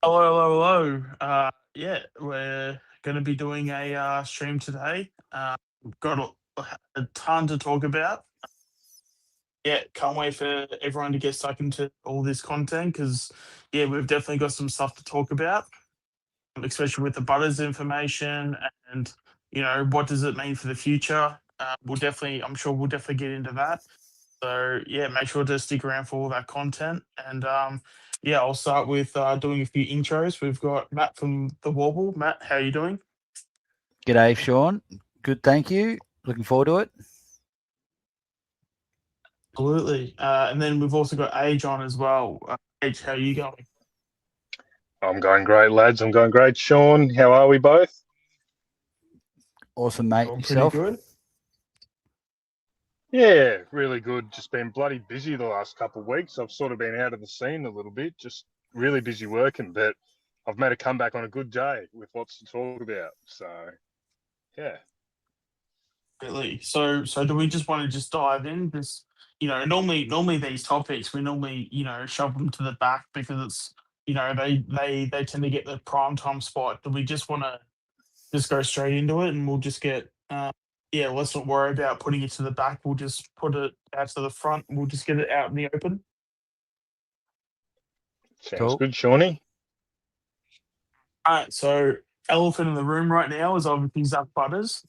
Hello, hello, hello. Yeah, we're going to be doing a stream today. We've got a ton to talk about. Yeah, can't wait for everyone to get stuck into all this content because, yeah, we've definitely got some stuff to talk about, especially with the Butters information and, what does it mean for the future. I'm sure we'll definitely get into that. So yeah, make sure to stick around for all that content. And yeah, I'll start with doing a few intros. We've got Matt from the Warble. Matt, how are you doing? G'day, Sean. Good, thank you. Looking forward to it. Absolutely. And then we've also got Age on as well. Age, how are you going? I'm going great, lads. I'm going great. Sean, how are we both? Awesome, mate. Going pretty Yourself? good. Yeah, really good. Just been bloody busy the last couple of weeks. I've sort of been out of the scene a little bit, just really busy working, but I've made a comeback on a good day with lots to talk about. So, yeah. Really. So do we just want to just dive in? This, normally these topics we normally shove them to the back because it's they tend to get the prime time spot. Do we just want to just go straight into it and we'll just get yeah, let's not worry about putting it to the back. We'll just put it out to the front. We'll just get it out in the open. Sounds Cool. good, Shawnee. All right, so elephant in the room right now is obviously Zach Butters.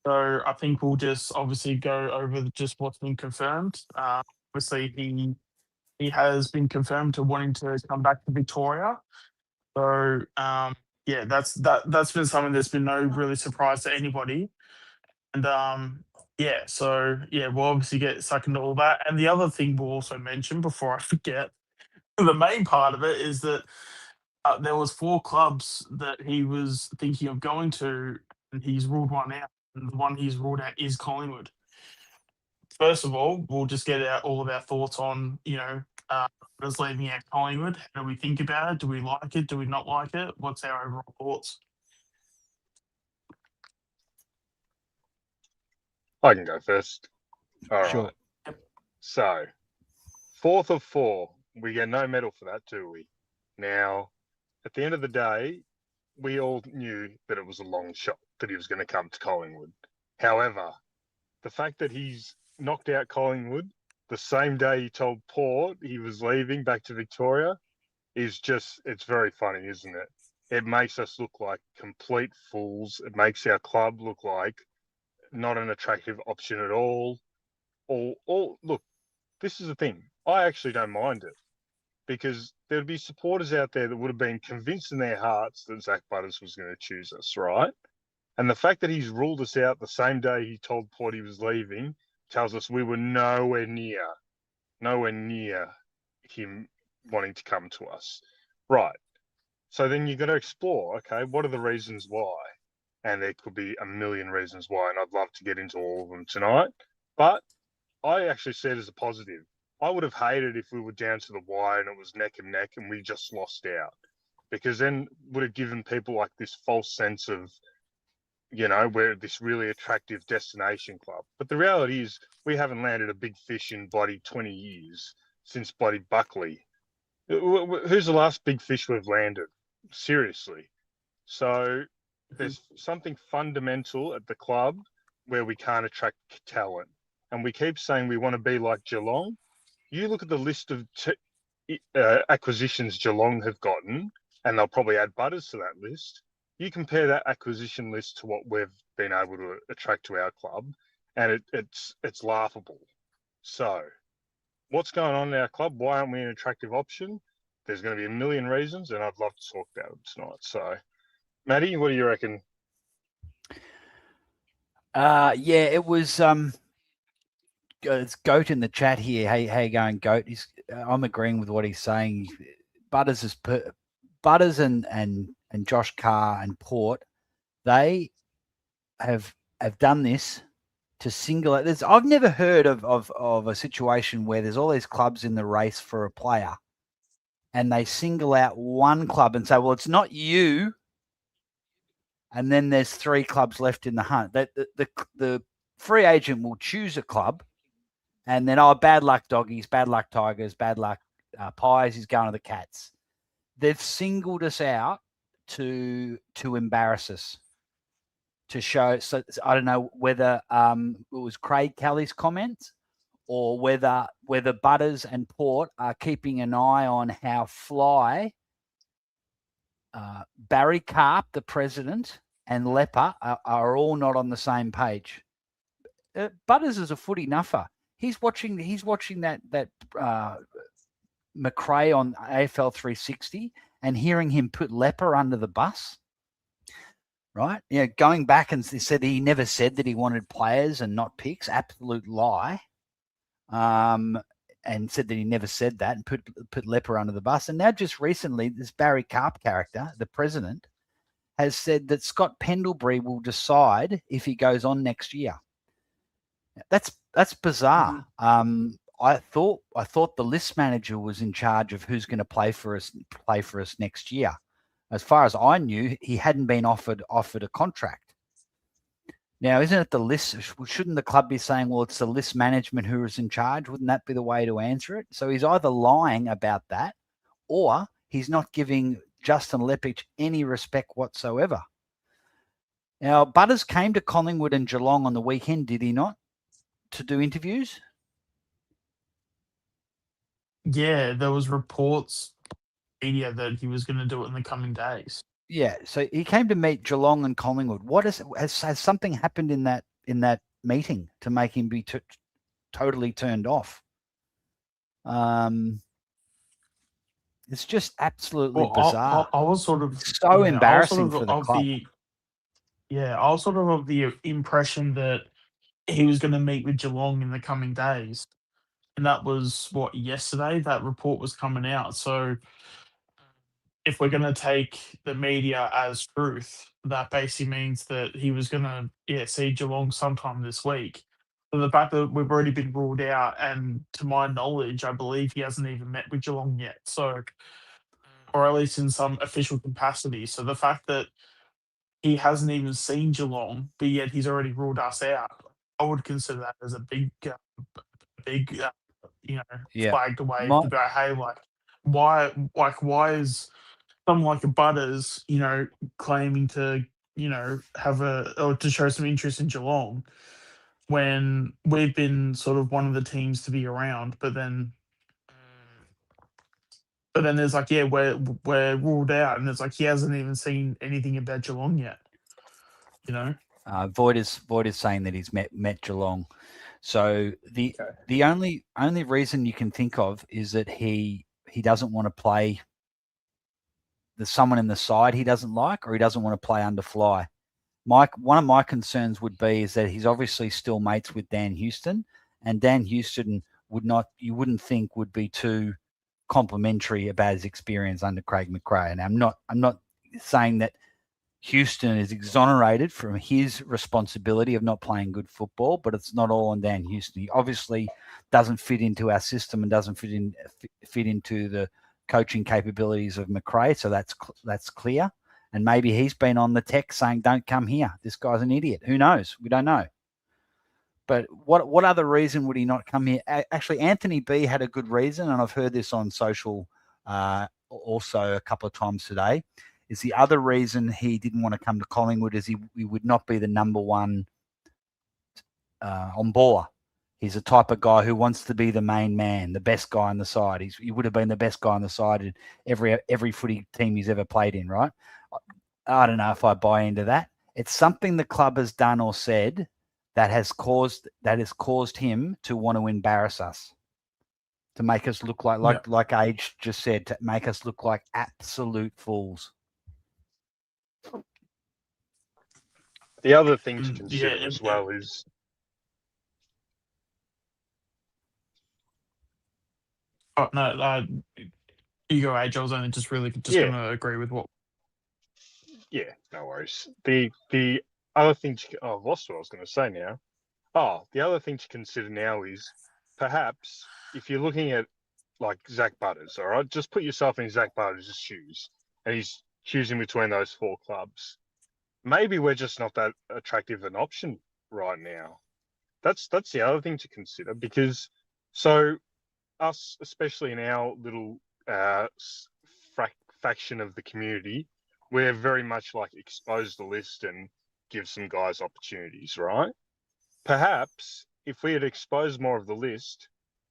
So I think we'll just obviously go over just what's been confirmed. Obviously he has been confirmed to wanting to come back to Victoria. So yeah, that's been something that's been no really surprise to anybody. And yeah, so yeah, we'll obviously get stuck into all that. And the other thing we'll also mention before I forget, the main part of it is that there was four clubs that he was thinking of going to, and he's ruled one out. And the one he's ruled out is Collingwood. First of all, we'll just get out all of our thoughts on, us leaving out Collingwood. How do we think about it? Do we like it? Do we not like it? What's our overall thoughts? I can go first. All Sure. right. So, fourth of four. We get no medal for that, do we? Now, at the end of the day, we all knew that it was a long shot that he was going to come to Collingwood. However, the fact that he's knocked out Collingwood the same day he told Port he was leaving back to Victoria is just, it's very funny, isn't it? It makes us look like complete fools. It makes our club look like not an attractive option at all. Look, this is the thing. I actually don't mind it because there'd be supporters out there that would have been convinced in their hearts that Zach Butters was going to choose us, right? And the fact that he's ruled us out the same day he told Port he was leaving tells us we were nowhere near him wanting to come to us. Right. So then you've got to explore, okay, what are the reasons why? And there could be a million reasons why, and I'd love to get into all of them tonight. But I actually see it as a positive. I would have hated if we were down to the wire and it was neck and neck and we just lost out, because then would have given people like this false sense of, we're this really attractive destination club. But the reality is we haven't landed a big fish in bloody 20 years since bloody Buckley. Who's the last big fish we've landed? Seriously. So there's something fundamental at the club where we can't attract talent. And we keep saying we want to be like Geelong. You look at the list of acquisitions Geelong have gotten, and they'll probably add Butters to that list. You compare that acquisition list to what we've been able to attract to our club, and it's laughable. So, what's going on in our club? Why aren't we an attractive option? There's going to be a million reasons, and I'd love to talk about it tonight. So, Maddie, what do you reckon? Yeah, it was it's Goat in the chat here. Hey, how you going, Goat? I'm agreeing with what he's saying. Butters and Josh Carr and Port, they have done this to single out. I've never heard of a situation where there's all these clubs in the race for a player, and they single out one club and say, "Well, it's not you." And then there's three clubs left in the hunt. That the free agent will choose a club, and then bad luck doggies, bad luck tigers, bad luck pies. He's going to the Cats. they've singled us out to embarrass us, to show. So I don't know whether it was Craig Kelly's comments or whether Butters and Port are keeping an eye on how Fly, Barry Karp, the president, and Lepper are all not on the same page. Butters is a footy nuffer. He's watching that McRae on AFL 360 and hearing him put Lepper under the bus. Right? Yeah, going back and said he never said that he wanted players and not picks. Absolute lie. And said that he never said that and put Lepper under the bus. And now just recently, this Barry Karp character, the president, has said that Scott Pendlebury will decide if he goes on next year. That's bizarre. Mm-hmm. I thought the list manager was in charge of who's going to play for us next year. As far as I knew, he hadn't been offered a contract. Now, isn't it the list? Shouldn't the club be saying, well, it's the list management who is in charge? Wouldn't that be the way to answer it? So he's either lying about that or he's not giving Justin Leppich any respect whatsoever. Now, Butters came to Collingwood and Geelong on the weekend, did he not, to do interviews? Yeah, there was reports media that he was going to do it in the coming days. Yeah, so he came to meet Geelong and Collingwood. Has something happened in that meeting to make him be totally turned off? It's just absolutely bizarre. I was sort of so embarrassing for the club. I was sort of the impression that he was going to meet with Geelong in the coming days, and that was yesterday. That report was coming out. So if we're going to take the media as truth, that basically means that he was going to see Geelong sometime this week. But the fact that we've already been ruled out, and to my knowledge, I believe he hasn't even met with Geelong yet. So, or at least in some official capacity. So the fact that he hasn't even seen Geelong, but yet he's already ruled us out, I would consider that as a big flag to wave to go, hey, why is someone like a Butters, claiming to, have or to show some interest in Geelong when we've been sort of one of the teams to be around, but then there's we're ruled out, and it's like he hasn't even seen anything about Geelong yet. Void is saying that he's met Geelong. So the only reason you can think of is that he doesn't want to play. There's someone in the side he doesn't like, or he doesn't want to play under Fly. One of my concerns would be is that he's obviously still mates with Dan Houston, and Dan Houston you wouldn't think would be too complimentary about his experience under Craig McRae. And I'm not saying that Houston is exonerated from his responsibility of not playing good football, but it's not all on Dan Houston. He obviously doesn't fit into our system and doesn't fit into the coaching capabilities of McRae, so that's clear. And maybe he's been on the text saying, "Don't come here. This guy's an idiot." Who knows? We don't know. But what other reason would he not come here? Actually, Anthony B had a good reason, and I've heard this on social also a couple of times today. Is the other reason he didn't want to come to Collingwood is he would not be the number one on ball. He's the type of guy who wants to be the main man, the best guy on the side. He would have been the best guy on the side in every footy team he's ever played in, right? I don't know if I buy into that. It's something the club has done or said that has caused him to want to embarrass us, to make us look like Age just said, to make us look like absolute fools. The other thing to consider as well is you go, Age. I was only just going to agree with what. Yeah, no worries. The other thing I've lost what I was going to say now. The other thing to consider now is perhaps if you're looking at like Zach Butters, all right, just put yourself in Zach Butters' shoes, and he's choosing between those four clubs. Maybe we're just not that attractive an option right now. That's the other thing to consider, because so us, especially in our little faction of the community, we're very much like expose the list and give some guys opportunities, right? Perhaps if we had exposed more of the list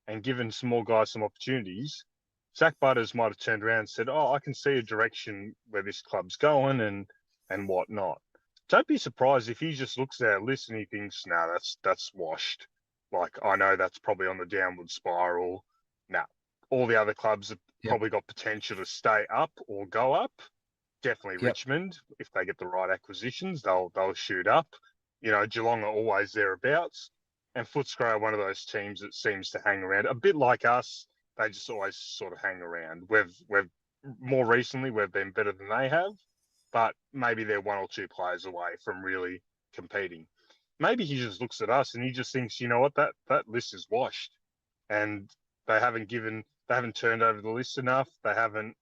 and given some more guys some opportunities, Zach Butters might have turned around and said, "Oh, I can see a direction where this club's going and whatnot." Don't be surprised if he just looks at our list and he thinks, "Nah, that's washed. Like I know that's probably on the downward spiral. Nah, all the other clubs have Yep. probably got potential to stay up or go up. Definitely Yep. Richmond, if they get the right acquisitions, they'll shoot up. You know, Geelong are always thereabouts, and Footscray are one of those teams that seems to hang around a bit like us. They just always sort of hang around. We've more recently we've been better than they have, but maybe they're one or two players away from really competing. Maybe he just looks at us and he just thinks, you know what, that list is washed, and they haven't turned over the list enough. They haven't,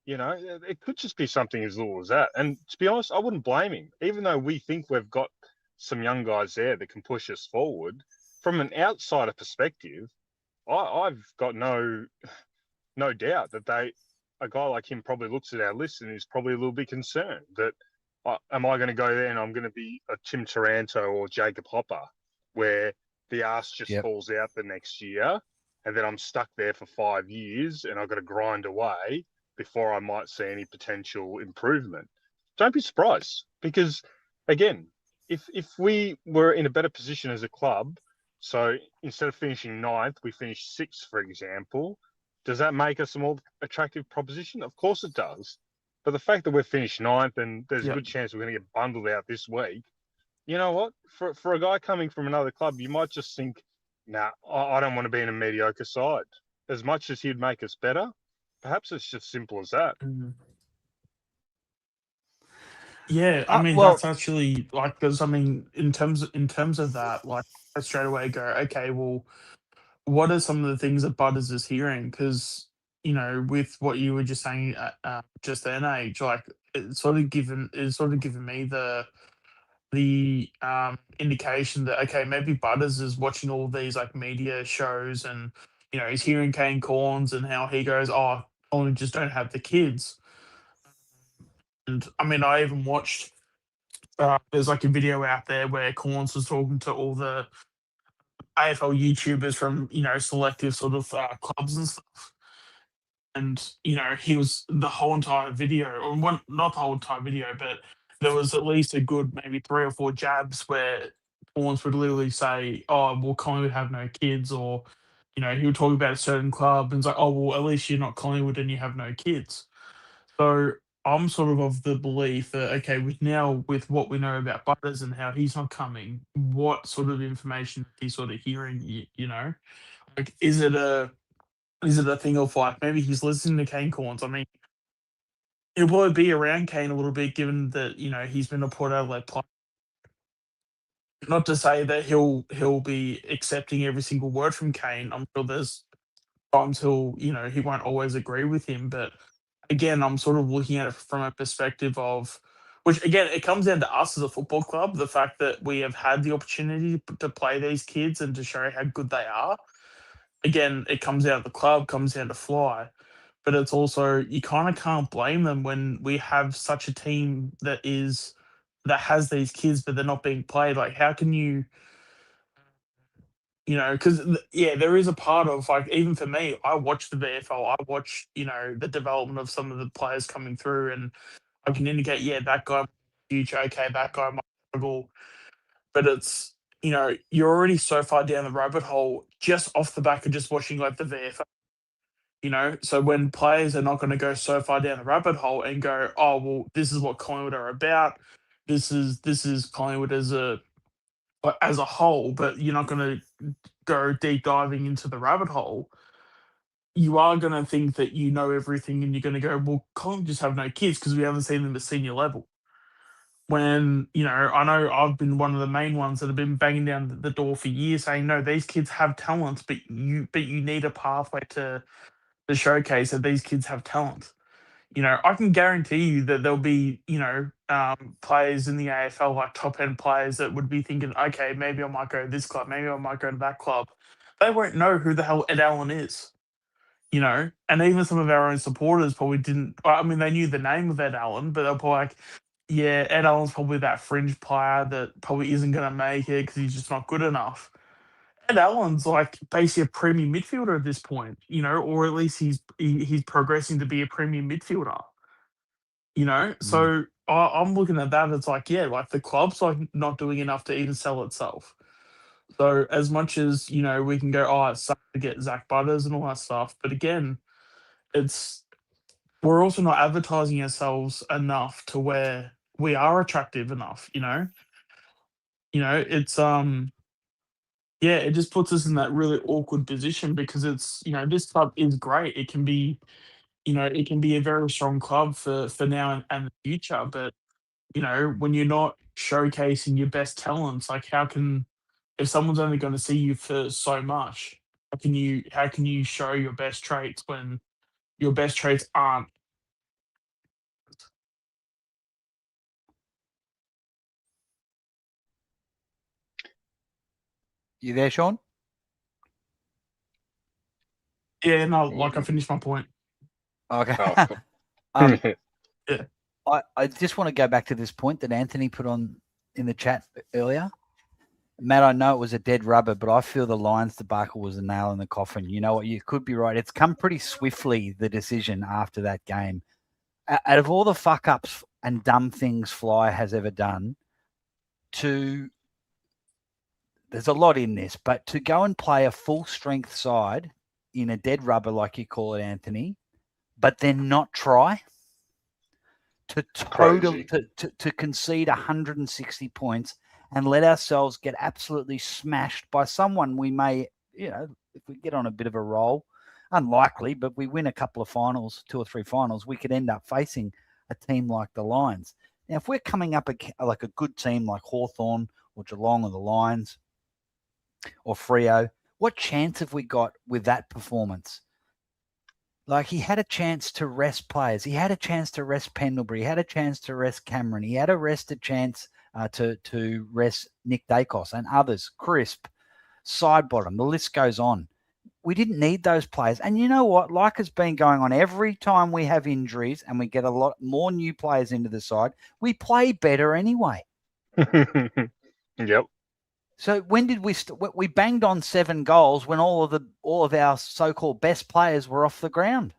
you know, it could just be something as little as that. And to be honest, I wouldn't blame him, even though we think we've got some young guys there that can push us forward. From an outsider perspective, I've got no doubt that a guy like him probably looks at our list and is probably a little bit concerned that am I going to go there and I'm going to be a Tim Taranto or Jacob Hopper, where the arse just falls out the next year, and then I'm stuck there for 5 years and I've got to grind away before I might see any potential improvement. Don't be surprised, because again, if we were in a better position as a club, so instead of finishing 9th, we finished 6th, for example, does that make us a more attractive proposition? Of course it does. But the fact that we're finished 9th and there's a good chance we're going to get bundled out this week, you know what? For a guy coming from another club, you might just think, nah, I don't want to be in a mediocre side. As much as he'd make us better, perhaps it's just simple as that. Yeah, I mean well- that's actually like, because I mean in terms of that, like I straight away go, okay, well, what are some of the things that Butters is hearing? Because you know, with what you were just saying just then, age, like it's sort of given me the indication that okay, maybe Butters is watching all these like media shows, and you know he's hearing Kane Corns and how he goes, oh, Collingwood just don't have the kids. And I mean, I even watched. There's like a video out there where Corns was talking to all the AFL YouTubers from selective sort of clubs and stuff, and he was the whole entire video, or one, not the whole entire video, but there was at least a good maybe 3 or 4 jabs where Corns would literally say, "Oh, well, Collingwood have no kids," or he would talk about a certain club and it's like, "Oh, well, at least you're not Collingwood and you have no kids." So I'm sort of the belief that okay, with what we know about Butters and how he's not coming, what sort of information is he sort of hearing? Like is it a thing of like maybe he's listening to Kane Corns? I mean, he'll probably be around Kane a little bit, given that he's been a Port Adelaide player. Not to say that he'll be accepting every single word from Kane. I'm sure there's times he won't always agree with him, but again, I'm sort of looking at it from a perspective of, which again, it comes down to us as a football club, the fact that we have had the opportunity to play these kids and to show how good they are. Again, it comes down to the club, comes down to Fly, but it's also you kind of can't blame them when we have such a team that has these kids, but they're not being played. Like, how can you? Because yeah, there is a part of like even for me, I watch the VFL, I watch the development of some of the players coming through, and I can indicate, yeah, that guy future, okay, that guy might struggle, but it's you're already so far down the rabbit hole just off the back of just watching like the VFL. So when players are not going to go so far down the rabbit hole and go, oh well, this is what Collingwood are about, this is Collingwood as a whole, but you're not going to go deep diving into the rabbit hole, you are going to think that you know everything and you're going to go, well, Collingwood just have no kids because we haven't seen them at senior level. When, I know I've been one of the main ones that have been banging down the door for years saying, no, these kids have talents, but you need a pathway to showcase that these kids have talent. I can guarantee you that there'll be, players in the AFL, like top end players that would be thinking, okay, maybe I might go to this club, maybe I might go to that club. They won't know who the hell Ed Allen is. and even some of our own supporters probably didn't. I mean, they knew the name of Ed Allen, but they're probably like, yeah, Ed Allen's probably that fringe player that probably isn't going to make it because he's just not good enough. Ed Allen's like basically a premium midfielder at this point, or at least he's progressing to be a premium midfielder. So I'm looking at that. It's like, yeah, like the club's like not doing enough to even sell itself. So as much as we can go, oh, it sucks to get Zach Butters and all that stuff, but again, it's we're also not advertising ourselves enough to where we are attractive enough. It's yeah, it just puts us in that really awkward position because it's this club is great. It can be a very strong club for now and the future, but when you're not showcasing your best talents, like if someone's only going to see you for so much, how can you show your best traits when your best traits aren't? You there, Sean? Yeah, no, like I finished my point. Okay. Oh. Yeah. I just want to go back to this point that Anthony put on in the chat earlier. Matt, I know it was a dead rubber, but I feel the Lions debacle was a nail in the coffin. You know what? You could be right. It's come pretty swiftly, the decision after that game. Out of all the fuck-ups and dumb things Fly has ever done, there's a lot in this, but to go and play a full-strength side in a dead rubber, like you call it, Anthony, but then not try to concede 160 points and let ourselves get absolutely smashed by someone we may, if we get on a bit of a roll, unlikely, but we win a couple of finals, 2 or 3 finals, we could end up facing a team like the Lions. Now, if we're coming up like a good team like Hawthorn or Geelong or the Lions or Freo, what chance have we got with that performance? Like, he had a chance to rest players. He had a chance to rest Pendlebury. He had a chance to rest Cameron. He had a chance to rest Nick Dacos and others, Crisp, Sidebottom. The list goes on. We didn't need those players. And you know what? Like has been going on every time we have injuries and we get a lot more new players into the side, we play better anyway. Yep. So when did we banged on 7 goals when all of our so-called best players were off the ground?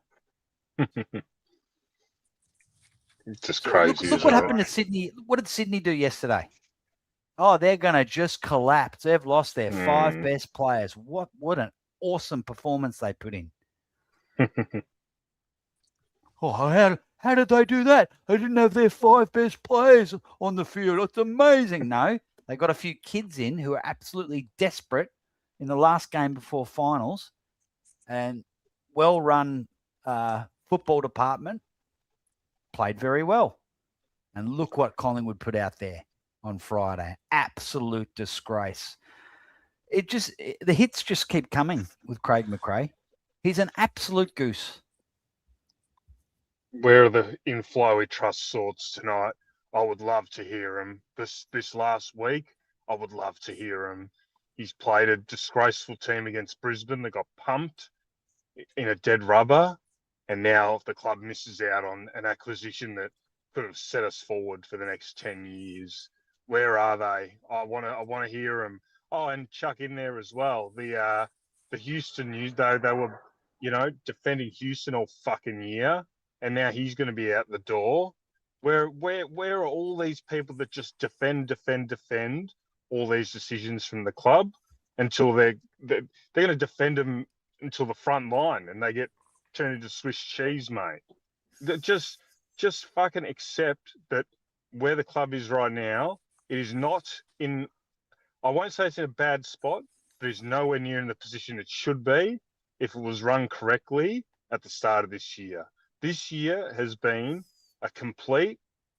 Just crazy. Look what happened to Sydney. What did Sydney do yesterday? Oh, they're going to just collapse. They've lost their 5 best players. What an awesome performance they put in. Oh, how did they do that? They didn't have their 5 best players on the field. It's amazing. No, they got a few kids in who are absolutely desperate in the last game before finals, and well-run football department played very well. And look what Collingwood put out there on Friday. Absolute disgrace. The hits just keep coming with Craig McRae. He's an absolute goose. Where are the inflowy trust sorts tonight? I would love to hear him. This last week, I would love to hear him. He's played a disgraceful team against Brisbane that got pumped in a dead rubber, and now the club misses out on an acquisition that could have set us forward for the next 10 years. Where are they? I want to hear them. Oh, and chuck in there as well the Houston news. They were defending Houston all fucking year, and now he's going to be out the door. Where are all these people that just defend all these decisions from the club until they're going to defend them until the front line and they get turned into Swiss cheese, mate? Just fucking accept that where the club is right now, it is not in. I won't say it's in a bad spot, but it's nowhere near in the position it should be if it was run correctly at the start of this year. This year has been a complete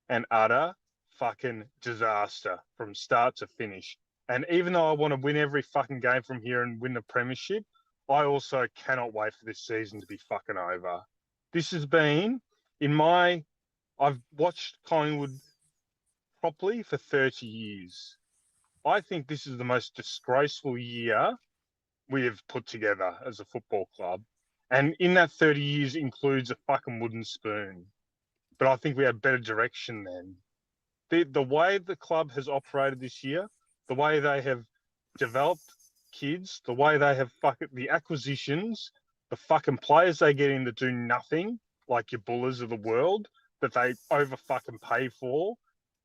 and utter fucking disaster from start to finish. And even though I want to win every fucking game from here and win the premiership, I also cannot wait for this season to be fucking over. This has been, I've watched Collingwood properly for 30 years. I think this is the most disgraceful year we have put together as a football club. And in that 30 years includes a fucking wooden spoon. But I think we had better direction then. The way the club has operated this year, the way they have developed kids, the way they have the acquisitions, the fucking players they get in that do nothing, like your Bullers of the world, that they over fucking pay for.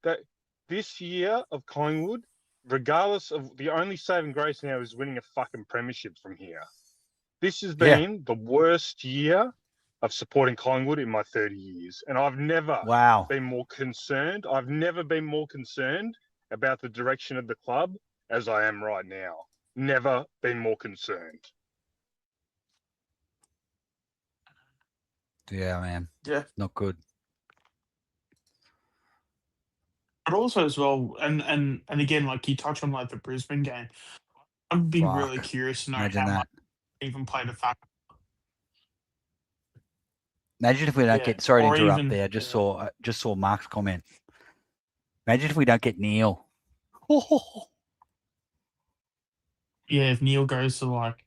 That this year of Collingwood, regardless of the only saving grace now is winning a fucking premiership from here. This has been the worst year of supporting Collingwood in my 30 years. And I've never Wow. been more concerned. I've never been more concerned about the direction of the club as I am right now. Never been more concerned. Yeah, man. Yeah. Not good. But also as well, and again, like you touch on like the Brisbane game, I'd be really Fuck. curious to know Imagine how that. much even played a factor. Imagine if we don't Yeah, get. Sorry to or interrupt even- there. Just saw Mark's comment. Imagine if we don't get Neil. Yeah, if Neil goes to like,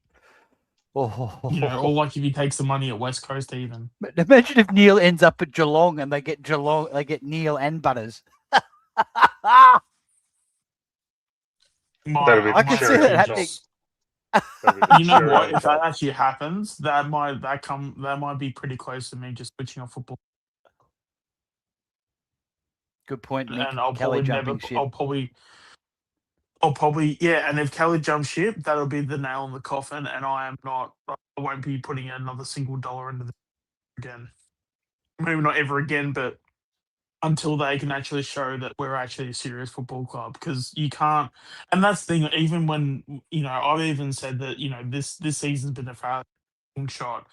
you know, or like if he takes the money at West Coast even. Imagine if Neil ends up at Geelong and they get Neil and Butters. I can see that happening. You know what? If that actually happens, that might be pretty close to me just switching off football. Good point, Nick. And I'll Kelly probably jumping never. ship. I'll probably yeah. And if Kelly jumps ship, that'll be the nail in the coffin. And I won't be putting another single dollar into this again. Maybe not ever again, but until they can actually show that we're actually a serious football club, because you can't. And that's the thing. Even when I've even said that this season's been a fair shot.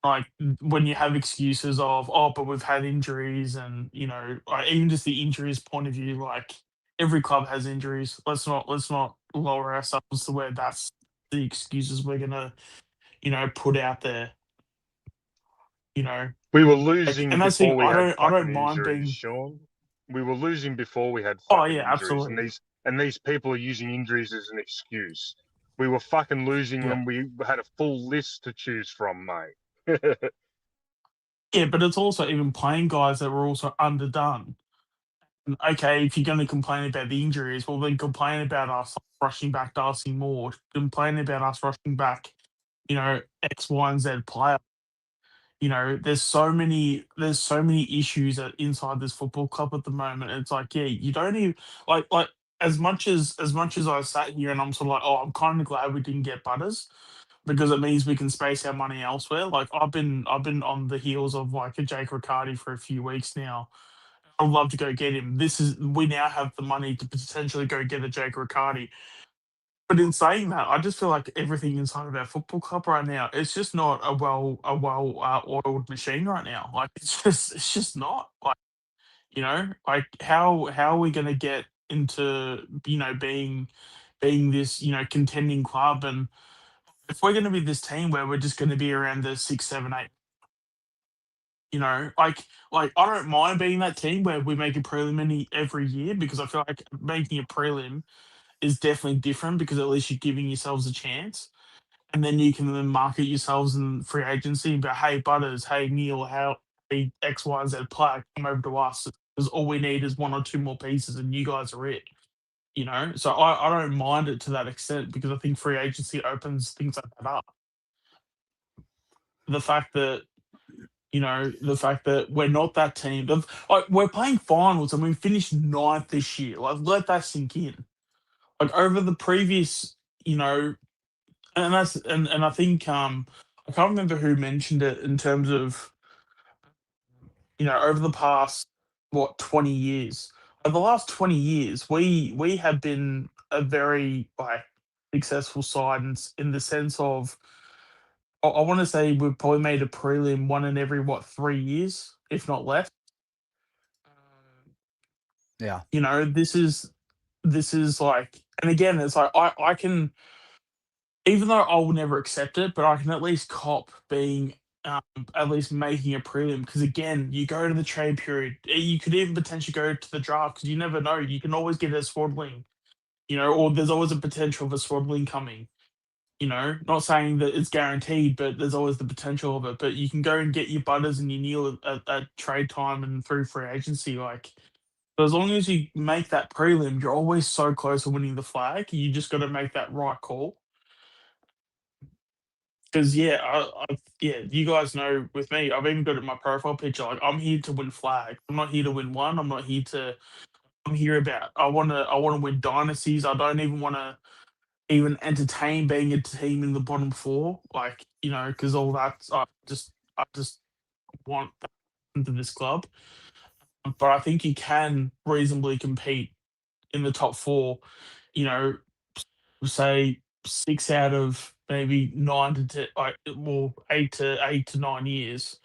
Like when you have excuses of but we've had injuries, and even just the injuries point of view, like every club has injuries. Let's not lower ourselves to where that's the excuses we're gonna put out there. We were losing and that's the before thing, we had I fucking don't mind injuries, being. Sean. We were losing before we had Oh fucking yeah, injuries, absolutely. and these people are using injuries as an excuse. We were fucking losing Yeah. when we had a full list to choose from, mate. Yeah, but it's also even playing guys that were also underdone. And okay, if you're going to complain about the injuries, well then complain about us rushing back Darcy Moore. Complain about us rushing back, X, Y, and Z player. There's so many issues inside this football club at the moment. It's like, yeah, you don't even like as much as I sat here and I'm sort of like, oh, I'm kind of glad we didn't get Butters, because it means we can space our money elsewhere. Like I've been on the heels of like a Jake Riccardi for a few weeks now. I'd love to go get him. We now have the money to potentially go get a Jake Riccardi. But in saying that, I just feel like everything inside of our football club right now, it's just not a well oiled machine right now. Like it's just not. Like like how are we going to get into being this contending club, and if we're going to be this team where we're just going to be around the 6, 7, 8, like I don't mind being that team where we make a prelim every year, because I feel like making a prelim is definitely different, because at least you're giving yourselves a chance, and then you can then market yourselves in free agency and be, hey Butters, hey Neil, hey X, Y, and Z player, come over to us, because all we need is one or two more pieces, and you guys are it. So I don't mind it to that extent, because I think free agency opens things like that up. The fact that we're not that team. Like we're playing finals and we finished 9th this year. Like let that sink in. Like over the previous, and I think I can't remember who mentioned it in terms of over the past 20 years. Over the last 20 years, we have been a very like successful side in the sense of I want to say we've probably made a prelim one in every 3 years, if not less. Yeah. This is like, and again, it's like I can, even though I will never accept it, but I can at least cop being at least making a prelim, because again, you go to the trade period, you could even potentially go to the draft, because you never know, you can always get a swaddling, or there's always a potential of a swaddling coming. not saying that it's guaranteed, but there's always the potential of it. But you can go and get your Butters and your Neil at trade time and through free agency. Like, but as long as you make that prelim, you're always so close to winning the flag. You just got to make that right call. Because you guys know with me, I've even got it in my profile picture. Like, I'm here to win flag. I'm not here to win one. I'm not here to. I'm here about. I want to win dynasties. I don't even want to even entertain being a team in the bottom four. Like, because all that. I just want that into this club. But I think you can reasonably compete in the top four. You know, say 6 out of maybe 9 to 10, like, well, 8 to 9 years.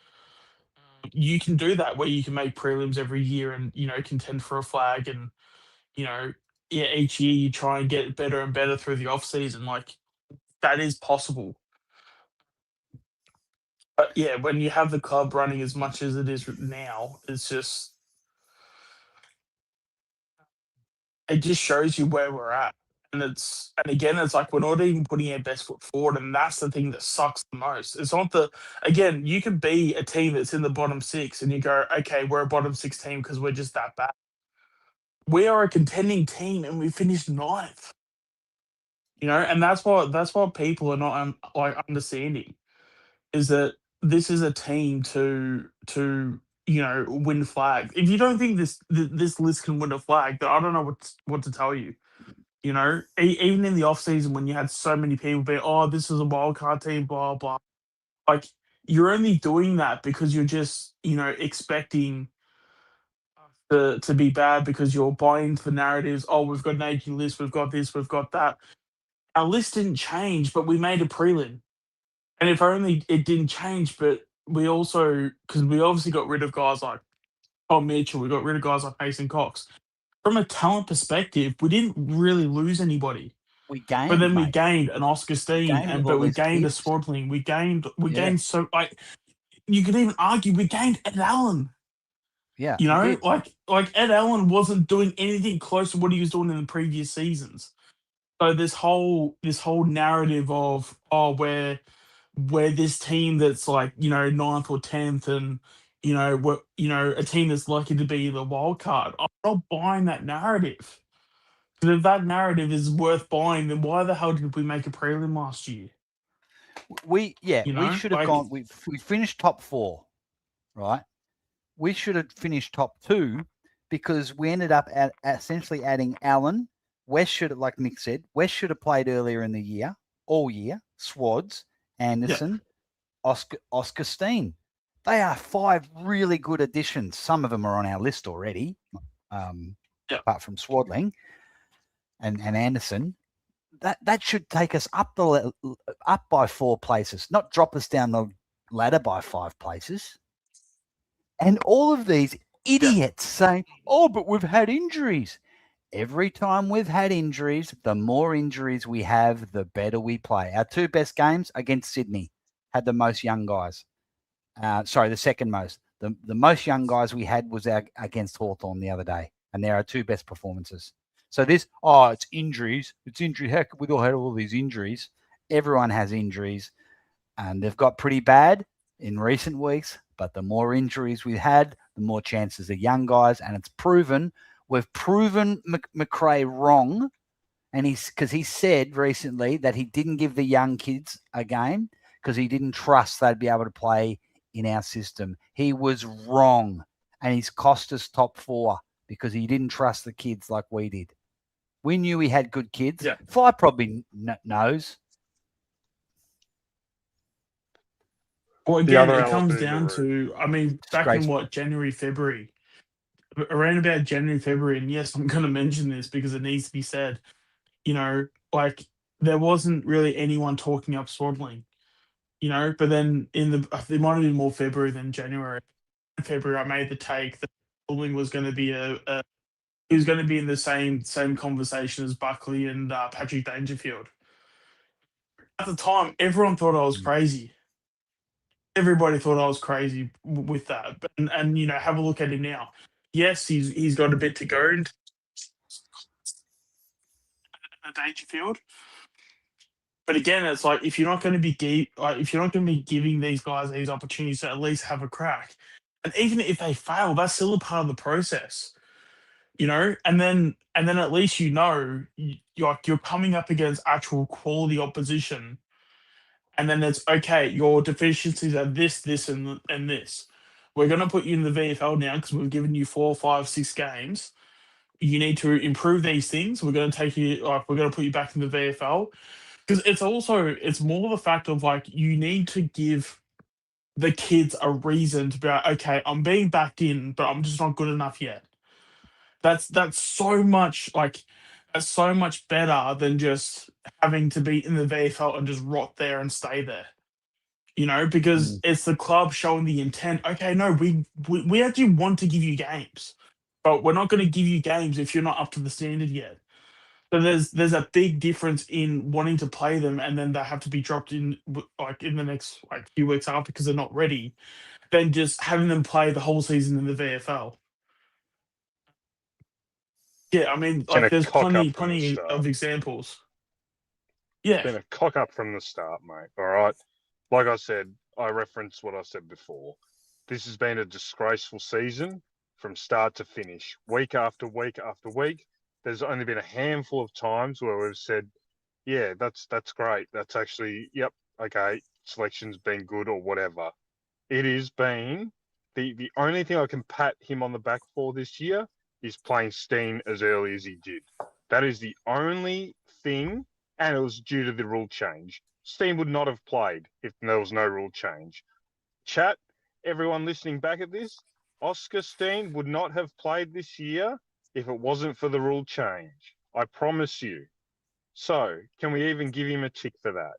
You can do that where you can make prelims every year and contend for a flag, and you know each year you try and get better and better through the off season. Like, that is possible. But yeah, when you have the club running as much as it is now, it just shows you where we're at. And again, it's like we're not even putting our best foot forward, and that's the thing that sucks the most. It's not again, you could be a team that's in the bottom six and you go, okay, we're a bottom six team because we're just that bad. We are a contending team and we finished ninth. And that's what people are not like understanding, is that this is a team to win flags. If you don't think this list can win a flag, then I don't know what to tell you. Even in the off season when you had so many people being, oh, this is a wild card team, blah blah. Like, you're only doing that because you're just expecting to be bad because you're buying into the narratives. Oh, we've got an aging list, we've got this, we've got that. Our list didn't change, but we made a prelim. And if only it didn't change, but we also, because we obviously got rid of guys like Tom Mitchell, we got rid of guys like Mason Cox. From a talent perspective, we didn't really lose anybody. We But gained, then we mate. gained an Oscar Steen, gained with but all we these gained a kids. Swaddling. We gained Yeah. so, like, you could even argue we gained Ed Allen. Yeah, we did. Like Ed Allen wasn't doing anything close to what he was doing in the previous seasons. So this whole narrative of, oh, we're this team that's like, ninth or 10th, and we're a team that's lucky to be the wild card. I'm not buying that narrative. Because if that narrative is worth buying, then why the hell did we make a prelim last year? We should have Like, gone. We finished top 4, right? We should have finished top 2 because we ended up essentially adding Allen. West should have, like Nick said, West should have played earlier in the year, all year. Swads, Anderson, Oscar Steen. They are 5 really good additions. Some of them are on our list already, apart from Swadling and Anderson. That should take us up by 4 places, not drop us down the ladder by 5 places. And all of these idiots saying, oh, but we've had injuries. Every time we've had injuries, the more injuries we have, the better we play. Our 2 best games against Sydney had the most young guys. The second most. The most young guys we had was against Hawthorn the other day. And they're our 2 best performances. So it's injuries. It's injury. Heck, we've all had all these injuries. Everyone has injuries. And they've got pretty bad in recent weeks. But the more injuries we've had, the more chances of young guys. And it's proven. We've proven McRae wrong. And because he said recently that he didn't give the young kids a game because he didn't trust they'd be able to play in our system. He was wrong. And he's cost us top 4 because he didn't trust the kids like we did. We knew he had good kids. Yeah. Fly probably knows. Well, again, it comes down to, back in January, February, around about January, February, and yes, I'm going to mention this because it needs to be said, like, there wasn't really anyone talking up Swaddling, but then it might have been more February than January. In February, I made the take that Swaddling was going to be he was going to be in the same conversation as Buckley and Patrick Dangerfield. At the time, everyone thought I was crazy. Everybody thought I was crazy with that. And have a look at him now. Yes, he's got a bit to go into Dangerfield. But again, it's like if you're not going to be if you're not going to be giving these guys these opportunities to at least have a crack, and even if they fail, that's still a part of the process, you know. And then at least you're coming up against actual quality opposition, and then it's okay. Your deficiencies are this, and this. We're going to put you in the VFL now because we've given you 4, 5, 6 games. You need to improve these things. We're going to take you, like, we're going to put you back in the VFL because it's more the fact of like you need to give the kids a reason to be like, okay, I'm being backed in, but I'm just not good enough yet. That's so much like that's so much better than just having to be in the VFL and just rot there and stay there. You know, because it's the club showing the intent. Okay, no, we actually want to give you games, but we're not going to give you games if you're not up to the standard yet. So there's a big difference in wanting to play them and then they have to be dropped in like in the next like few weeks after because they're not ready, than just having them play the whole season in the VFL. Yeah, I mean, Been like a there's cock up plenty from the plenty start. of examples. Yeah, Been a cock up from the start, mate. All right. Like I said, I referenced what I said before. This has been a disgraceful season from start to finish, week after week after week. There's only been a handful of times where we've said, "Yeah, that's great. That's actually, yep, okay, selection's been good or whatever." It has been the only thing I can pat him on the back for this year is playing Steen as early as he did. That is the only thing, and it was due to the rule change. Steen would not have played if there was no rule change. Chat, everyone listening back at this, Oscar Steen would not have played this year if it wasn't for the rule change. I promise you. So, can we even give him a tick for that?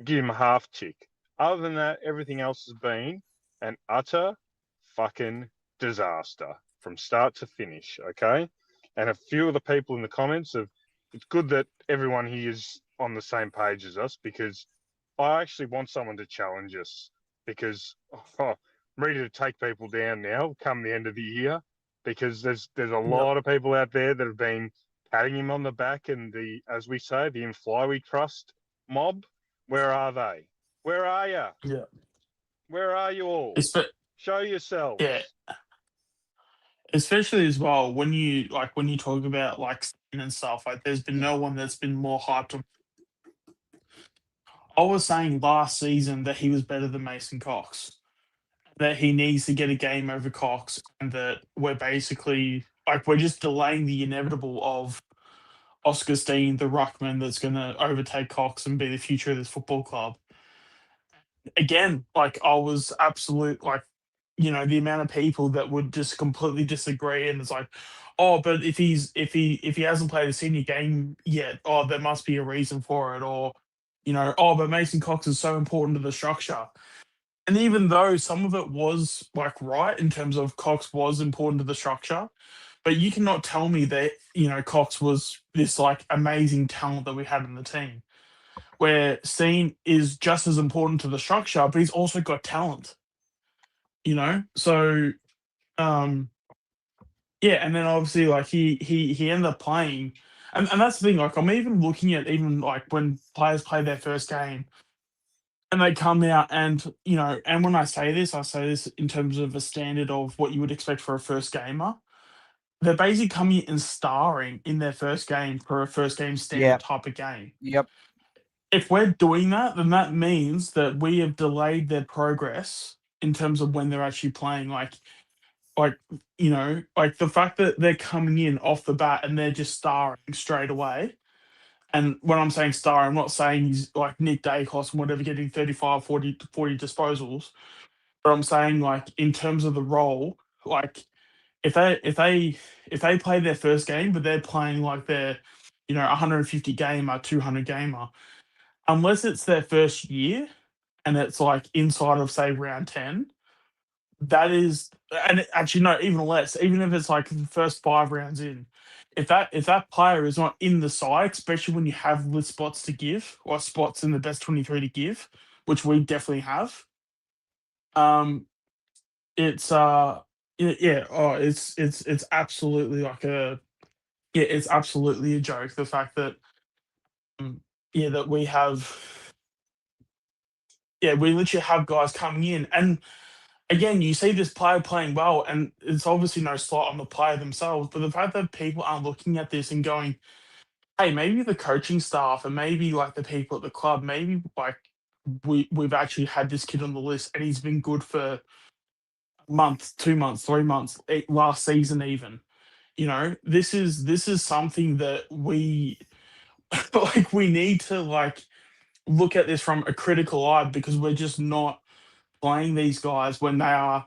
Give him a half tick. Other than that, everything else has been an utter fucking disaster from start to finish, okay? And a few of the people in the comments have, it's good that everyone here is on the same page as us because I actually want someone to challenge us because I'm ready to take people down now come the end of the year because there's a lot of people out there that have been patting him on the back and the, as we say, the in fly we trust mob. Where are they? Where are you? yeah. Where are you all? Show yourselves. Yeah, especially as well when you talk about like Stan and stuff. Like, there's been no one that's been more hyped on. I was saying last season that he was better than Mason Cox, that he needs to get a game over Cox, and that we're basically like we're just delaying the inevitable of Oscar Steen, the ruckman that's going to overtake Cox and be the future of this football club. Again, like I was absolute like, you know, the amount of people that would just completely disagree, and it's like, oh, but if he hasn't played a senior game yet, oh, there must be a reason for it, or you know, oh, but Mason Cox is so important to the structure. And even though some of it was like right in terms of Cox was important to the structure, but you cannot tell me that, you know, Cox was this like amazing talent that we had in the team. Where Steen is just as important to the structure, but he's also got talent, you know? So yeah, and then obviously like he ended up playing, and that's the thing, like I'm even looking at even like when players play their first game and they come out and, you know, and when I say this in terms of a standard of what you would expect for a first gamer. They're basically coming in starring in their first game for a first game standard type of game. Yep. If we're doing that, then that means that we have delayed their progress in terms of when they're actually playing. Like you know, like the fact that they're coming in off the bat and they're just starring straight away. And when I'm saying star, I'm not saying he's like Nick Dacos and whatever, getting 35, 40 disposals. But I'm saying like in terms of the role, like if they play their first game, but they're playing like their, you know, 150 gamer, 200 gamer, unless it's their first year and it's like inside of say round 10, that is, and actually no, even less, even if it's like the first 5 rounds in, if that player is not in the side, especially when you have list spots to give or spots in the best 23 to give, which we definitely have, um, it's yeah, oh, it's absolutely like a, yeah, it's absolutely a joke. The fact that that we have, we literally have guys coming in. And again, you see this player playing well, and it's obviously no slight on the player themselves, but the fact that people aren't looking at this and going, hey, maybe the coaching staff and maybe like the people at the club, maybe like we've actually had this kid on the list and he's been good for a month, 2 months, 3 months, last season even. This is something that we like we need to like look at this from a critical eye, because we're just not playing these guys when they are.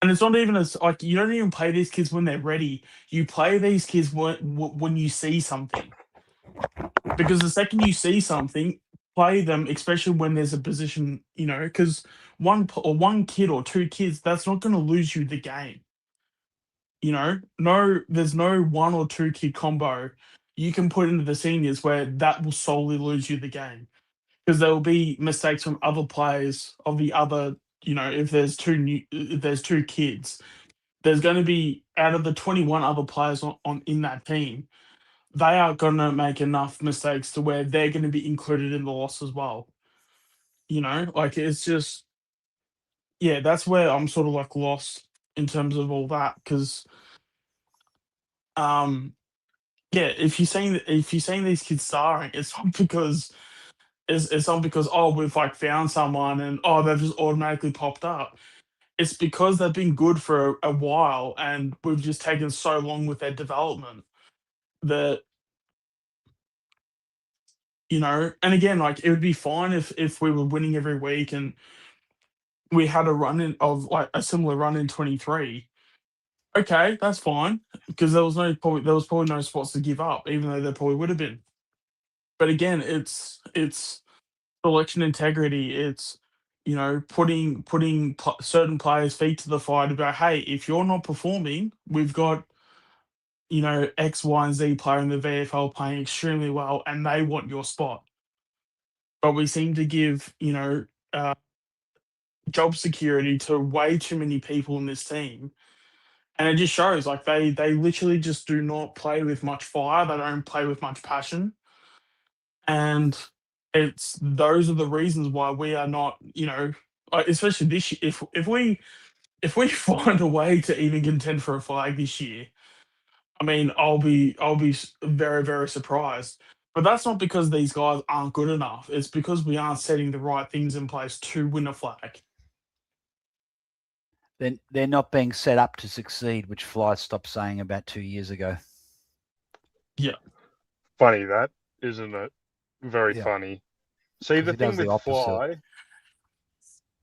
And it's not even as like you don't even play these kids when they're ready. You play these kids when you see something, because the second you see something, play them, especially when there's a position. Because one kid or two kids, that's not going to lose you the game. No, there's no one or two kid combo you can put into the seniors where that will solely lose you the game, because there will be mistakes from other players of the other. If there's two kids, there's going to be, out of the 21 other players on in that team, they are going to make enough mistakes to where they're going to be included in the loss as well. Like it's just, that's where I'm sort of like lost in terms of all that, because um if you're seeing these kids starring, it's not because, oh, we've like found someone and, oh, they've just automatically popped up. It's because they've been good for a while and we've just taken so long with their development that, and again, like it would be fine if we were winning every week and we had a run in of like a similar run in 23. Okay, that's fine, because there was probably no spots to give up, even though there probably would have been. But again, it's selection integrity. It's putting certain players' feet to the fire to go, hey, if you're not performing, we've got X, Y, and Z player in the VFL playing extremely well, and they want your spot. But we seem to give uh, job security to way too many people in this team, and it just shows. Like they literally just do not play with much fire. They don't play with much passion, and those are the reasons why we are not, especially this year. If we find a way to even contend for a flag this year, I mean, I'll be very, very surprised. But that's not because these guys aren't good enough. It's because we aren't setting the right things in place to win a flag. Then they're not being set up to succeed, which Fly stopped saying about 2 years ago. Funny that, isn't it? Very Yeah. funny. See, 'Cause he does the opposite.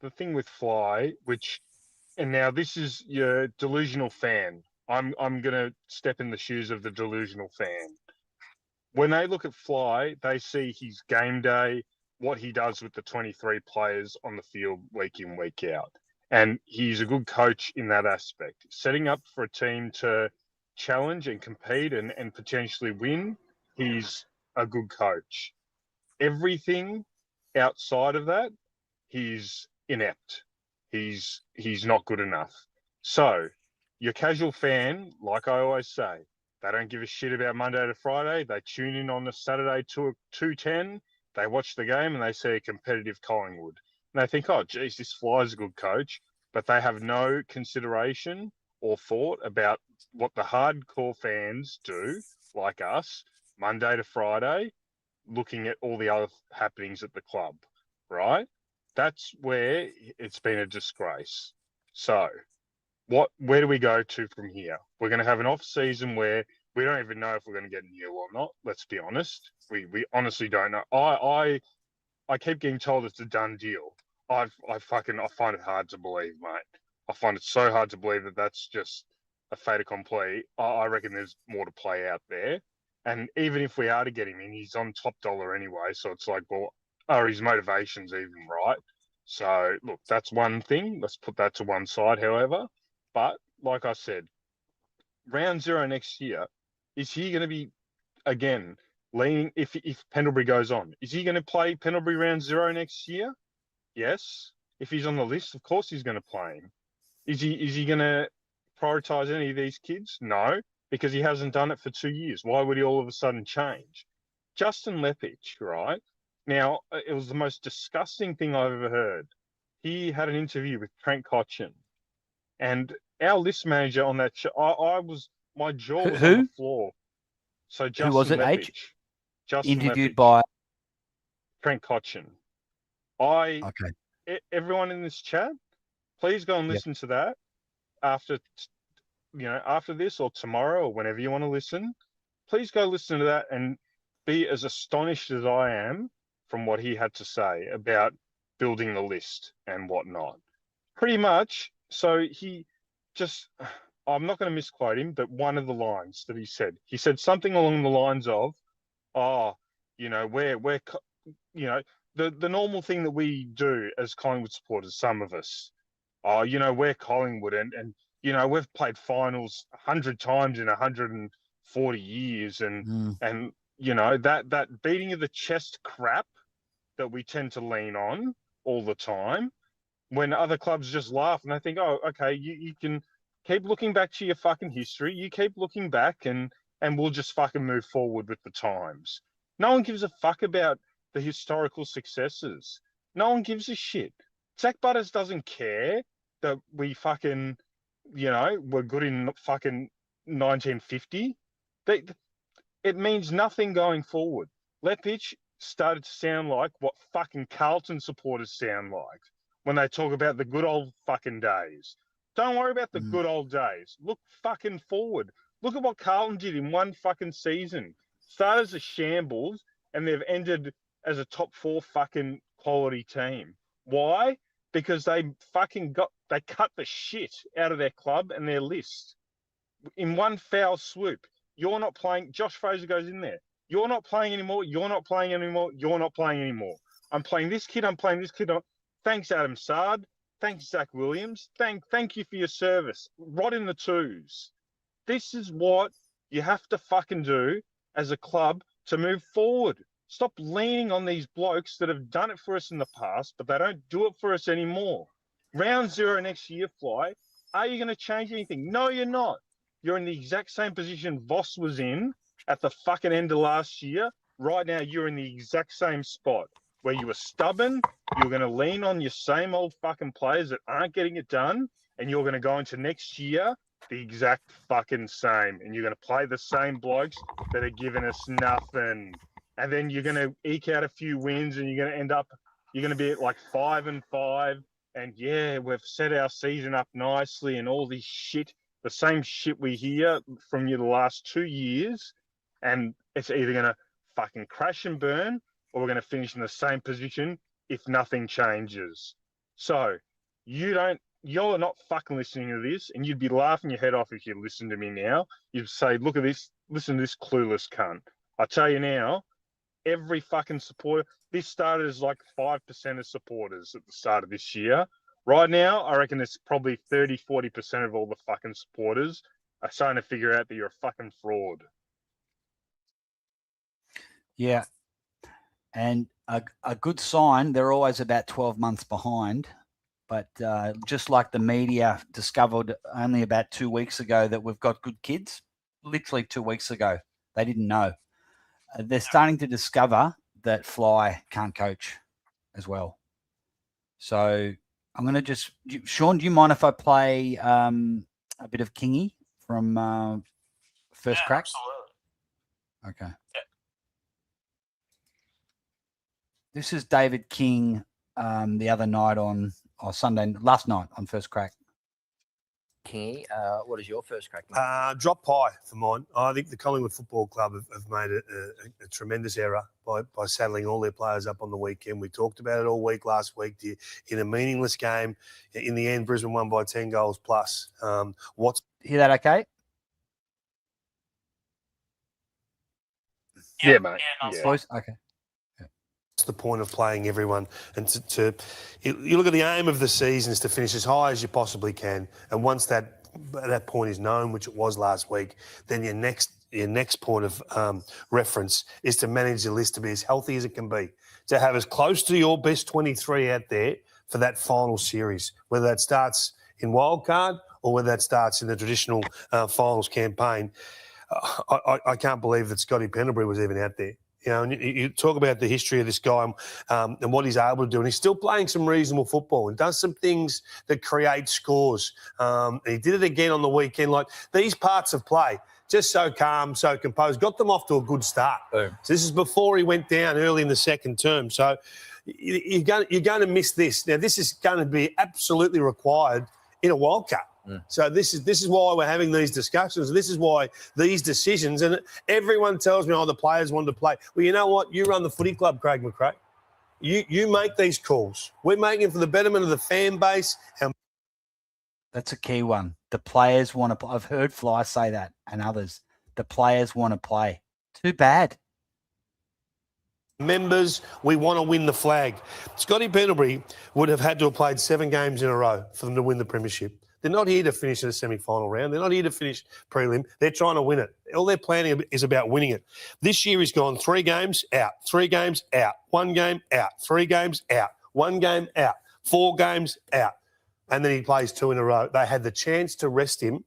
The thing with Fly, and now this is your delusional fan. I'm gonna step in the shoes of the delusional fan. When they look at Fly, they see his game day, what he does with the 23 players on the field week in, week out. And he's a good coach in that aspect. Setting up for a team to challenge and compete and potentially win, he's a good coach. Everything outside of that, he's inept. He's not good enough. So your casual fan, like I always say, they don't give a shit about Monday to Friday. They tune in on the Saturday to 2:10. They watch the game and they see a competitive Collingwood. And they think, oh, geez, this Fly's a good coach. But they have no consideration or thought about what the hardcore fans do, like us, Monday to Friday, looking at all the other happenings at the club, right? That's where it's been a disgrace. So where do we go to from here? We're going to have an off season where we don't even know if we're going to get New or not. Let's be honest. We honestly don't know. I keep getting told it's a done deal. I find it hard to believe, mate. I find it so hard to believe that that's just a fait accompli. I reckon there's more to play out there. And even if we are to get him in, he's on top dollar anyway. So it's like, well, are his motivations even right? So look, that's one thing. Let's put that to one side, however. But like I said, round zero next year, is he going to be again leaning if Pendlebury goes on? Is he going to play Pendlebury round zero next year? Yes. If he's on the list, of course he's going to play him. Is he going to prioritise any of these kids? No, because he hasn't done it for 2 years. Why would he all of a sudden change? Justin Lepich, right? Now, it was the most disgusting thing I've ever heard. He had an interview with Trent Cotchin, and our list manager on that show, my jaw was on the Who? floor. So Who was Justin it, Leppich. H? Justin Interviewed Leppich, by. Trent Cotchin. Okay. Everyone in this chat, please go and Yep. listen to that after this or tomorrow or whenever you want to listen. Please go listen to that and be as astonished as I am from what he had to say about building the list and whatnot. Pretty much. So he just, I'm not going to misquote him, but one of the lines that he said something along the lines of, "Oh, we're the normal thing that we do as Collingwood supporters, some of us, we're Collingwood and we've played finals 100 times in 140 years and that beating of the chest crap that we tend to lean on all the time when other clubs just laugh and they think, oh, okay, you can keep looking back to your fucking history. You keep looking back and we'll just fucking move forward with the times. No one gives a fuck about the historical successes. No one gives a shit. Zach Butters doesn't care that we fucking, were good in fucking 1950. It means nothing going forward. Lepich started to sound like what fucking Carlton supporters sound like when they talk about the good old fucking days. Don't worry about the good old days. Look fucking forward. Look at what Carlton did in one fucking season. Started as a shambles and they've ended as a top 4 fucking quality team. Why? Because they cut the shit out of their club and their list in one foul swoop. You're not playing. Josh Fraser goes in there. You're not playing anymore. You're not playing anymore. You're not playing anymore. I'm playing this kid. I'm playing this kid. Thanks, Adam Sard. Thanks, Zach Williams. Thank you for your service. Rot in the twos. This is what you have to fucking do as a club to move forward. Stop leaning on these blokes that have done it for us in the past, but they don't do it for us anymore. Round 0 next year, Fly. Are you going to change anything? No, you're not. You're in the exact same position Voss was in at the fucking end of last year. Right now, you're in the exact same spot where you were stubborn. You're going to lean on your same old fucking players that aren't getting it done. And you're going to go into next year the exact fucking same. And you're going to play the same blokes that are giving us nothing. And then you're going to eke out a few wins and you're going to be at like 5-5. And yeah, we've set our season up nicely and all this shit. The same shit we hear from you the last 2 years, and it's either going to fucking crash and burn or we're going to finish in the same position if nothing changes. So you're not fucking listening to this, and you'd be laughing your head off if you listened to me now. You'd say, look at this, listen to this clueless cunt. I tell you now, every fucking supporter, this started as like 5% of supporters at the start of this year. Right now, I reckon it's probably 30-40% of all the fucking supporters are starting to figure out that you're a fucking fraud. Yeah. And a good sign, they're always about 12 months behind. But just like the media discovered only about 2 weeks ago that we've got good kids, literally 2 weeks ago, they didn't know. They're starting to discover that Fly can't coach as well. So I'm going to Sean, do you mind if I play a bit of Kingy from First Crack? Absolutely. Okay. Yeah. This is David King the other night last night on First Crack. Kingy, what is your first crack? Drop pie for mine. I think the Collingwood Football Club have made a tremendous error by saddling all their players up on the weekend. We talked about it all week last week. In a meaningless game, in the end, Brisbane won by 10 goals plus. Hear that okay? Yeah, mate. Yeah. Boys? Okay. What's the point of playing everyone? And you look at the aim of the season is to finish as high as you possibly can. And once that point is known, which it was last week, then your next point of reference is to manage the list to be as healthy as it can be, to have as close to your best 23 out there for that final series, whether that starts in wildcard or whether that starts in the traditional finals campaign. I can't believe that Scotty Pendlebury was even out there. You know, and you talk about the history of this guy and what he's able to do, and he's still playing some reasonable football and does some things that create scores. And he did it again on the weekend. Like, these parts of play, just so calm, so composed, got them off to a good start. Boom. So this is before he went down early in the second term. So you're going to miss this. Now, this is going to be absolutely required in a World Cup. So this is why we're having these discussions. This is why these decisions, and everyone tells me, the players want to play. Well, you know what? You run the footy club, Craig McRae. You make these calls. We're making it for the betterment of the fan base. And That's a key one. The players want to. I've heard Fly say that, and others. The players want to play. Too bad. members, we want to win the flag. Scotty Pendlebury would have had to have played 7 games in a row for them to win the premiership. They're not here to finish in a semi-final round. They're not here to finish prelim. They're trying to win it. All they're planning is about winning it. This year he's gone 3 games, out. 3 games, out. 1 game, out. 3 games, out. 1 game, out. 4 games, out. And then he plays 2 in a row. They had the chance to rest him,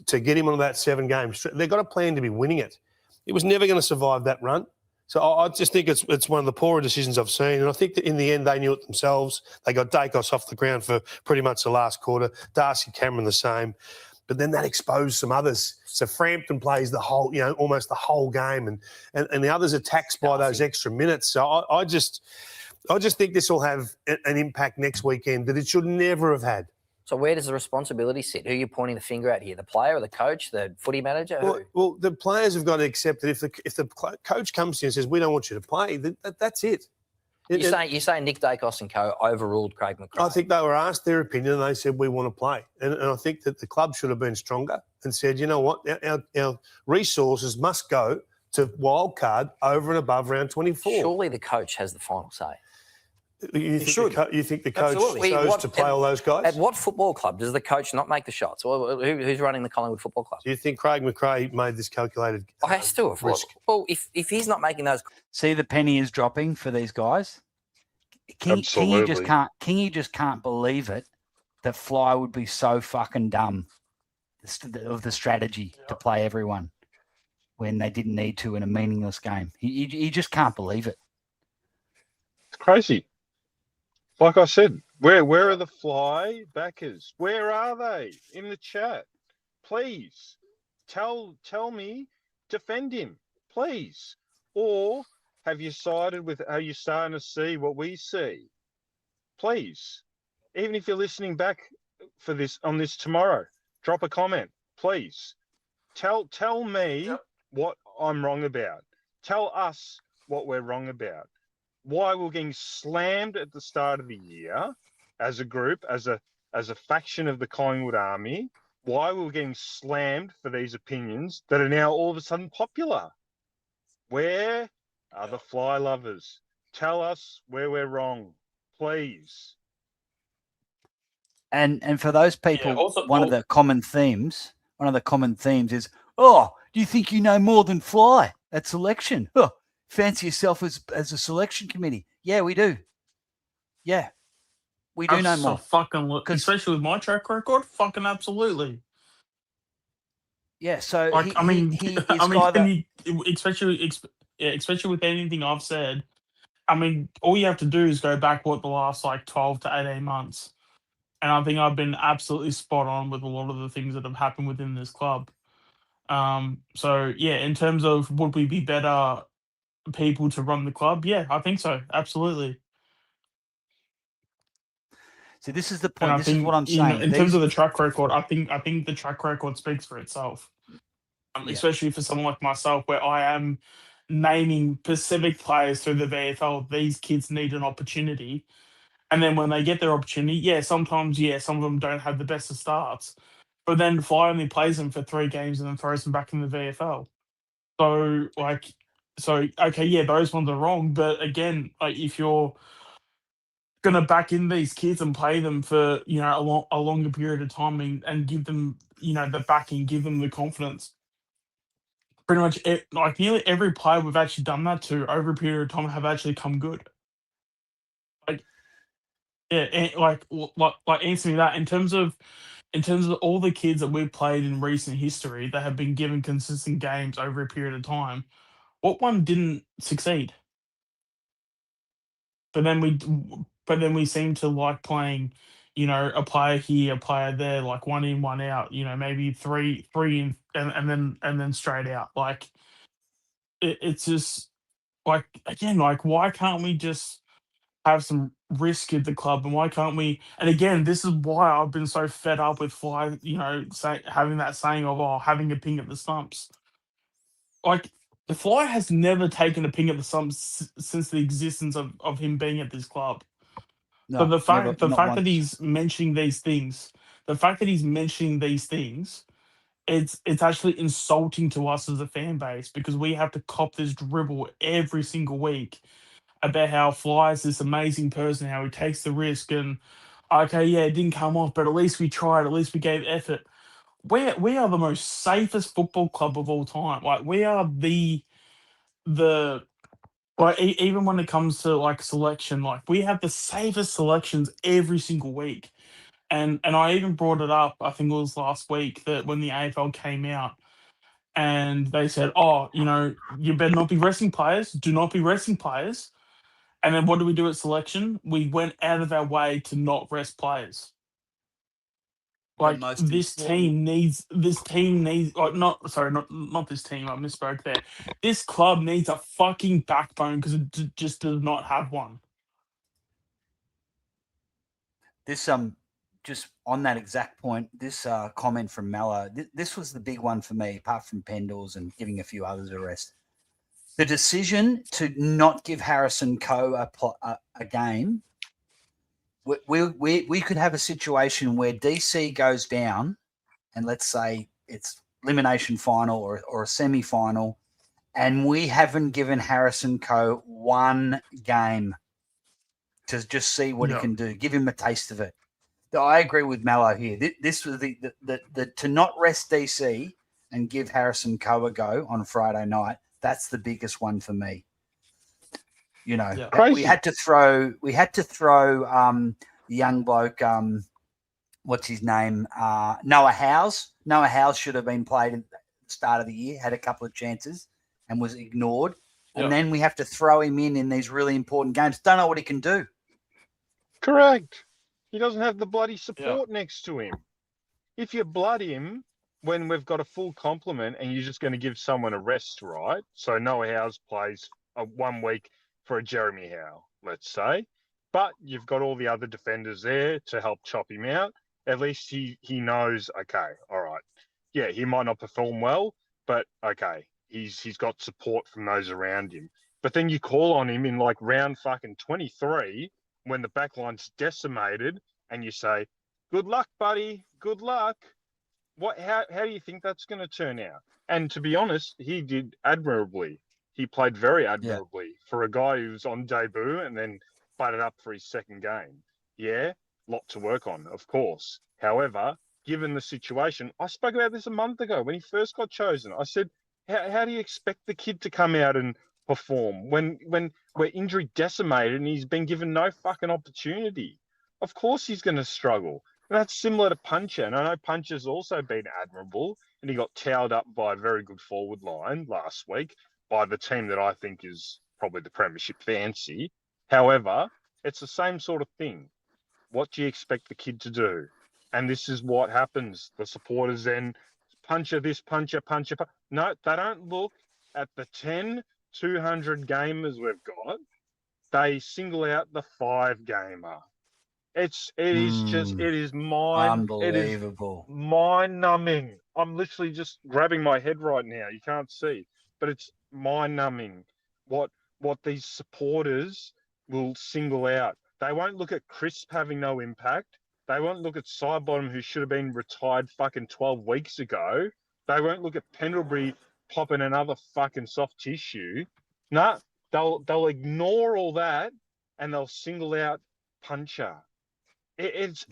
to get him on that 7 games. They've got a plan to be winning it. He was never going to survive that run. So I just think it's one of the poorer decisions I've seen. And I think that in the end, they knew it themselves. They got Dacos off the ground for pretty much the last quarter. Darcy Cameron the same. But then that exposed some others. So Frampton plays the whole, almost the whole game. And the others are taxed by those extra minutes. So I just think this will have an impact next weekend that it should never have had. So where does the responsibility sit? Who are you pointing the finger at here? The player or the coach, the footy manager? Well, the players have got to accept that if the coach comes to you and says, we don't want you to play, that's it. You're saying Nick Dacos and co overruled Craig McRae? I think they were asked their opinion and they said, we want to play. And I think that the club should have been stronger and said, you know what, our resources must go to wildcard over and above round 24. Surely the coach has the final say. You think the coach Absolutely. chose to play all those guys? At what football club does the coach not make the shots? Well, who's running the Collingwood Football Club? Do you think Craig McRae made this calculated Has to have. risk? Well, if he's not making those... See, the penny is dropping for these guys. Absolutely. Kingy just can't believe it that Fly would be so fucking dumb of the strategy to play everyone when they didn't need to in a meaningless game. He just can't believe it. It's crazy. Like I said, where are the Fly backers? Where are they in the chat? Please tell me, defend him, please. Or have you sided with? Are you starting to see what we see? Please, even if you're listening back for this on this tomorrow, drop a comment, please. Tell me what I'm wrong about. Tell us what we're wrong about. Why we're getting slammed at the start of the year as a group, as a faction of the Collingwood Army, why we're getting slammed for these opinions that are now all of a sudden popular. Where are the Fly lovers? Tell us where we're wrong, please. And for those people, also- one of the common themes is, oh, do you think you know more than Fly at selection? Oh, fancy yourself as a selection committee. Yeah, we do. Yeah, we do know more. Fucking look, especially with my track record, fucking absolutely. Yeah, so Like, especially especially with anything I've said, I mean, all you have to do is go back the last 12 to 18 months. And I think I've been absolutely spot on with a lot of the things that have happened within this club. So yeah, in terms of would we be better people to run the club? Yeah, I think so. Absolutely. So this is the And point. I This think, is what I'm saying. in terms of the track record, I think the track record speaks for itself. Especially for someone like myself, where I am naming specific players through the VFL. These kids need an opportunity, and then when they get their opportunity, sometimes some of them don't have the best of starts, but then Fly only plays them for 3 games and then throws them back in the VFL. So okay, those ones are wrong, but again, if you're gonna back in these kids and play them for a longer period of time and give them the backing, give them the confidence. Pretty much, nearly every player we've actually done that to over a period of time have actually come good. Answer me that in terms of all the kids that we've played in recent history that have been given consistent games over a period of time. What one didn't succeed? But then we seem to like playing, a player here, a player there, like one in, one out. Maybe three in, and then straight out. Like it's just like, again, like, why can't we just have some risk at the club, and why can't we? And again, this is why I've been so fed up with Fly, having that saying of, having a ping at the stumps. Like, the Fly has never taken a ping at the stumps since the existence of him being at this club. No, But the never, fact the not fact that once. he's mentioning these things, it's actually insulting to us as a fan base, because we have to cop this dribble every single week about how Fly is this amazing person, how he takes the risk, and okay, yeah, it didn't come off, but at least we tried, at least we gave effort. We are the most safest football club of all time. Like, we are the like, even when it comes to like selection, like, we have the safest selections every single week. And I even brought it up, I think it was last week, that when the AFL came out and they said, "Oh, you better not be resting players. Do not be resting players." And then what do we do at selection? We went out of our way to not rest players. The Like, most this team needs. Oh, not this team. I misspoke there. This club needs a fucking backbone, because it just does not have one. This just on that exact point, this comment from Mallow, this was the big one for me, apart from Pendles and giving a few others a rest. The decision to not give Harrison Coe a game, we could have a situation where DC goes down, and let's say it's elimination final or a semi-final, and we haven't given Harrison Coe one game to just see what he can do, give him a taste of it. I agree with Mallow here. This was the to not rest DC and give Harrison Coe a go on Friday night. That's the biggest one for me. We had to throw the young bloke. What's his name? Noah Howes. Noah Howes should have been played at the start of the year. Had a couple of chances and was ignored. And then we have to throw him in these really important games. Don't know what he can do. Correct. He doesn't have the bloody support next to him. If you blood him when we've got a full complement and you're just going to give someone a rest, right? So Noah Howes plays 1 week for a Jeremy Howe, let's say. But you've got all the other defenders there to help chop him out. At least he knows, okay, all right. Yeah, he might not perform well, but okay, he's got support from those around him. But then you call on him in like round fucking 23 when the backline's decimated, and you say, "Good luck, buddy. Good luck." How do you think that's going to turn out? And to be honest, he did admirably. He played very admirably for a guy who's on debut and then butted up for his second game. Yeah, lot to work on, of course. However, given the situation, I spoke about this a month ago when he first got chosen. I said, how do you expect the kid to come out and perform when we're injury decimated and he's been given no fucking opportunity? Of course he's going to struggle. And that's similar to Puncher. And I know Puncher's also been admirable, and he got towed up by a very good forward line last week by the team that I think is probably the premiership fancy. However, it's the same sort of thing. What do you expect the kid to do? And this is what happens. The supporters then Puncher this, Puncher. No, they don't look at the 10, 200 gamers we've got. They single out the 5-gamer. It is unbelievable. It is mind-numbing. I'm literally just grabbing my head right now. You can't see, but it's mind-numbing what these supporters will single out. They won't look at Crisp having no impact. They won't look at Sidebottom, who should have been retired fucking 12 weeks ago. They won't look at Pendlebury popping another fucking soft tissue. No, they'll ignore all that and they'll single out Puncher. It's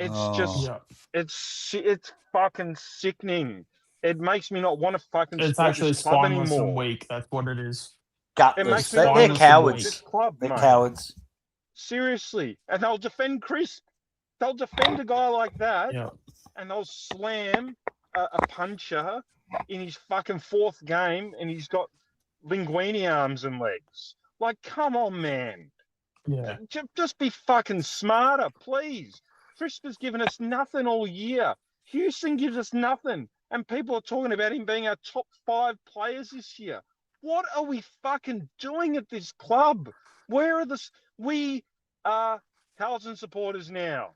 fucking sickening. It makes me not want to fucking It's support actually this club spineless and anymore. weak. That's what it is. It makes Gutless. me not They're want to support cowards. this club, They're mate. cowards. Seriously. And they'll defend Chris. They'll defend a guy like that, and they'll slam a Puncher in his fucking 4th game, and he's got linguini arms and legs. Like, come on, man. Yeah. Just be fucking smarter, please. Crisp has given us nothing all year. Houston gives us nothing. And people are talking about him being our top 5 players this year. What are we fucking doing at this club? Where are we are Carlton supporters now.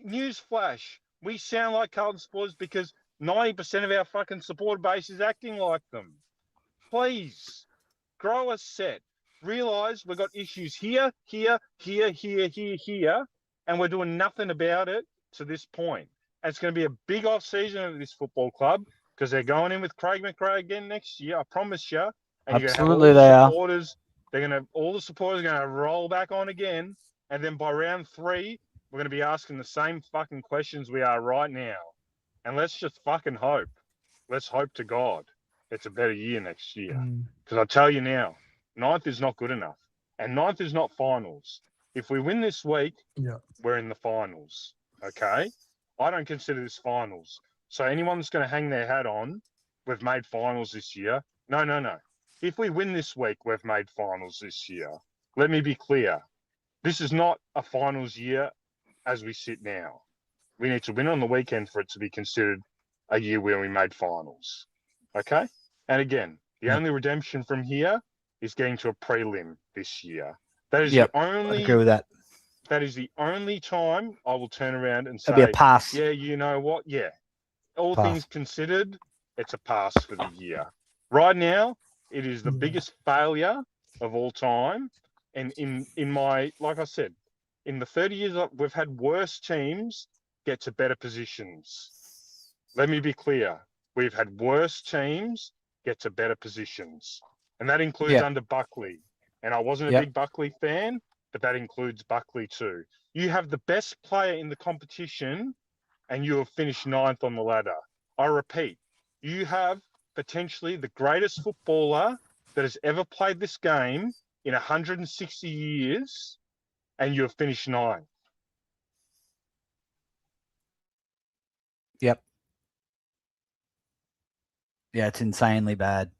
Newsflash, we sound like Carlton supporters because 90% of our fucking supporter base is acting like them. Please, grow a set. Realise we've got issues here, and we're doing nothing about it to this point. And it's going to be a big off season of this football club because they're going in with Craig McRae again next year. I promise you. And you're going to have all the supporters. All the supporters are going to roll back on again. And then by round 3, we're going to be asking the same fucking questions we are right now. And let's just fucking hope. Let's hope to God it's a better year next year. Because I tell you now, 9th is not good enough. And 9th is not finals. If we win this week, we're in the finals. Okay? I don't consider this finals. So anyone that's going to hang their hat on, we've made finals this year. No. If we win this week, we've made finals this year. Let me be clear. This is not a finals year as we sit now. We need to win on the weekend for it to be considered a year where we made finals. Okay? And again, the only redemption from here is getting to a prelim this year. That is the only. I agree with that. That is the only time I will turn around and say, It'll be a pass. yeah, you know what? Yeah. All things considered, it's a pass for the year. Right now, it is the biggest failure of all time. And in my, like I said, in the 30 years, we've had worse teams get to better positions. Let me be clear. We've had worse teams get to better positions. And that includes under Buckley. And I wasn't a big Buckley fan, but that includes Buckley too. You have the best player in the competition and you have finished 9th on the ladder. I repeat, you have potentially the greatest footballer that has ever played this game in 160 years and you have finished 9th. Yep. Yeah, it's insanely bad.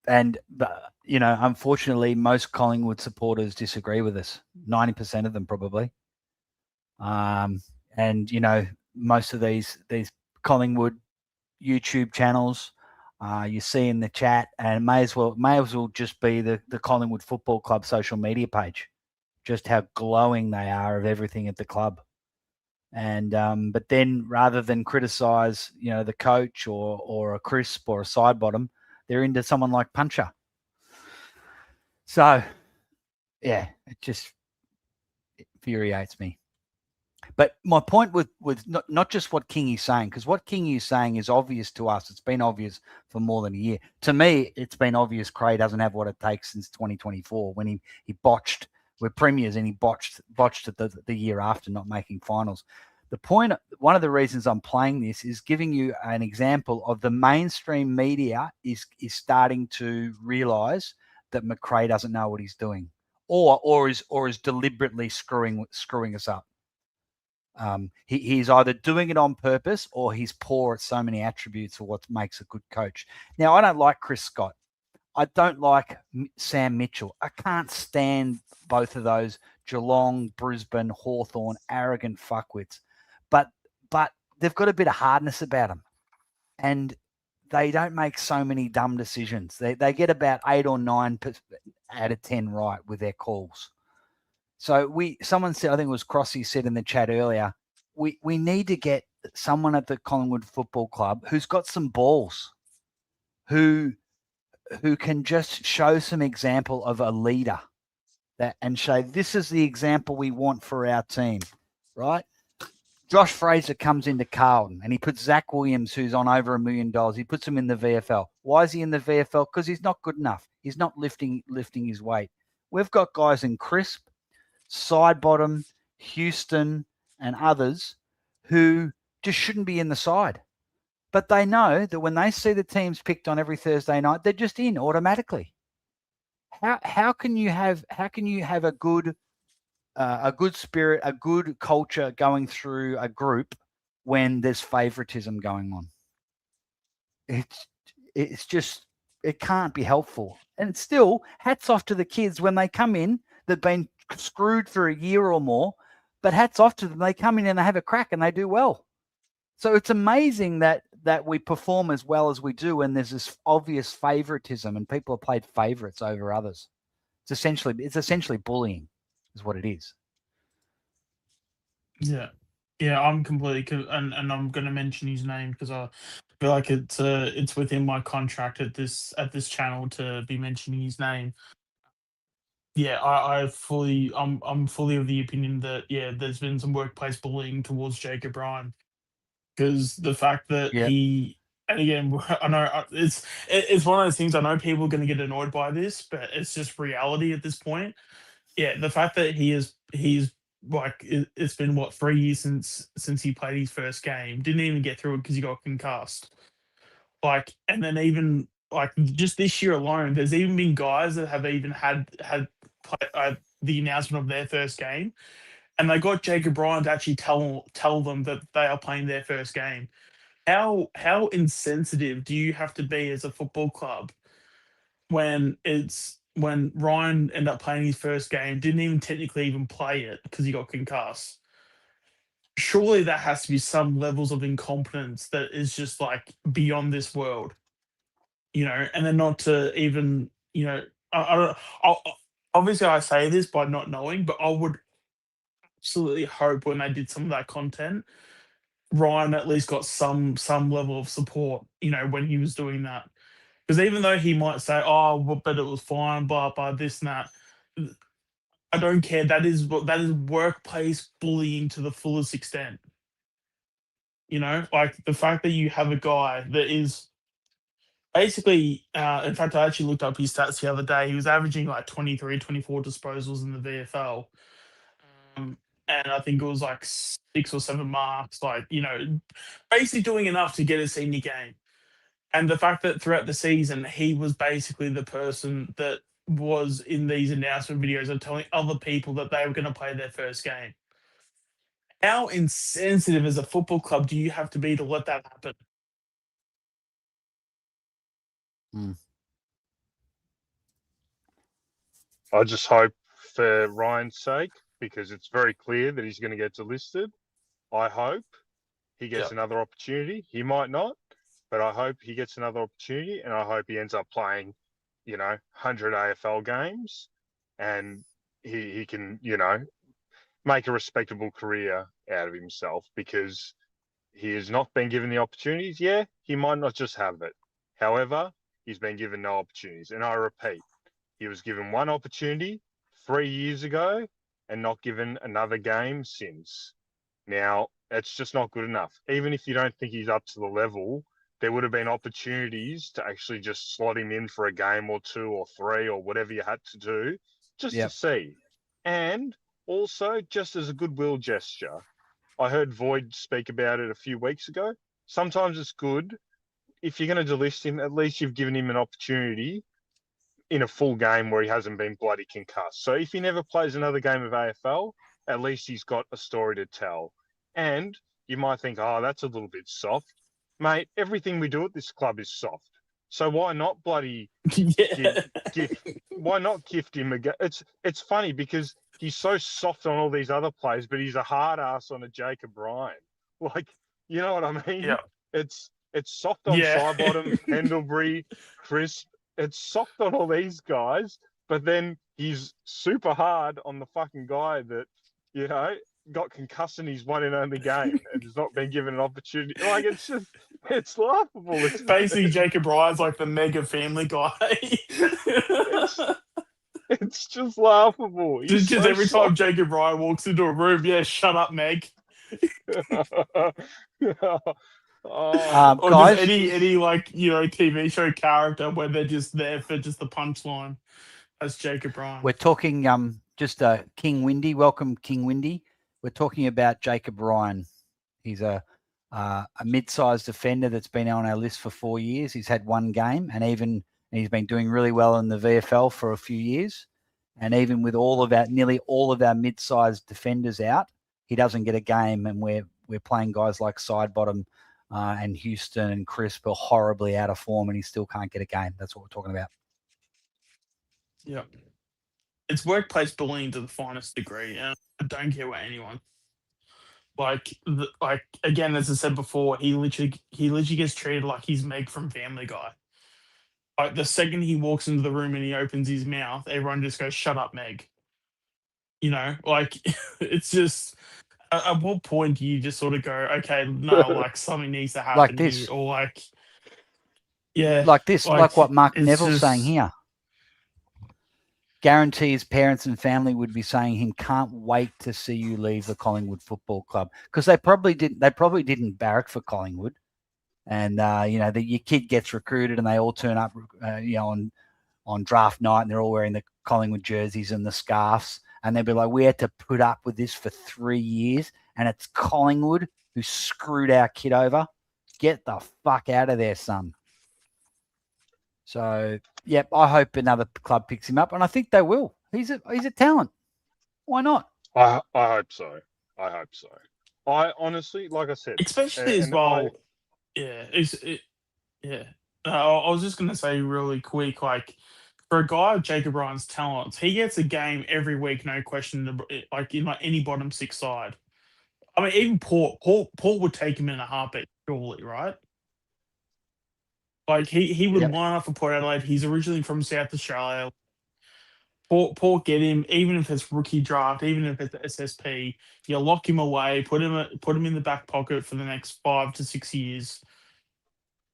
And, unfortunately, most Collingwood supporters disagree with us. 90% of them probably. And, most of these Collingwood YouTube channels you see in the chat, and may as well just be the Collingwood Football Club social media page, just how glowing they are of everything at the club. And but then rather than criticize, the coach or a Crisp or a Sidebottom, they're into someone like Puncher. So, yeah, it just infuriates me. But my point with not just what Kingy's saying, because what Kingy's saying is obvious to us. It's been obvious for more than a year. To me, it's been obvious Cray doesn't have what it takes since 2024 when he botched. We're premiers and he botched it the year after, not making finals. The point, one of the reasons I'm playing this is giving you an example of the mainstream media is starting to realise that McRae doesn't know what he's doing, or is deliberately screwing us up. He's either doing it on purpose or he's poor at so many attributes of what makes a good coach. Now, I don't like Chris Scott. I don't like Sam Mitchell. I can't stand both of those Geelong, Brisbane, Hawthorn, arrogant fuckwits. But they've got a bit of hardness about them. And they don't make so many dumb decisions. They get about 8 or 9 out of 10 right with their calls. So someone said, I think it was Crossy said in the chat earlier, we need to get someone at the Collingwood Football Club who's got some balls, who can just show some example of a leader and show this is the example we want for our team, right? Josh Fraser comes into Carlton and he puts Zach Williams, who's on over $1 million, he puts him in the VFL. Why is he in the VFL? Because he's not good enough. He's not lifting his weight. We've got guys in Crisp, Sidebottom, Houston, and others who just shouldn't be in the side. But they know that when they see the teams picked on every Thursday night, they're just in automatically. How can you have a good spirit, a good culture going through a group when there's favoritism going on. It's just, it can't be helpful. And still, hats off to the kids when they come in, they've been screwed for a year or more, but hats off to them. They come in and they have a crack and they do well. So it's amazing that we perform as well as we do when there's this obvious favoritism and people have played favorites over others. It's essentially bullying is what it is. Yeah. Yeah, I'm completely and I'm going to mention his name because I feel like it's within my contract at this channel to be mentioning his name. Yeah, I'm fully of the opinion that there's been some workplace bullying towards Jacob Ryan because the fact that he, and again, I know it's one of those things. I know people are going to get annoyed by this, but it's just reality at this point. Yeah, the fact that he's like it's been what 3 years since he played his first game, didn't even get through it because he got concussed. Like, and then even like just this year alone, there's even been guys that have even had the announcement of their first game, and they got Jacob Ryan to actually tell them that they are playing their first game. How insensitive do you have to be as a football club when Ryan ended up playing his first game, didn't even technically even play it because he got concussed? Surely that has to be some levels of incompetence that is just like beyond this world, and then not to even, I don't, obviously I say this by not knowing, but I would absolutely hope when they did some of that content, Ryan at least got some level of support, when he was doing that. Because even though he might say, "Oh, well, but it was fine," blah blah, this and that, I don't care. That is workplace bullying to the fullest extent. Like the fact that you have a guy that is basically, in fact, I actually looked up his stats the other day. He was averaging like 23, 24 disposals in the VFL. And I think it was like 6 or 7 marks, like, basically doing enough to get a senior game. And the fact that throughout the season, he was basically the person that was in these announcement videos of telling other people that they were going to play their first game. How insensitive as a football club do you have to be to let that happen? I just hope for Ryan's sake, because it's very clear that he's going to get delisted. I hope he gets another opportunity. He might not, but I hope he gets another opportunity, and I hope he ends up playing, 100 AFL games, and he can, make a respectable career out of himself, because he has not been given the opportunities. Yeah, he might not just have it. However, he's been given no opportunities. And I repeat, he was given one opportunity 3 years ago and not given another game since. Now, it's just not good enough. Even if you don't think he's up to the level, there would have been opportunities to actually just slot him in for a game or 2 or 3 or whatever you had to do, just to see. And also, just as a goodwill gesture, I heard Void speak about it a few weeks ago. Sometimes it's good, if you're going to delist him, at least you've given him an opportunity in a full game where he hasn't been bloody concussed. So if he never plays another game of AFL, at least he's got a story to tell. And you might think, oh, that's a little bit soft. Mate, everything we do at this club is soft. So why not bloody why not gift him a game? It's funny because he's so soft on all these other players, but he's a hard ass on a Jacob Ryan. Like, you know what I mean? Yeah. It's soft on Sidebottom, Pendlebury, Crisp. It's soft on all these guys, but then he's super hard on the fucking guy that, got concussed in his one and only game and has not been given an opportunity. Like, it's laughable. Basically, Jacob Ryan's like the mega family guy. It's just laughable. Just so every time soft. Jacob Ryan walks into a room, shut up, Meg. Or guys, just any like TV show character where they're just there for just the punchline. That's Jacob Ryan. we're talking King Windy. Welcome, King Windy. We're talking about Jacob Ryan. He's a mid-sized defender that's been on our list for 4 years. He's had one game, and he's been doing really well in the VFL for a few years. And even with nearly all of our mid-sized defenders out, he doesn't get a game, and we're we're playing guys like Sidebottom and Houston and Crisp are horribly out of form, and he still can't get a game. That's what we're talking about. Yeah. It's workplace bullying to the finest degree, and I don't care what anyone. Like again, as I said before, he literally gets treated like he's Meg from Family Guy. Like the second he walks into the room and he opens his mouth, everyone just goes, "Shut up, Meg." You know, like it's just at what point do you just sort of go, okay, no, like something needs to happen Like this. here, or like, yeah, Like what Mark it's Neville's saying just- here. Guarantee his parents and family would be saying him, "Can't wait to see you leave the Collingwood Football Club," because they probably didn't barrack for Collingwood, and your kid gets recruited and they all turn up, on draft night and they're all wearing the Collingwood jerseys and the scarves, and they'll be like, "We had to put up with this for 3 years, and it's Collingwood who screwed our kid over. Get the fuck out of there, son." So, yep, I hope another club picks him up, and I think they will. He's a talent. Why not? I hope so. I honestly, like I said, especially as and well. Yeah, yeah. I was just gonna say really quick, like for a guy of Jacob Ryan's talents, he gets a game every week, no question. Like in like any bottom six side. I mean, even Port would take him in a heartbeat, surely, right? Like he would Yep. line up for Port Adelaide. He's originally from South Australia. Port get him, even if it's rookie draft, even if it's SSP, you lock him away, put him in the back pocket for the next 5 to 6 years.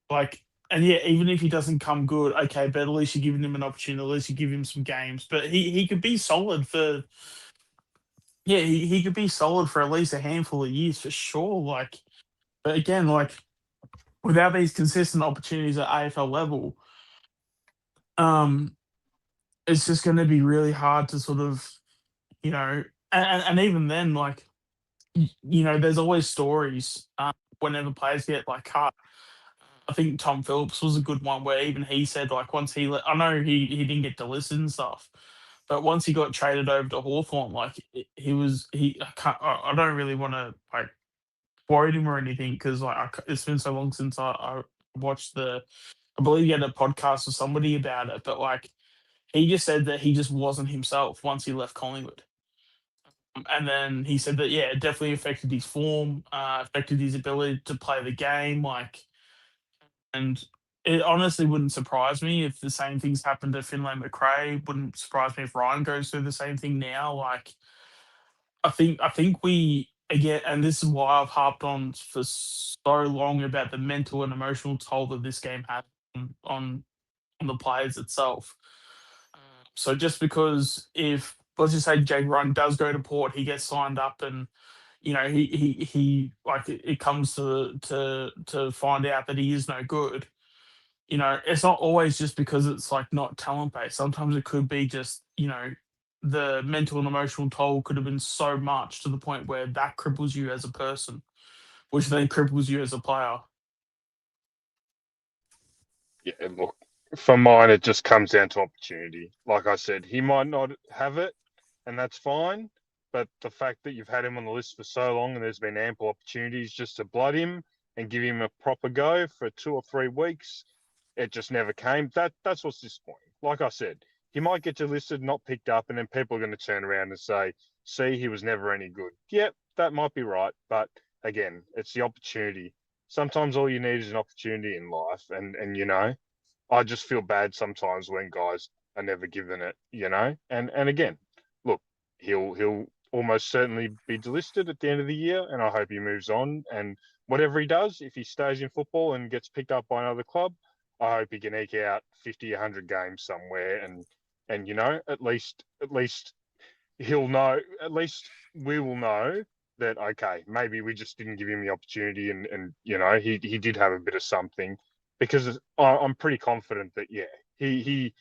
Like, and yeah, even if he doesn't come good, okay, but at least you're giving him an opportunity. At least you give him some games. But he could be solid for, yeah, he could be solid for at least a handful of years for sure. Like, but again, like without these consistent opportunities at AFL level, it's just going to be really hard to sort of, and even then, like, there's always stories whenever players get like cut. I think Tom Phillips was a good one where even he said like once I know he didn't get delisted and stuff, but once he got traded over to Hawthorn, like I don't really want to like worry him or anything because like it's been so long since I watched I believe he had a podcast with somebody about it, but like he just said that he just wasn't himself once he left Collingwood. And then he said that, yeah, it definitely affected his form, affected his ability to play the game. And it honestly wouldn't surprise me if the same things happened to Finlay McRae. Wouldn't surprise me if Ryan goes through the same thing now. Like, I think we again, and this is why I've harped on for so long about the mental and emotional toll that this game had on the players itself. So just because if let's just say Jake Ryan does go to Port, he gets signed up, and he like it comes to find out that he is no good. It's not always just because it's like not talent based. Sometimes it could be just the mental and emotional toll could have been so much to the point where that cripples you as a person, which then cripples you as a player. Yeah, look, for mine, it just comes down to opportunity. Like I said, he might not have it, and that's fine. But the fact that you've had him on the list for so long and there's been ample opportunities just to blood him and give him a proper go for 2 or 3 weeks, it just never came. That's what's disappointing. Like I said, he might get delisted, not picked up, and then people are going to turn around and say, see, he was never any good. Yep, that might be right. But again, it's the opportunity. Sometimes all you need is an opportunity in life. And I just feel bad sometimes when guys are never given it, And again, look, he'll almost certainly be delisted at the end of the year, and I hope he moves on. And whatever he does, if he stays in football and gets picked up by another club, I hope he can eke out 50, 100 games somewhere, and at least he'll know. At least we will know that okay, maybe we just didn't give him the opportunity, and he did have a bit of something, because I'm pretty confident that he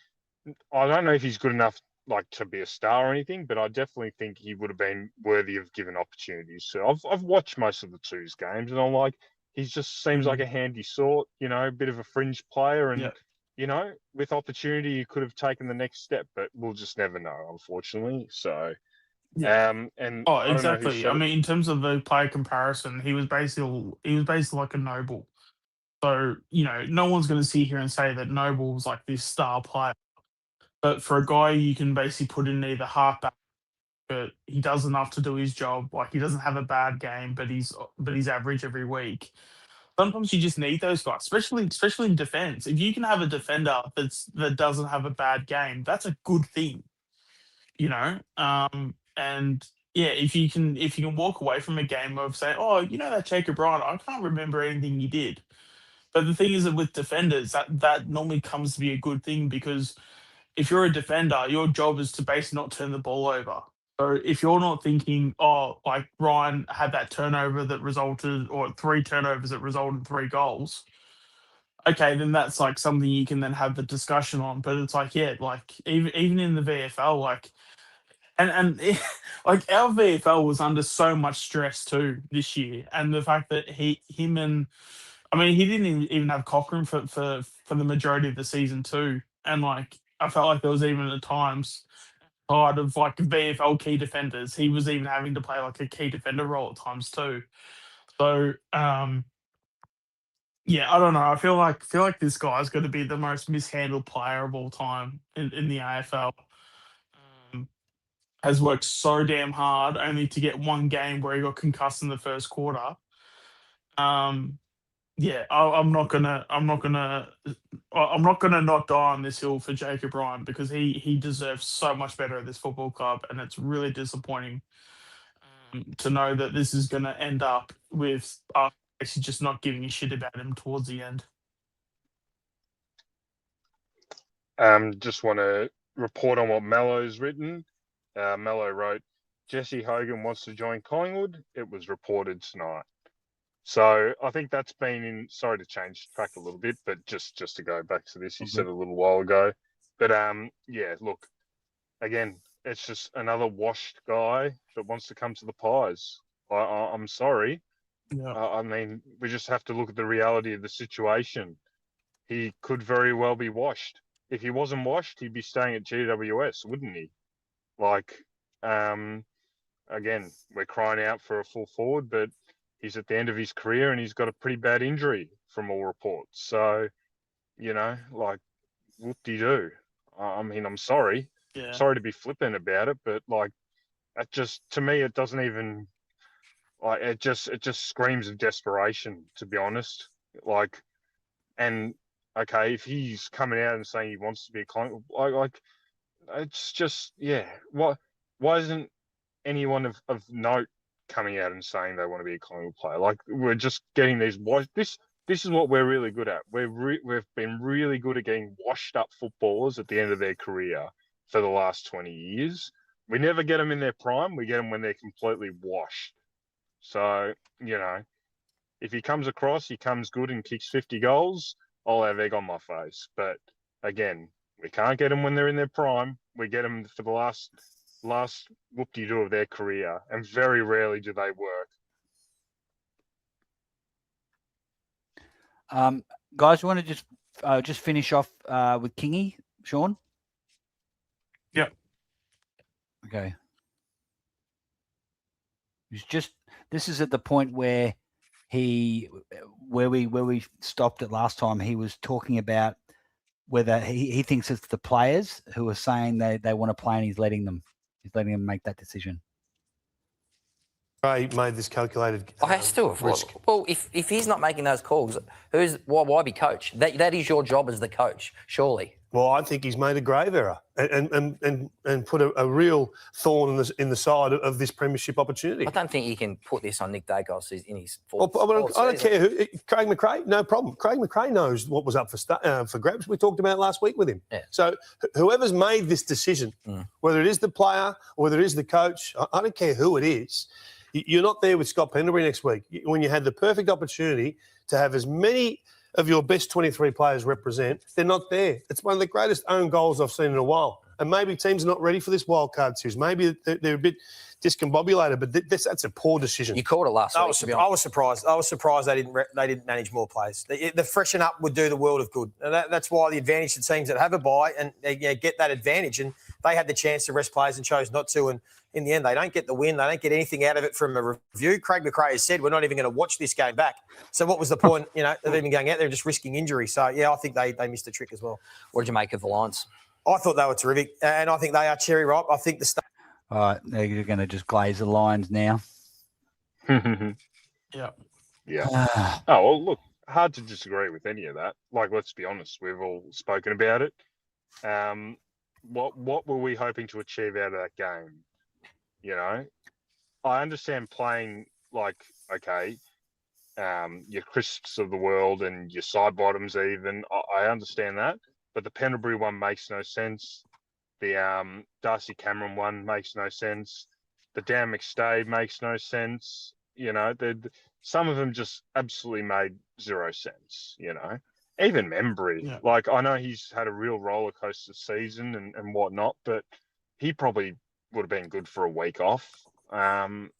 I don't know if he's good enough like to be a star or anything, but I definitely think he would have been worthy of given opportunities. So I've watched most of the twos games, and I'm like, he just seems like a handy sort, a bit of a fringe player, and with opportunity, he could have taken the next step, but we'll just never know, unfortunately. So And Oh, I don't know who exactly. said I it. mean, in terms of the player comparison, he was basically like a Noble. So, no one's going to sit here and say that Noble was like this star player. But for a guy you can basically put in either halfback, but he does enough to do his job. Like he doesn't have a bad game, but he's average every week. Sometimes you just need those guys, especially in defense. If you can have a defender that doesn't have a bad game, that's a good thing. And yeah, if you can walk away from a game of saying, oh, that Jacob Ryan, I can't remember anything he did. But the thing is that with defenders, that normally comes to be a good thing, because if you're a defender, your job is to basically not turn the ball over. So if you're not thinking, oh, like Ryan had that turnover that resulted, or 3 turnovers that resulted in 3 goals, okay, then that's like something you can then have the discussion on. But it's like, yeah, like even in the VFL, like, and like our VFL was under so much stress too this year, and the fact that he didn't even have Cochrane for the majority of the season too, and like I felt like there was even at times part of like VFL key defenders, he was even having to play like a key defender role at times too. So yeah, I don't know. I feel like this guy's going to be the most mishandled player of all time in the AFL. Has worked so damn hard only to get one game where he got concussed in the first quarter. Yeah, I'm not gonna not die on this hill for Jacob Ryan, because he deserves so much better at this football club, and it's really disappointing to know that this is gonna end up with us actually just not giving a shit about him towards the end. Just want to report on what Mello's written. Mello wrote, Jesse Hogan wants to join Collingwood. It was reported tonight. So I think that's been in. Sorry to change track a little bit, but just to go back to this, you said a little while ago. But yeah, look, again, it's just another washed guy that wants to come to the Pies. I'm sorry. Yeah. I mean, we just have to look at the reality of the situation. He could very well be washed. If he wasn't washed, he'd be staying at GWS, wouldn't he? Like, again, we're crying out for a full forward, but he's at the end of his career and he's got a pretty bad injury from all reports. So, like, whoop-de-doo. I mean, I'm sorry. Yeah. Sorry to be flippant about it, but like, that just, to me, it doesn't even, like, it just screams of desperation, to be honest. Like, and okay, if he's coming out and saying he wants to be a client, like, it's just, yeah. Why isn't anyone of note coming out and saying they want to be a Collingwood player? Like, we're just getting these this is what we're really good at. We've been really good at getting washed up footballers at the end of their career for the last 20 years. We never get them in their prime. We get them when they're completely washed. So, if he comes across, he comes good and kicks 50 goals, I'll have egg on my face. But again, we can't get them when they're in their prime. We get them for the last whoop-de-doo of their career, and very rarely do they work. Guys, you want to just finish off with Kingy, Sean? Yep. Okay. This is at the point where we stopped it last time. He was talking about whether he thinks it's the players who are saying they want to play, and he's letting them make that decision. Ray made this calculated I still have. risk. Well, if he's not making those calls, why be coach? That is your job as the coach, surely. Well, I think he's made a grave error and put a real thorn in the side of this premiership opportunity. I don't think you can put this on Nick Dacos in his I don't care who. Craig McRae, no problem. Craig McRae knows what was up for grabs. We talked about it last week with him. Yeah. So whoever's made this decision, whether it is the player or whether it is the coach, I don't care who it is. You're not there with Scott Pendlebury next week when you had the perfect opportunity to have as many of your best 23 players represent. They're not there. It's one of the greatest own goals I've seen in a while. And maybe teams are not ready for this wild card series. Maybe they're a bit discombobulated, but that's a poor decision. You called it last week. I was surprised. I was surprised they didn't manage more players. The freshen up would do the world of good. And that's why the advantage to teams that have a bye and they get that advantage. And they had the chance to rest players and chose not to. And in the end, they don't get the win. They don't get anything out of it from a review. Craig McRae has said, we're not even going to watch this game back. So what was the point, of even going out there and just risking injury? So, yeah, I think they missed a trick as well. What did you make of the Lions? I thought they were terrific. And I think they are cherry ripe. I think the All right, they're going to just glaze the Lions now. Yeah. Yeah. Ah, Oh, well, look, hard to disagree with any of that. Like, let's be honest, we've all spoken about it. What were we hoping to achieve out of that game? I understand playing like, okay, your Crisps of the world and your side bottoms even. I understand that, but the Pendlebury one makes no sense. The Darcy Cameron one makes no sense. The Dan McStay makes no sense. Some of them just absolutely made zero sense. Even Membry. Yeah. Like, I know he's had a real roller coaster season and whatnot, but he probably would have been good for a week off. Certain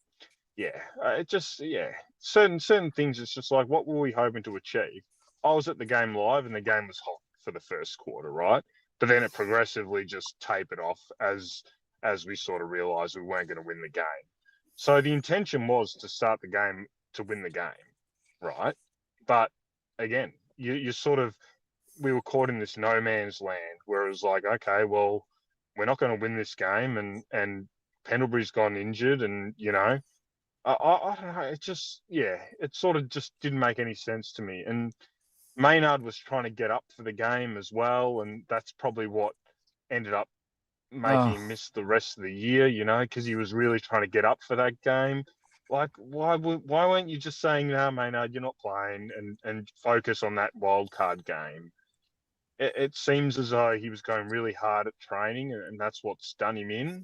things. It's just like, what were we hoping to achieve? I was at the game live, and the game was hot for the first quarter, right? But then it progressively just tapered off as we sort of realised we weren't going to win the game. So the intention was to start the game to win the game, right? But again, you sort of, we were caught in this no man's land where it was like, okay, well, we're not going to win this game, and Pendlebury's gone injured, and I don't know. It sort of just didn't make any sense to me. And Maynard was trying to get up for the game as well, and that's probably what ended up making him miss the rest of the year, because he was really trying to get up for that game. Like, why weren't you just saying, no, Maynard, you're not playing, and focus on that wild card game? It seems as though he was going really hard at training, and that's what's done him in.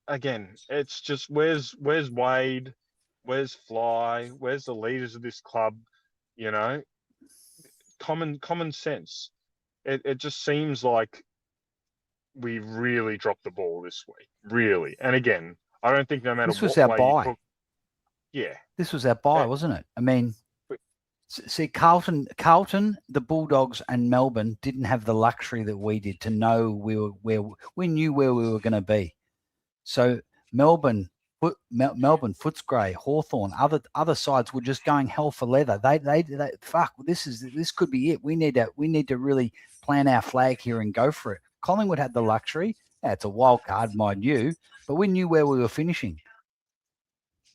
Again, it's just, where's Wade? Where's Fly? Where's the leaders of this club? Common sense. It just seems like we really dropped the ball this week, really. And again, I don't think no matter this was what our way bye. you cook, yeah, This was our bye, wasn't it? I mean, see, Carlton, the Bulldogs, and Melbourne didn't have the luxury that we did to know we knew where we were going to be. So Melbourne, Footscray, Hawthorn, other sides were just going hell for leather. They fuck. This could be it. We need to really plant our flag here and go for it. Collingwood had the luxury. Yeah, it's a wild card, mind you, but we knew where we were finishing.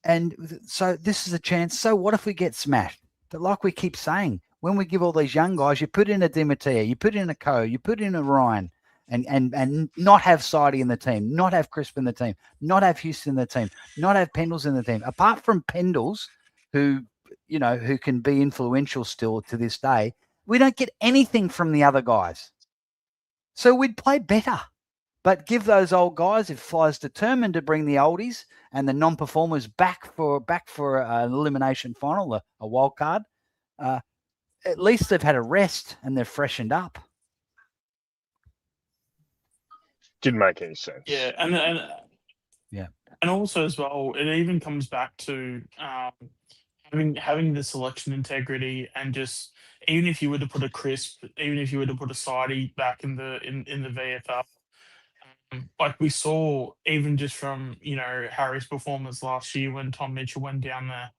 And so this is a chance. So what if we get smashed? But like we keep saying, when we give all these young guys, you put in a Dimitia, you put in a Coe, you put in a Ryan, and not have Sidey in the team, not have Crisp in the team, not have Houston in the team, not have Pendles in the team. Apart from Pendles, who can be influential still to this day, we don't get anything from the other guys. So we'd play better. But give those old guys, if Fly's determined to bring the oldies and the non-performers back for an elimination final, a wild card, at least they've had a rest and they're freshened up. didn't make any sense. Yeah, and also as well, it even comes back to having the selection integrity, and just, even if you were to put a Crisp, even if you were to put a Sidey back in the VFL, like we saw, even just from Harry's performance last year when Tom Mitchell went down there,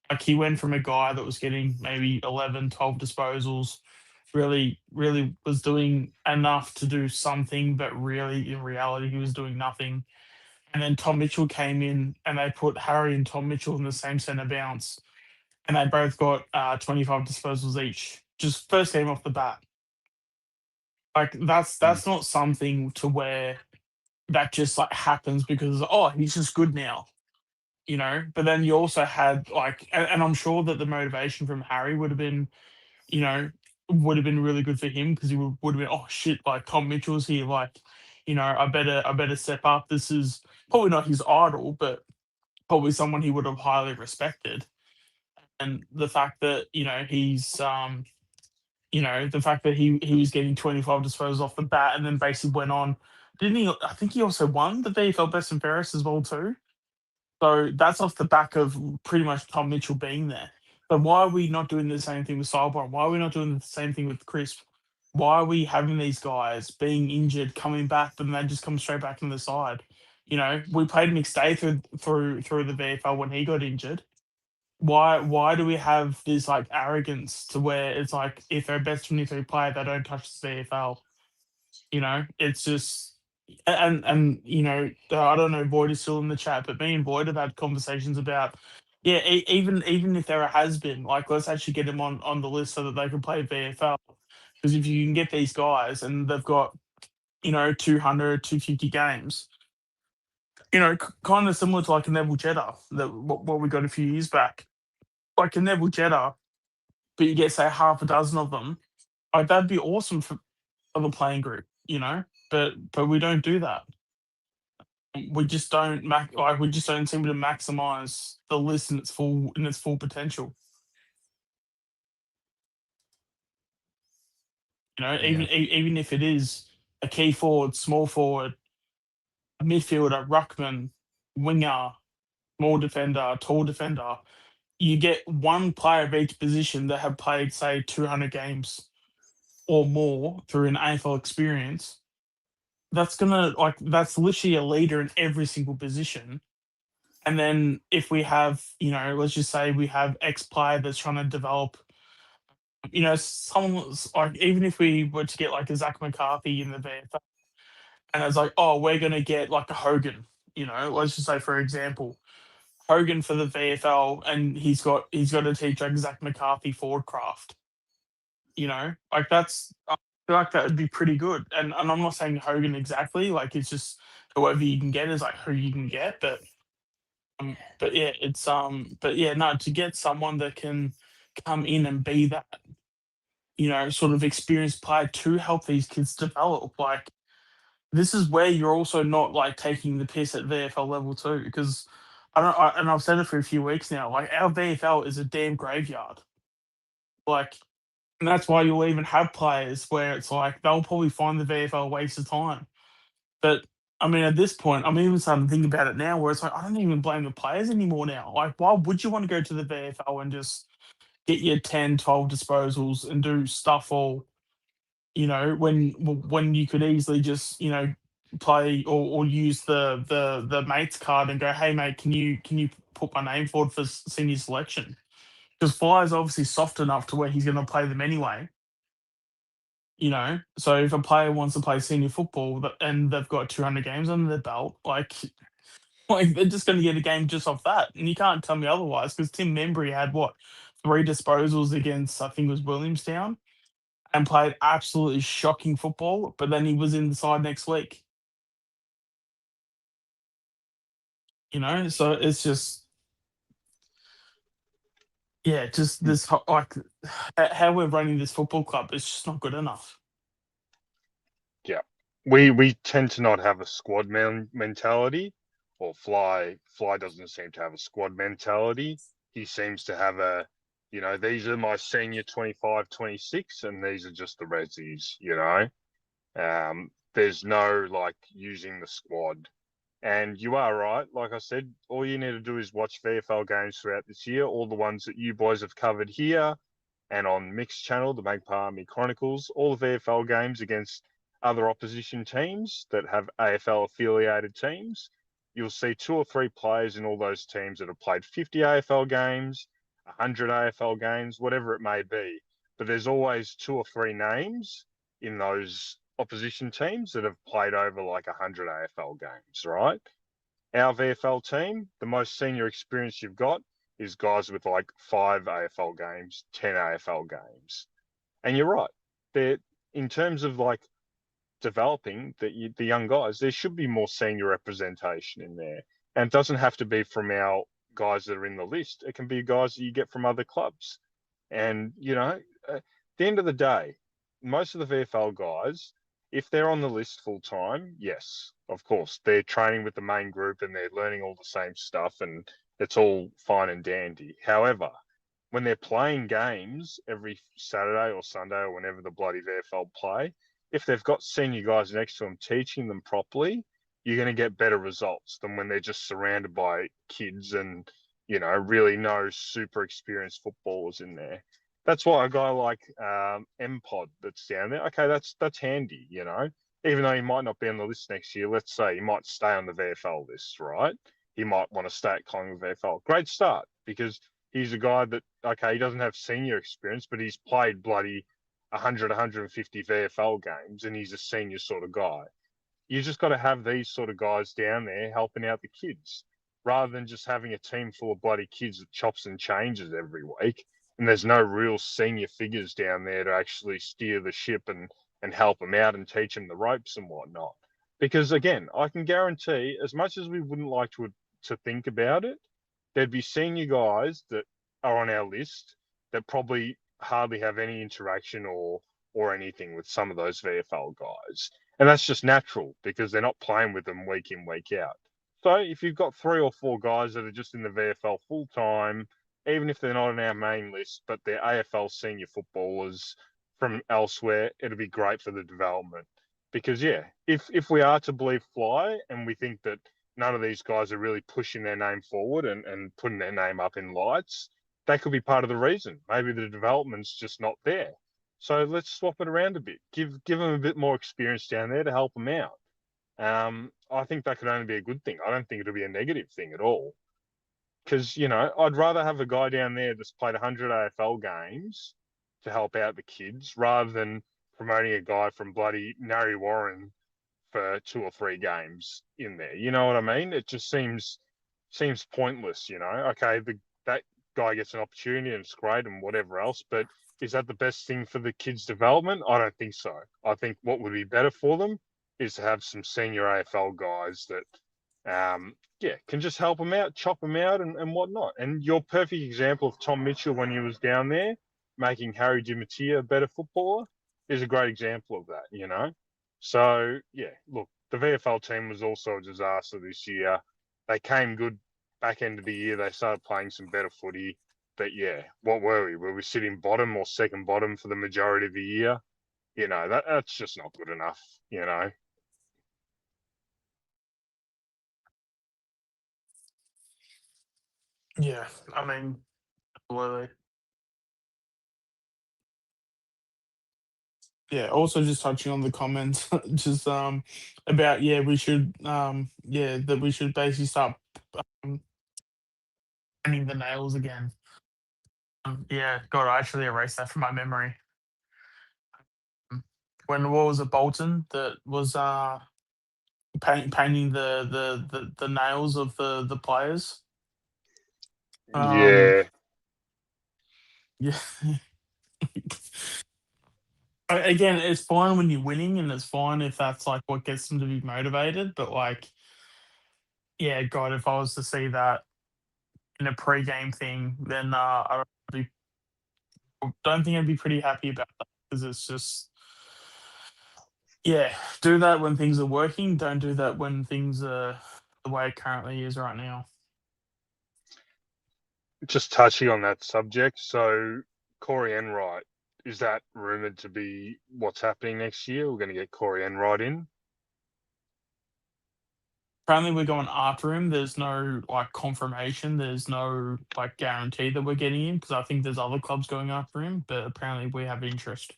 like he went from a guy that was getting maybe 11, 12 disposals, really was doing enough to do something, but really in reality he was doing nothing. And then Tom Mitchell came in, and they put Harry and Tom Mitchell in the same centre bounce, and they both got 25 disposals each, just first game off the bat. Like that's not something to where that just like happens because he's just good now, But then you also had and I'm sure that the motivation from Harry would have been really good for him, because he would have been, oh shit, like Tom Mitchell's here, like I better step up. This is probably not his idol, but probably someone he would have highly respected. And the fact that he's the fact that he was getting 25 disposals off the bat, and then basically went on, didn't he? I think he also won the VFL Best and Fairest as well too. So that's off the back of pretty much Tom Mitchell being there. But why are we not doing the same thing with Sidebar? Why are we not doing the same thing with Crisp? why are we having these guys being injured, coming back, but then they just come straight back in the side? You know, we played McStay through the VFL when he got injured. Why do we have this like arrogance to where it's like if they're a best 23 player, they don't touch the VFL? You know, it's just and you know, I don't know, Void is still in the chat, but me and Void have had conversations about, yeah, even if there has been, like, let's actually get him on the list so that they can play VFL. Because if you can get these guys and they've got, you know, 200, 250 games, you know, kind of similar to like a Neville Jetta, what we got a few years back, like a Neville Jetta, but you get say half a dozen of them, like that'd be awesome for the playing group, you know. But we don't do that. We just don't we just don't seem to maximize the list in its full potential. You know, even if it is a key forward, small forward, a midfielder, ruckman, winger, small defender, tall defender, you get one player of each position that have played say 200 games or more through an AFL experience. That's that's literally a leader in every single position. And then if we have, you know, let's just say we have X player that's trying to develop, you know, someone's like, even if we were to get like a Zach McCarthy in the VFL, and it's like, oh, we're gonna get like a Hogan, you know, let's just say for example, Hogan for the VFL, and he's got to teach like Zach McCarthy forward craft, you know, like I feel like that would be pretty good. And I'm not saying Hogan exactly, like it's just whoever you can get is like who you can get, but yeah, but yeah, no, to get someone that can come in and be that, you know, sort of experienced player to help these kids develop, like this is where you're also not like taking the piss at VFL level too, because and I've said it for a few weeks now, like our VFL is a damn graveyard, like, and that's why you'll even have players where it's like they'll probably find the VFL a waste of time. But I mean, at this point, I'm even starting to think about it now, where it's like I don't even blame the players anymore now. Like, why would you want to go to the VFL and just get your 10, 12 disposals and do stuff all, you know, when you could easily just, you know, play or use the mates card and go, hey mate, can you put my name forward for senior selection? Because Fly's obviously soft enough to where he's going to play them anyway. You know, so if a player wants to play senior football and they've got 200 games under their belt, like they're just going to get a game just off that, and you can't tell me otherwise. Because Tim Membry had what 3 disposals against I think it was Williamstown, and played absolutely shocking football. But then he was in the side next week. You know, so it's just yeah, just this like how we're running this football club is just not good enough. Yeah, we tend to not have a squad mentality, or Fly doesn't seem to have a squad mentality. He seems to have a, you know, these are my senior 25, 26, and these are just the resis, you know. There's no like using the squad. And you are right. Like I said, all you need to do is watch VFL games throughout this year, all the ones that you boys have covered here and on Mixed Channel, the Magpie Army Chronicles, all the VFL games against other opposition teams that have AFL affiliated teams. You'll see 2 or 3 players in all those teams that have played 50 AFL games, 100 AFL games, whatever it may be. But there's always 2 or 3 names in those opposition teams that have played over like 100 AFL games, right? Our VFL team, the most senior experience you've got is guys with like 5 AFL games, 10 AFL games. And you're right. They're, in terms of like developing the young guys, there should be more senior representation in there. And it doesn't have to be from our guys that are in the list. It can be guys that you get from other clubs. And, you know, at the end of the day, most of the VFL guys, if they're on the list full time, yes, of course, they're training with the main group and they're learning all the same stuff and it's all fine and dandy. However, when they're playing games every Saturday or Sunday or whenever the bloody VFL play, if they've got senior guys next to them teaching them properly, you're going to get better results than when they're just surrounded by kids and, you know, really no super experienced footballers in there. That's why a guy like M-Pod that's down there, okay, that's handy, you know. Even though he might not be on the list next year, let's say he might stay on the VFL list, right? He might want to stay at Collingwood VFL. Great start, because he's a guy that, okay, he doesn't have senior experience, but he's played bloody 100, 150 VFL games, and he's a senior sort of guy. You just got to have these sort of guys down there helping out the kids, rather than just having a team full of bloody kids that chops and changes every week. And there's no real senior figures down there to actually steer the ship and help them out and teach them the ropes and whatnot. Because again, I can guarantee, as much as we wouldn't like to think about it, there'd be senior guys that are on our list that probably hardly have any interaction or anything with some of those VFL guys. And that's just natural, because they're not playing with them week in, week out. So if you've got 3 or 4 guys that are just in the VFL full time, even if they're not on our main list, but they're AFL senior footballers from elsewhere, it'll be great for the development. Because yeah, if we are to believe Fly, and we think that none of these guys are really pushing their name forward and putting their name up in lights, that could be part of the reason. Maybe the development's just not there. So let's swap it around a bit. Give them a bit more experience down there to help them out. I think that could only be a good thing. I don't think it'll be a negative thing at all. Because, you know, I'd rather have a guy down there that's played 100 AFL games to help out the kids, rather than promoting a guy from bloody Narry Warren for 2 or 3 games in there. You know what I mean? It just seems pointless, you know. Okay, that guy gets an opportunity and it's great and whatever else, but is that the best thing for the kids' development? I don't think so. I think what would be better for them is to have some senior AFL guys that, can just help them out, chop them out, and whatnot. And your perfect example of Tom Mitchell when he was down there, making Harry Dimatia a better footballer, is a great example of that, you know? So, yeah, look, the VFL team was also a disaster this year. They came good back end of the year. They started playing some better footy. But yeah, what were we? Were we sitting bottom or second bottom for the majority of the year? You know, that's just not good enough, you know? Yeah, I mean, absolutely. Yeah, also just touching on the comments, just about we should that we should basically start painting the nails again. Yeah, God, I actually erased that from my memory. When what was it, Bolton that was painting the nails of the players. Yeah. Yeah. Again, it's fine when you're winning, and it's fine if that's like what gets them to be motivated. But like, yeah, God, if I was to see that in a pre-game thing, then don't think I'd be pretty happy about that, because it's just, yeah, do that when things are working. Don't do that when things are the way it currently is right now. Just touching on that subject. So, Corey Enright, is that rumoured to be what's happening next year? We're going to get Corey Enright in? Apparently, we're going after him. There's no like confirmation. There's no like guarantee that we're getting him, because I think there's other clubs going after him. But apparently, we have interest.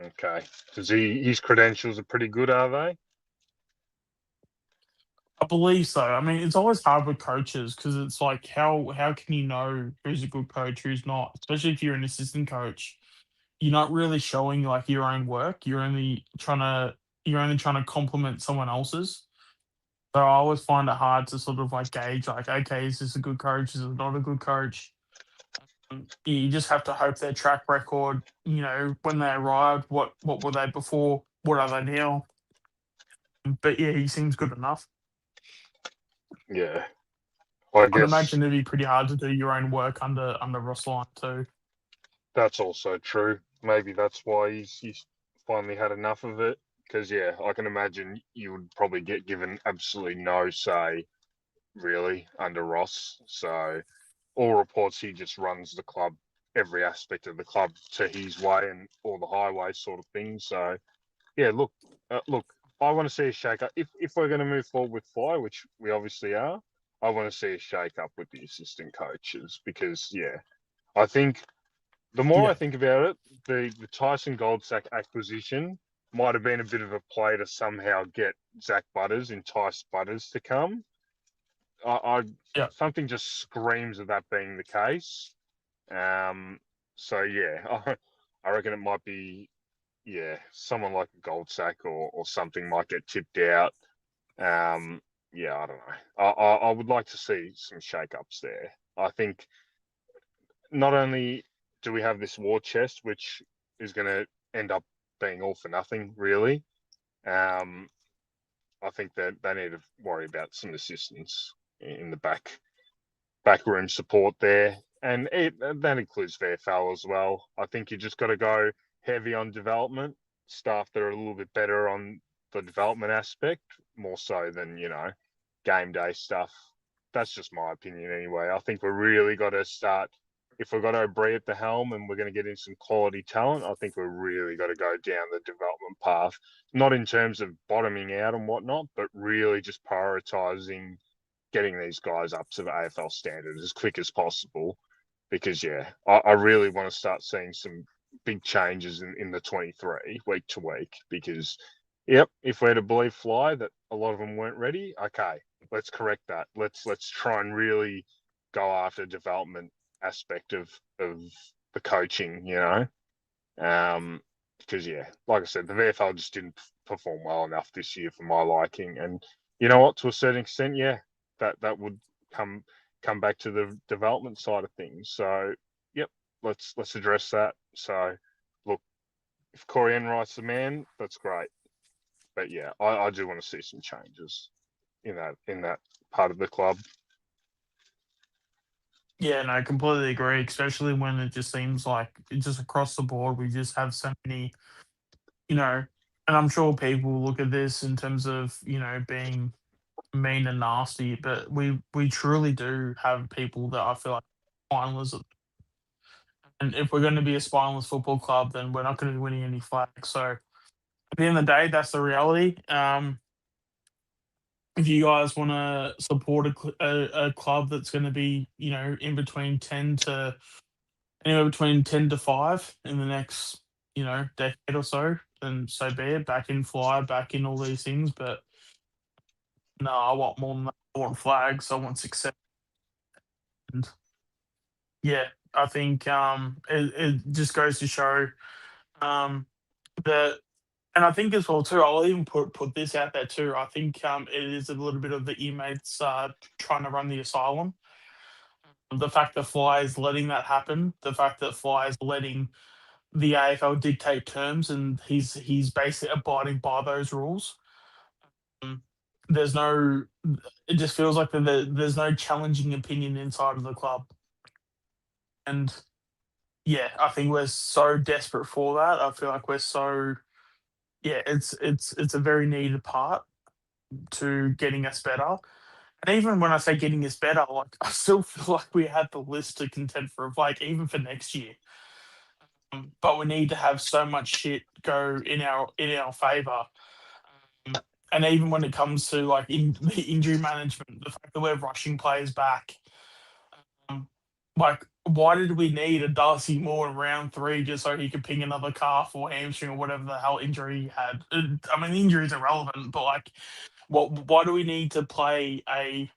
Okay. Because his credentials are pretty good, are they? I believe so. I mean, it's always hard with coaches, because it's like how can you know who's a good coach, who's not? Especially if you're an assistant coach, you're not really showing like your own work. You're only trying to complement someone else's. So I always find it hard to sort of like gauge, like, okay, is this a good coach? Is it not a good coach? You just have to hope their track record, when they arrived, what were they before? What are they now? But yeah, he seems good enough. Yeah. I I'd guess imagine it'd be pretty hard to do your own work under Ross Lyon too. that's also true. Maybe that's why he's finally had enough of it. Because, yeah, I can imagine you would probably get given absolutely no say, really, under Ross. So, all reports, he just runs the club, every aspect of the club to his way and all the highway sort of thing. So, yeah, look, I want to see a shake-up. If we're going to move forward with Fly, which we obviously are, I want to see a shake-up with the assistant coaches because, yeah, I think The more Yeah. I think about it, the Tyson Goldsack acquisition might have been a bit of a play to somehow get Zach Butters, entice Butters to come. Yeah. Something just screams of that being the case. So yeah, I reckon it might be, someone like a Goldsack or something might get tipped out. Yeah, I don't know. I would like to see some shake-ups there. I think not only do we have this war chest, which is going to end up being all for nothing, really. I think that they need to worry about some assistance in the back room support there, and that includes VFL as well. I think you just got to go heavy on development, staff that are a little bit better on the development aspect, more so than game day stuff. That's just my opinion anyway. I think we're really got to start. If we've got O'Brien at the helm and we're going to get in some quality talent, I think we're really got to go down the development path. Not in terms of bottoming out and whatnot, but really just prioritising getting these guys up to the AFL standard as quick as possible. Because, I really want to start seeing some big changes in the 23 week to week. Because, if we're to believe Fly that a lot of them weren't ready, okay, let's correct that. Let's try and really go after development aspect of the coaching, because like I said, the VFL just didn't perform well enough this year for my liking, and you know what, to a certain extent, that would come back to the development side of things. So let's address that. So look, if Corey Enright's the man, that's great, but I do want to see some changes in that part of the club. Yeah, no, I completely agree, especially when it just seems like just across the board, we just have so many, and I'm sure people look at this in terms of, being mean and nasty, but we truly do have people that I feel like spineless. And if we're going to be a spineless football club, then we're not going to be winning any flags. So at the end of the day, that's the reality. If you guys want to support a club that's going to be, in between 10 to anywhere between 10 to 5 in the next, decade or so, then so be it. Back in Fly, back in all these things. But no, I want more than that. I want flags. I want success. And yeah, I think it just goes to show that, and I think as well too. I'll even put this out there too. I think it is a little bit of the inmates trying to run the asylum. The fact that Fly is letting that happen, the fact that Fly is letting the AFL dictate terms, and he's basically abiding by those rules. There's no. It just feels like there's no challenging opinion inside of the club, and I think we're so desperate for that. I feel like we're so. It's a very needed part to getting us better. And even when I say getting us better, like I still feel like we had the list to contend for, like even for next year. But we need to have so much shit go in our favor. And even when it comes to like the injury management, the fact that we're rushing players back, like why did we need a Darcy Moore in round 3 just so he could ping another calf or hamstring or whatever the hell injury he had? I mean, the injury is irrelevant, but like, why do we need to play a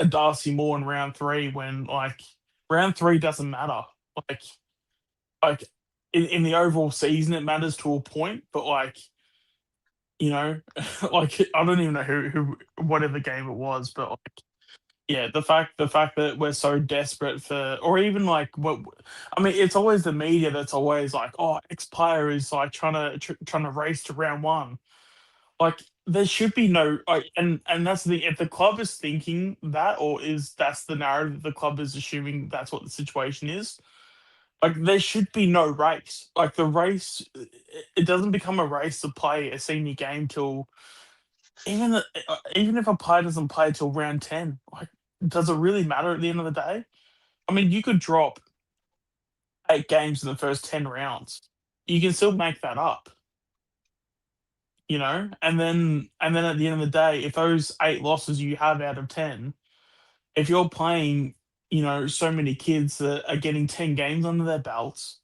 Darcy Moore in round 3 when like round 3 doesn't matter? Like in the overall season, it matters to a point, but like, like I don't even know who whatever game it was, but like, the fact that we're so desperate for, or even like what, I mean, it's always the media that's always like, oh, X player is like trying to race to round 1. Like there should be no, like, and that's the thing. If the club is thinking that, or that's the narrative the club is assuming that's what the situation is, like there should be no race. Like the race, it doesn't become a race to play a senior game till even if a player doesn't play till round 10. Like, does it really matter at the end of the day? I mean, you could drop 8 games in the first 10 rounds. You can still make that up. And then at the end of the day, if those 8 losses you have out of 10, if you're playing so many kids that are getting 10 games under their belts,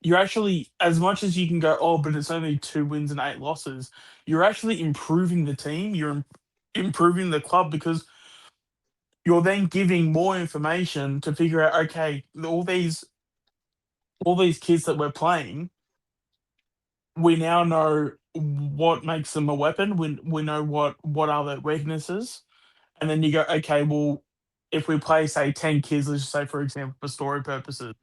you're actually, as much as you can go, oh, but it's only 2 wins and 8 losses, you're actually improving the team. You're improving the club because you're then giving more information to figure out, okay, all these kids that we're playing, we now know what makes them a weapon. We know what are their weaknesses. And then you go, okay, well, if we play, say, 10 kids, let's just say, for example, for story purposes,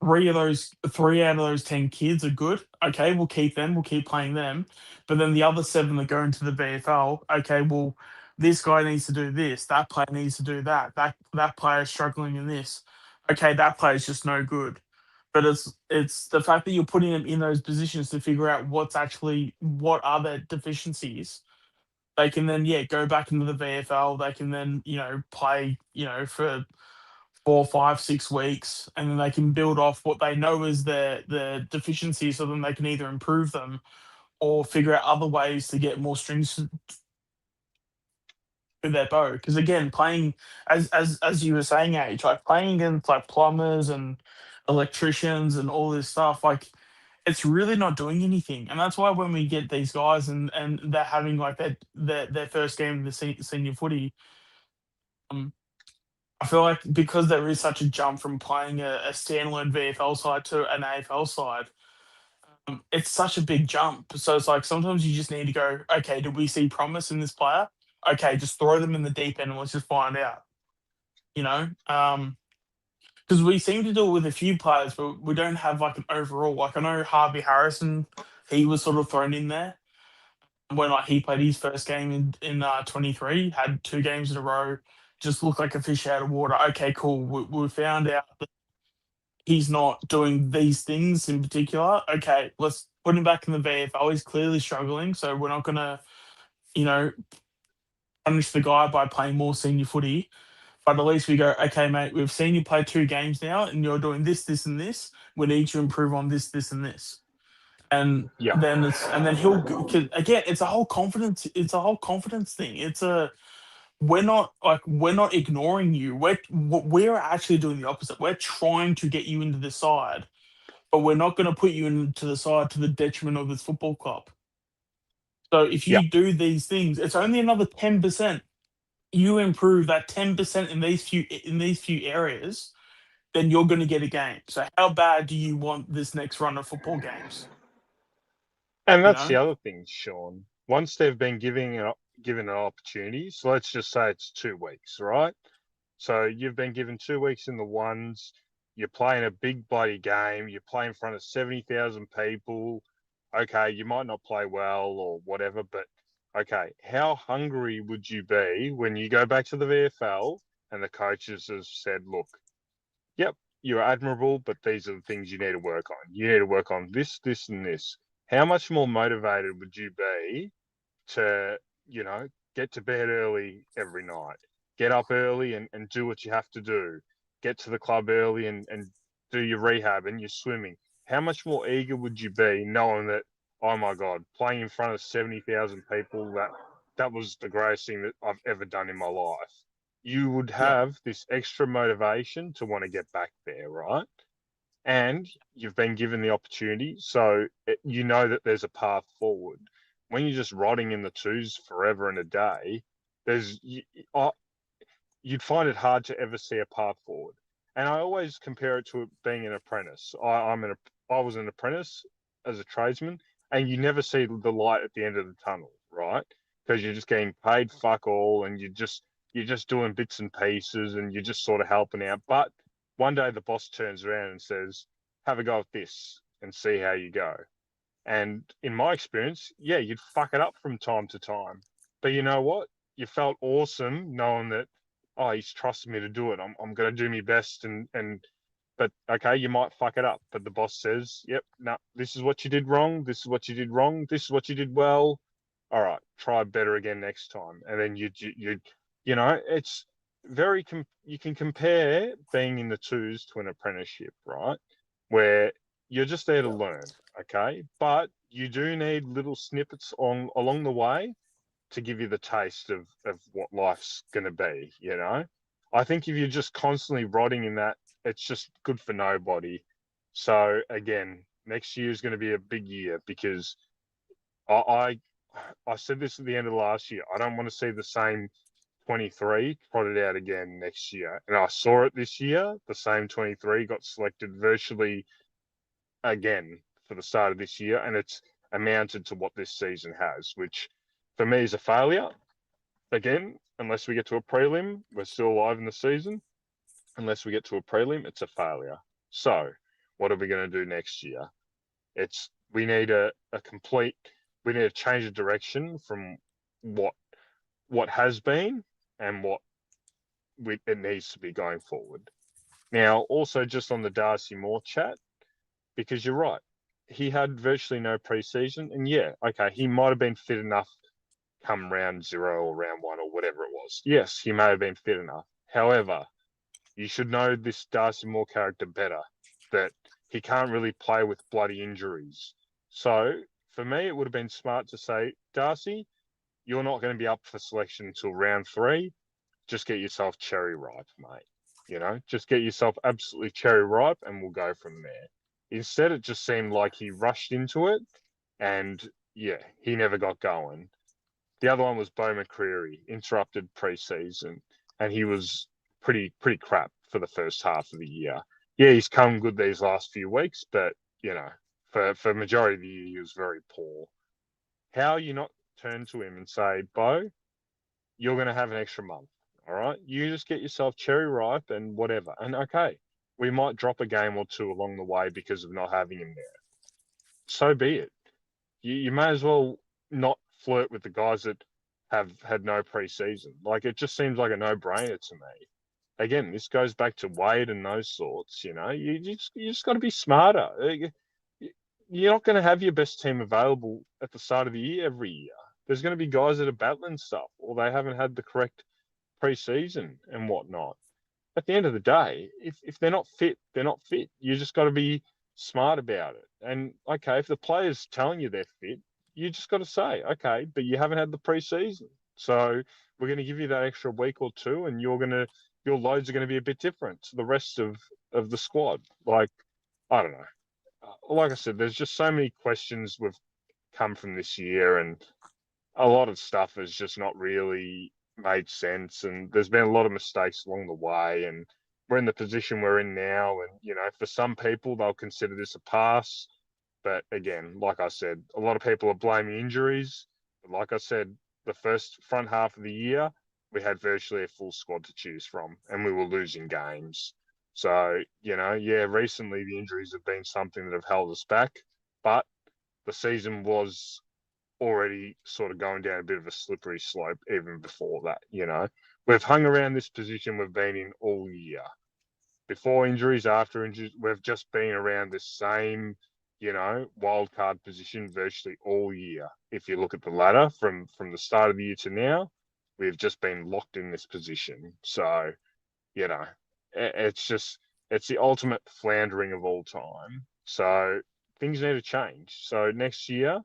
three out of those 10 kids are good. Okay, we'll keep them. We'll keep playing them. But then the other 7 that go into the VFL, okay, well, this guy needs to do this. That player needs to do that. That player is struggling in this. Okay, that player is just no good. But it's the fact that you're putting them in those positions to figure out what are their deficiencies. They can then go back into the VFL. They can then play for 4, 5, 6 weeks, and then they can build off what they know is their deficiencies, so then they can either improve them or figure out other ways to get more strings to their bow. Because again, playing as you were saying, age like playing against like plumbers and electricians and all this stuff, like it's really not doing anything. And that's why when we get these guys and they're having like their first game in the senior footy, um, I feel like because there is such a jump from playing a standalone VFL side to an AFL side, it's such a big jump. So it's like sometimes you just need to go, okay, do we see promise in this player? Okay, just throw them in the deep end and let's just find out. You know, because we seem to do it with a few players, but we don't have like an overall. Like I know Harvey Harrison, he was sort of thrown in there when like he played his first game in 23, had 2 games in a row, just looked like a fish out of water. Okay, cool. We found out that he's not doing these things in particular. Okay, let's put him back in the VFL. He's clearly struggling, so we're not gonna, you know, punish the guy by playing more senior footy. But at least we go, okay, mate, we've seen you play 2 games now, and you're doing this, this, and this. We need to improve on this, this, and this. And Yeah. then he'll 'cause again, it's a whole confidence. It's a whole confidence thing. We're not ignoring you. We're actually doing the opposite. We're trying to get you into the side, but we're not going to put you into the side to the detriment of this football club. So if Yeah. you do these things, it's only another 10%. You improve that 10% in these few areas, then you're going to get a game. So how bad do you want this next run of football games? And You that's the know? other thing, Sean. Once they've been given an opportunity, so let's just say it's 2 weeks, right? So you've been given 2 weeks in the ones. You're playing a big bloody game. You're playing in front of 70,000 people. Okay, you might not play well or whatever, but okay, how hungry would you be when you go back to the VFL and the coaches have said, look, yep, you're admirable, but these are the things you need to work on. You need to work on this, this, and this. How much more motivated would you be to, get to bed early every night, get up early and do what you have to do, get to the club early and do your rehab and your swimming? How much more eager would you be knowing that, oh my God, playing in front of 70,000 people, that was the greatest thing that I've ever done in my life? You would Yeah. have this extra motivation to want to get back there, right? And you've been given the opportunity, so you know that there's a path forward. When you're just rotting in the twos forever and a day, you'd find it hard to ever see a path forward. And I always compare it to being an apprentice. I was an apprentice as a tradesman, and you never see the light at the end of the tunnel, right? Because you're just getting paid fuck all, and you're just doing bits and pieces, and you're just sort of helping out. But one day the boss turns around and says, "Have a go at this and see how you go." And in my experience, yeah, you'd fuck it up from time to time. But you know what? You felt awesome knowing that, oh, he's trusted me to do it. I'm going to do my best. But okay, you might fuck it up. But the boss says, yep, no, this is what you did wrong. This is what you did wrong. This is what you did well. All right, try better again next time. And then it's you can compare being in the twos to an apprenticeship, right? Where you're just there to learn, okay? But you do need little snippets along the way to give you the taste of what life's going to be, I think if you're just constantly rotting in that, it's just good for nobody. So again, next year is going to be a big year because I said this at the end of last year. I don't want to see the same 23 trotted out again next year. And I saw it this year. The same 23 got selected virtually again for the start of this year. And it's amounted to what this season has, which for me is a failure. Again, unless we get to a prelim, we're still alive in the season. Unless we get to a prelim, it's a failure. So what are we going to do next year? We need a complete, we need to change the direction from what has been and what it needs to be going forward. Now, also just on the Darcy Moore chat, because you're right, he had virtually no preseason, and yeah, okay, he might have been fit enough come round 0 or round 1 or whatever it was. Yes, he may have been fit enough. However, you should know this Darcy Moore character better, that he can't really play with bloody injuries. So for me, it would have been smart to say, Darcy, you're not going to be up for selection until round 3. Just get yourself cherry ripe, mate. You know, just get yourself absolutely cherry ripe and we'll go from there. Instead, it just seemed like he rushed into it and yeah, he never got going. The other one was Bo McCreary, interrupted preseason, and he was pretty crap for the first half of the year. Yeah, he's come good these last few weeks, but you know, for majority of the year, he was very poor. How you not turn to him and say, Bo, you're going to have an extra month, all right? You just get yourself cherry ripe and whatever. And okay, we might drop a game or two along the way because of not having him there. So be it. You may as well not flirt with the guys that have had no preseason. Like, it just seems like a no-brainer to me. Again, this goes back to Wade and those sorts, you know. You just got to be smarter. You're not going to have your best team available at the start of the year every year. There's going to be guys that are battling stuff or they haven't had the correct preseason and whatnot. At the end of the day, if they're not fit, they're not fit. You just got to be smart about it. And okay, if the player's telling you they're fit, you just got to say, okay, but you haven't had the preseason. So we're going to give you that extra week or two and your loads are going to be a bit different to the rest of the squad. Like, I don't know. Like I said, there's just so many questions we've come from this year and a lot of stuff has just not really made sense. And there's been a lot of mistakes along the way. And we're in the position we're in now. And, you know, for some people, they'll consider this a pass. But again, like I said, a lot of people are blaming injuries. But like I said, the first front half of the year, we had virtually a full squad to choose from and we were losing games. So, you know, yeah, recently the injuries have been something that have held us back, but the season was already sort of going down a bit of a slippery slope even before that, you know. We've hung around this position we've been in all year. Before injuries, after injuries, we've just been around the same, you know, wild card position virtually all year. If you look at the ladder from the start of the year to now, we've just been locked in this position. So, you know, it's the ultimate floundering of all time. So things need to change. So next year,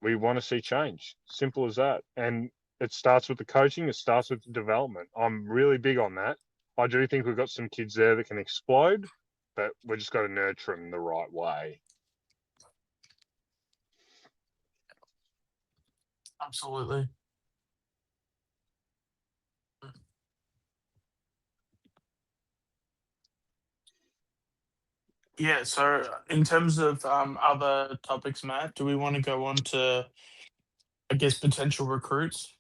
we want to see change. Simple as that. And it starts with the coaching. It starts with the development. I'm really big on that. I do think we've got some kids there that can explode, but we just got to nurture them the right way. Absolutely. Yeah, so in terms of other topics, Matt, do we want to go on to, I guess, potential recruits?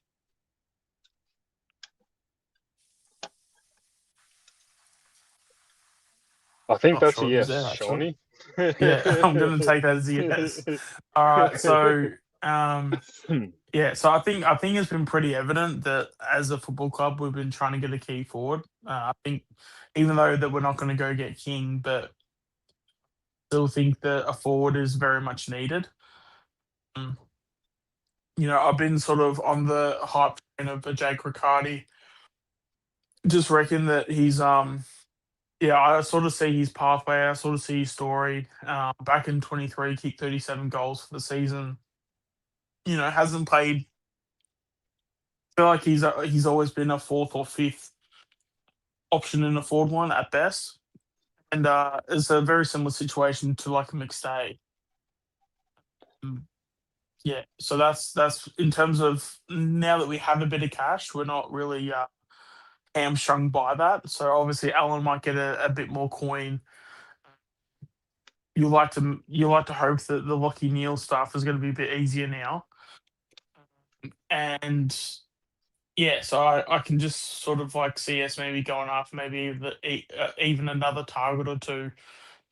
I think Oh, that's a Shorty's yes, there, actually. Shawnee. Yeah, I'm going to take that as a yes. All right, so yeah, so I think it's been pretty evident that as a football club, we've been trying to get a key forward. I think even though that we're not going to go get King, but still think that a forward is very much needed. You know, I've been sort of on the hype train of a Jake Riccardi. Just reckon that he's yeah, I sort of see his pathway. I sort of see his story. Back in 23, kicked 37 goals for the season. You know, hasn't played. I feel like he's always been a fourth or fifth option in the forward line at best. And it's a very similar situation to like a McStay. Yeah, so that's in terms of now that we have a bit of cash, we're not really hamstrung by that. So obviously, Alan might get a bit more coin. You like to hope that the Lockie Neal stuff is going to be a bit easier now, and yeah, so I can just sort of like see us maybe going after maybe even another target or two,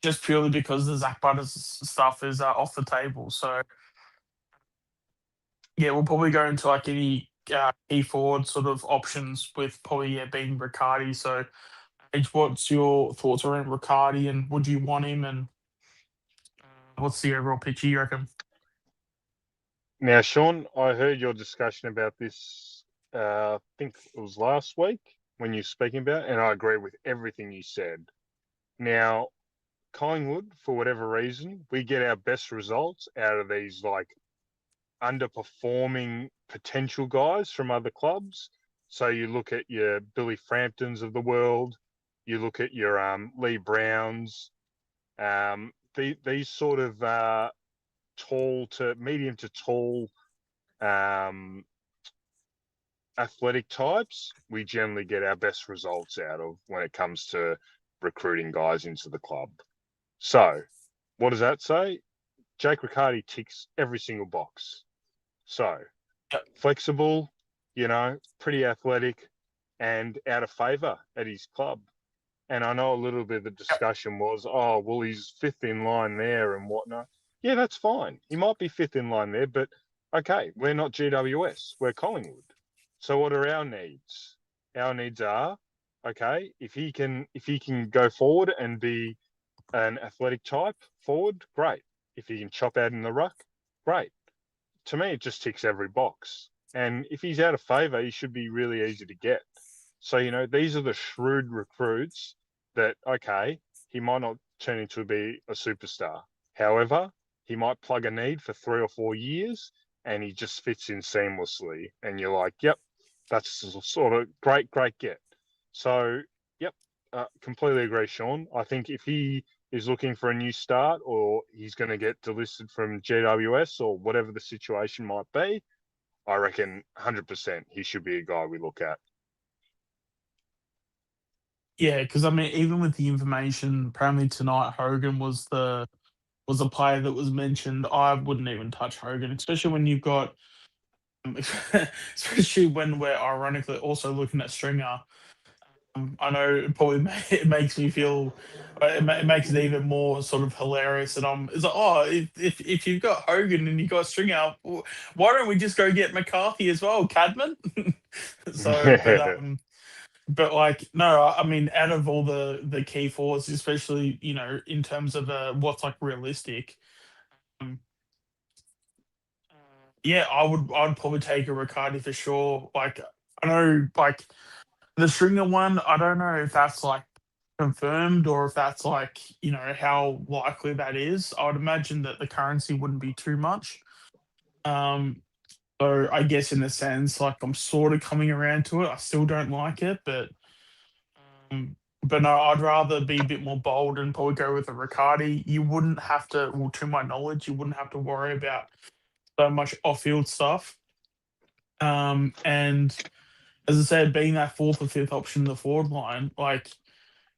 just purely because the Zach Butters stuff is off the table. So yeah, we'll probably go into like any key forward sort of options with probably being Riccardi. So, H, what's your thoughts around Riccardi and would you want him and what's the overall picture you reckon? Now, Sean, I heard your discussion about this. I think it was last week when you were speaking about, it, and I agree with everything you said. Now, Collingwood, for whatever reason, we get our best results out of these like underperforming potential guys from other clubs. So you look at your Billy Framptons of the world, you look at your Lee Browns, these sort of tall to medium to tall athletic types, we generally get our best results out of when it comes to recruiting guys into the club. So what does that say? Jake Riccardi ticks every single box. So flexible, pretty athletic and out of favour at his club. And I know a little bit of the discussion was, oh, well, he's fifth in line there and whatnot. Yeah, that's fine. He might be fifth in line there, but okay, we're not GWS, we're Collingwood. So what are our needs? Our needs are, okay, if he can go forward and be an athletic type forward, great. If he can chop out in the ruck, great. To me, it just ticks every box. And if he's out of favour, he should be really easy to get. So, these are the shrewd recruits that, okay, he might not turn into be a superstar. However, he might plug a need for 3 or 4 years and he just fits in seamlessly. And you're like, yep, that's sort of great get. So, yep, completely agree, Sean. I think if he is looking for a new start or he's going to get delisted from GWS or whatever the situation might be, I reckon 100% he should be a guy we look at. Yeah, because I mean, even with the information, apparently tonight Hogan was the player that was mentioned. I wouldn't even touch Hogan, especially when you've got, especially when we're ironically also looking at Stringer. I know it probably it makes me feel, it makes it even more sort of hilarious. And it's like, oh, if you've got Hogan and you've got Stringer, why don't we just go get McCarthy as well, Cadman? So, but like, no, I mean, out of all the key forwards, especially in terms of what's like realistic, yeah, I'd probably take a Riccardi for sure. Like, I know, like the Stringer one, I don't know if that's like confirmed or if that's like how likely that is. I would imagine that the currency wouldn't be too much. So I guess in a sense, like I'm sort of coming around to it. I still don't like it, but no, I'd rather be a bit more bold and probably go with a Riccardi. You wouldn't have to, well, to my knowledge, you wouldn't have to worry about so much off-field stuff. And as I said, being that fourth or fifth option in the forward line, like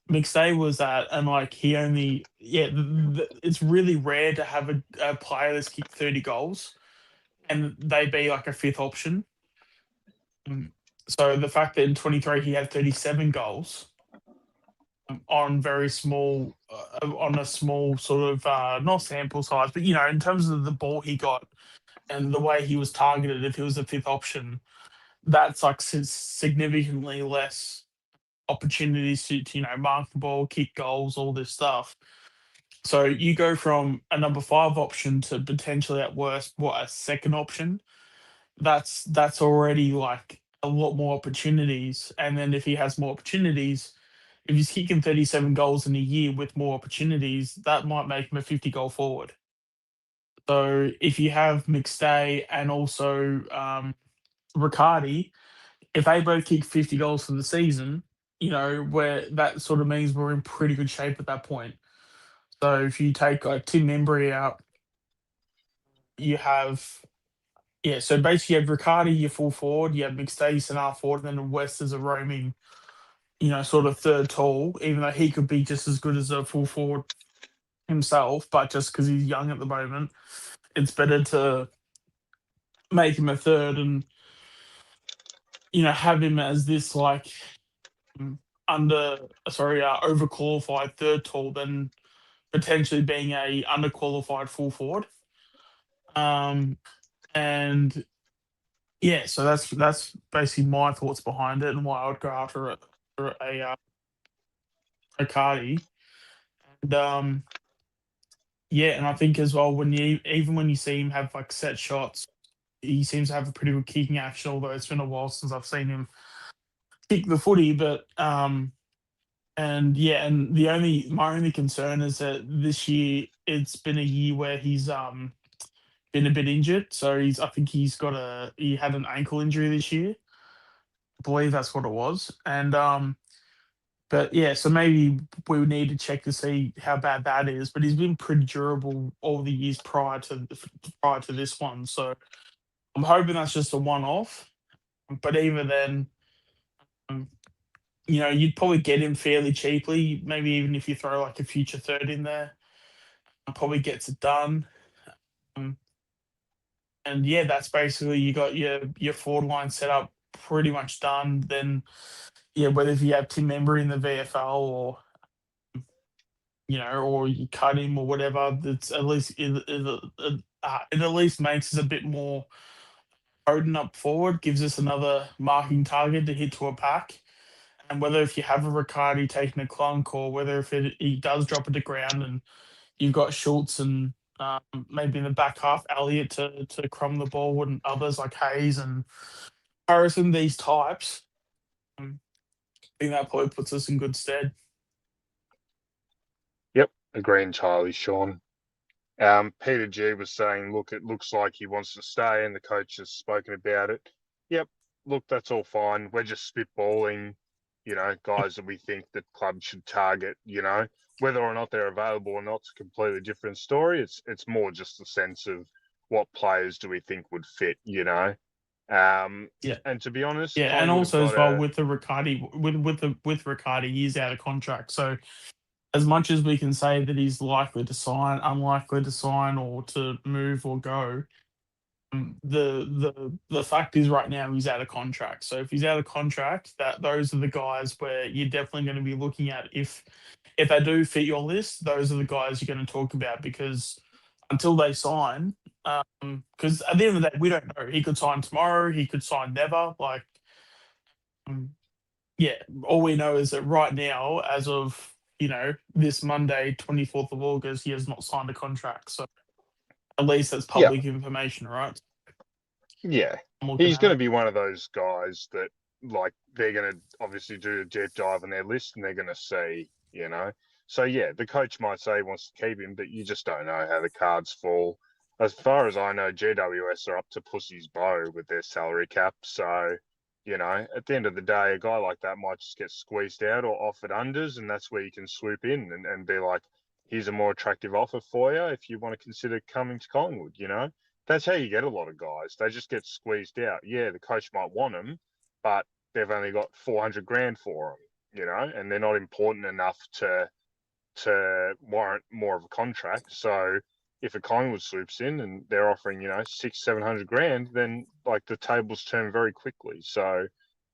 McStay was that, and like he only, it's really rare to have a player that's kicked 30 goals and they be like a fifth option. So the fact that in 23 he had 37 goals on very small, on a small sort of not sample size, but in terms of the ball he got and the way he was targeted, if he was a fifth option, that's like significantly less opportunities to mark the ball, kick goals, all this stuff. So you go from a number 5 option to potentially at worst a second option. That's already like a lot more opportunities. And then if he has more opportunities, if he's kicking 37 goals in a year with more opportunities, that might make him a 50 goal forward. So if you have McStay and also Riccardi, if they both kick 50 goals for the season, where that sort of means we're in pretty good shape at that point. So if you take like Tim Embry out, you have so basically you have Riccardi, your full forward, you have McStay, centre forward, and then West as a roaming, sort of third tall, even though he could be just as good as a full forward himself, but just because he's young at the moment, it's better to make him a third and have him as this like overqualified third tall than potentially being a underqualified full forward. And yeah, so that's basically my thoughts behind it and why I would go after a Cardi. And and I think as well when you see him have like set shots, he seems to have a pretty good kicking action. Although it's been a while since I've seen him kick the footy, but and my only concern is that this year it's been a year where he's been a bit injured. So I think he had an ankle injury this year. I believe that's what it was. And but yeah, so maybe we would need to check to see how bad that is. But he's been pretty durable all the years prior to this one. So I'm hoping that's just a one-off. But even then, um, you'd probably get him fairly cheaply. Maybe even if you throw like a future third in there, probably gets it done. Um, and yeah, that's basically you got your forward line set up pretty much done. Then whether if you have Tim Embry in the VFL or you cut him or whatever, that's at least it at least makes us a bit more potent up forward, gives us another marking target to hit to a pack. And whether if you have a Riccardi taking a clunk or whether if he does drop it to ground and you've got Schultz and maybe in the back half Elliott to crumb the ball and others like Hayes and Harrison, these types, I think that probably puts us in good stead. Yep, agree entirely, Sean. Peter G was saying, look, it looks like he wants to stay and the coach has spoken about it. Yep, look, that's all fine. We're just spitballing, guys that we think that clubs should target, whether or not they're available or not, it's a completely different story. It's more just the sense of what players do we think would fit, And to be honest, and also as well with the Riccardi, with Riccardi, he's out of contract. So as much as we can say that he's likely to sign, unlikely to sign, or to move or go, the fact is right now he's out of contract. So if he's out of contract, those are the guys where you're definitely going to be looking at if they do fit your list. Those are the guys you're going to talk about because until they sign, because at the end of the day, we don't know. He could sign tomorrow. He could sign never. Like, all we know is that right now, as of this Monday, 24th of August, he has not signed a contract. So at least that's public information, right? Yeah. He's going to be one of those guys that, like, they're going to obviously do a deep dive on their list and they're going to see, So, yeah, the coach might say he wants to keep him, but you just don't know how the cards fall. As far as I know, GWS are up to pussy's bow with their salary cap. So, at the end of the day, a guy like that might just get squeezed out or offered unders, and that's where you can swoop in and be like, here's a more attractive offer for you if you want to consider coming to Collingwood, That's how you get a lot of guys. They just get squeezed out. Yeah, the coach might want them, but they've only got 400 grand for them, and they're not important enough to warrant more of a contract. So if a Collingwood swoops in and they're offering, 600-700 grand, then like the tables turn very quickly. So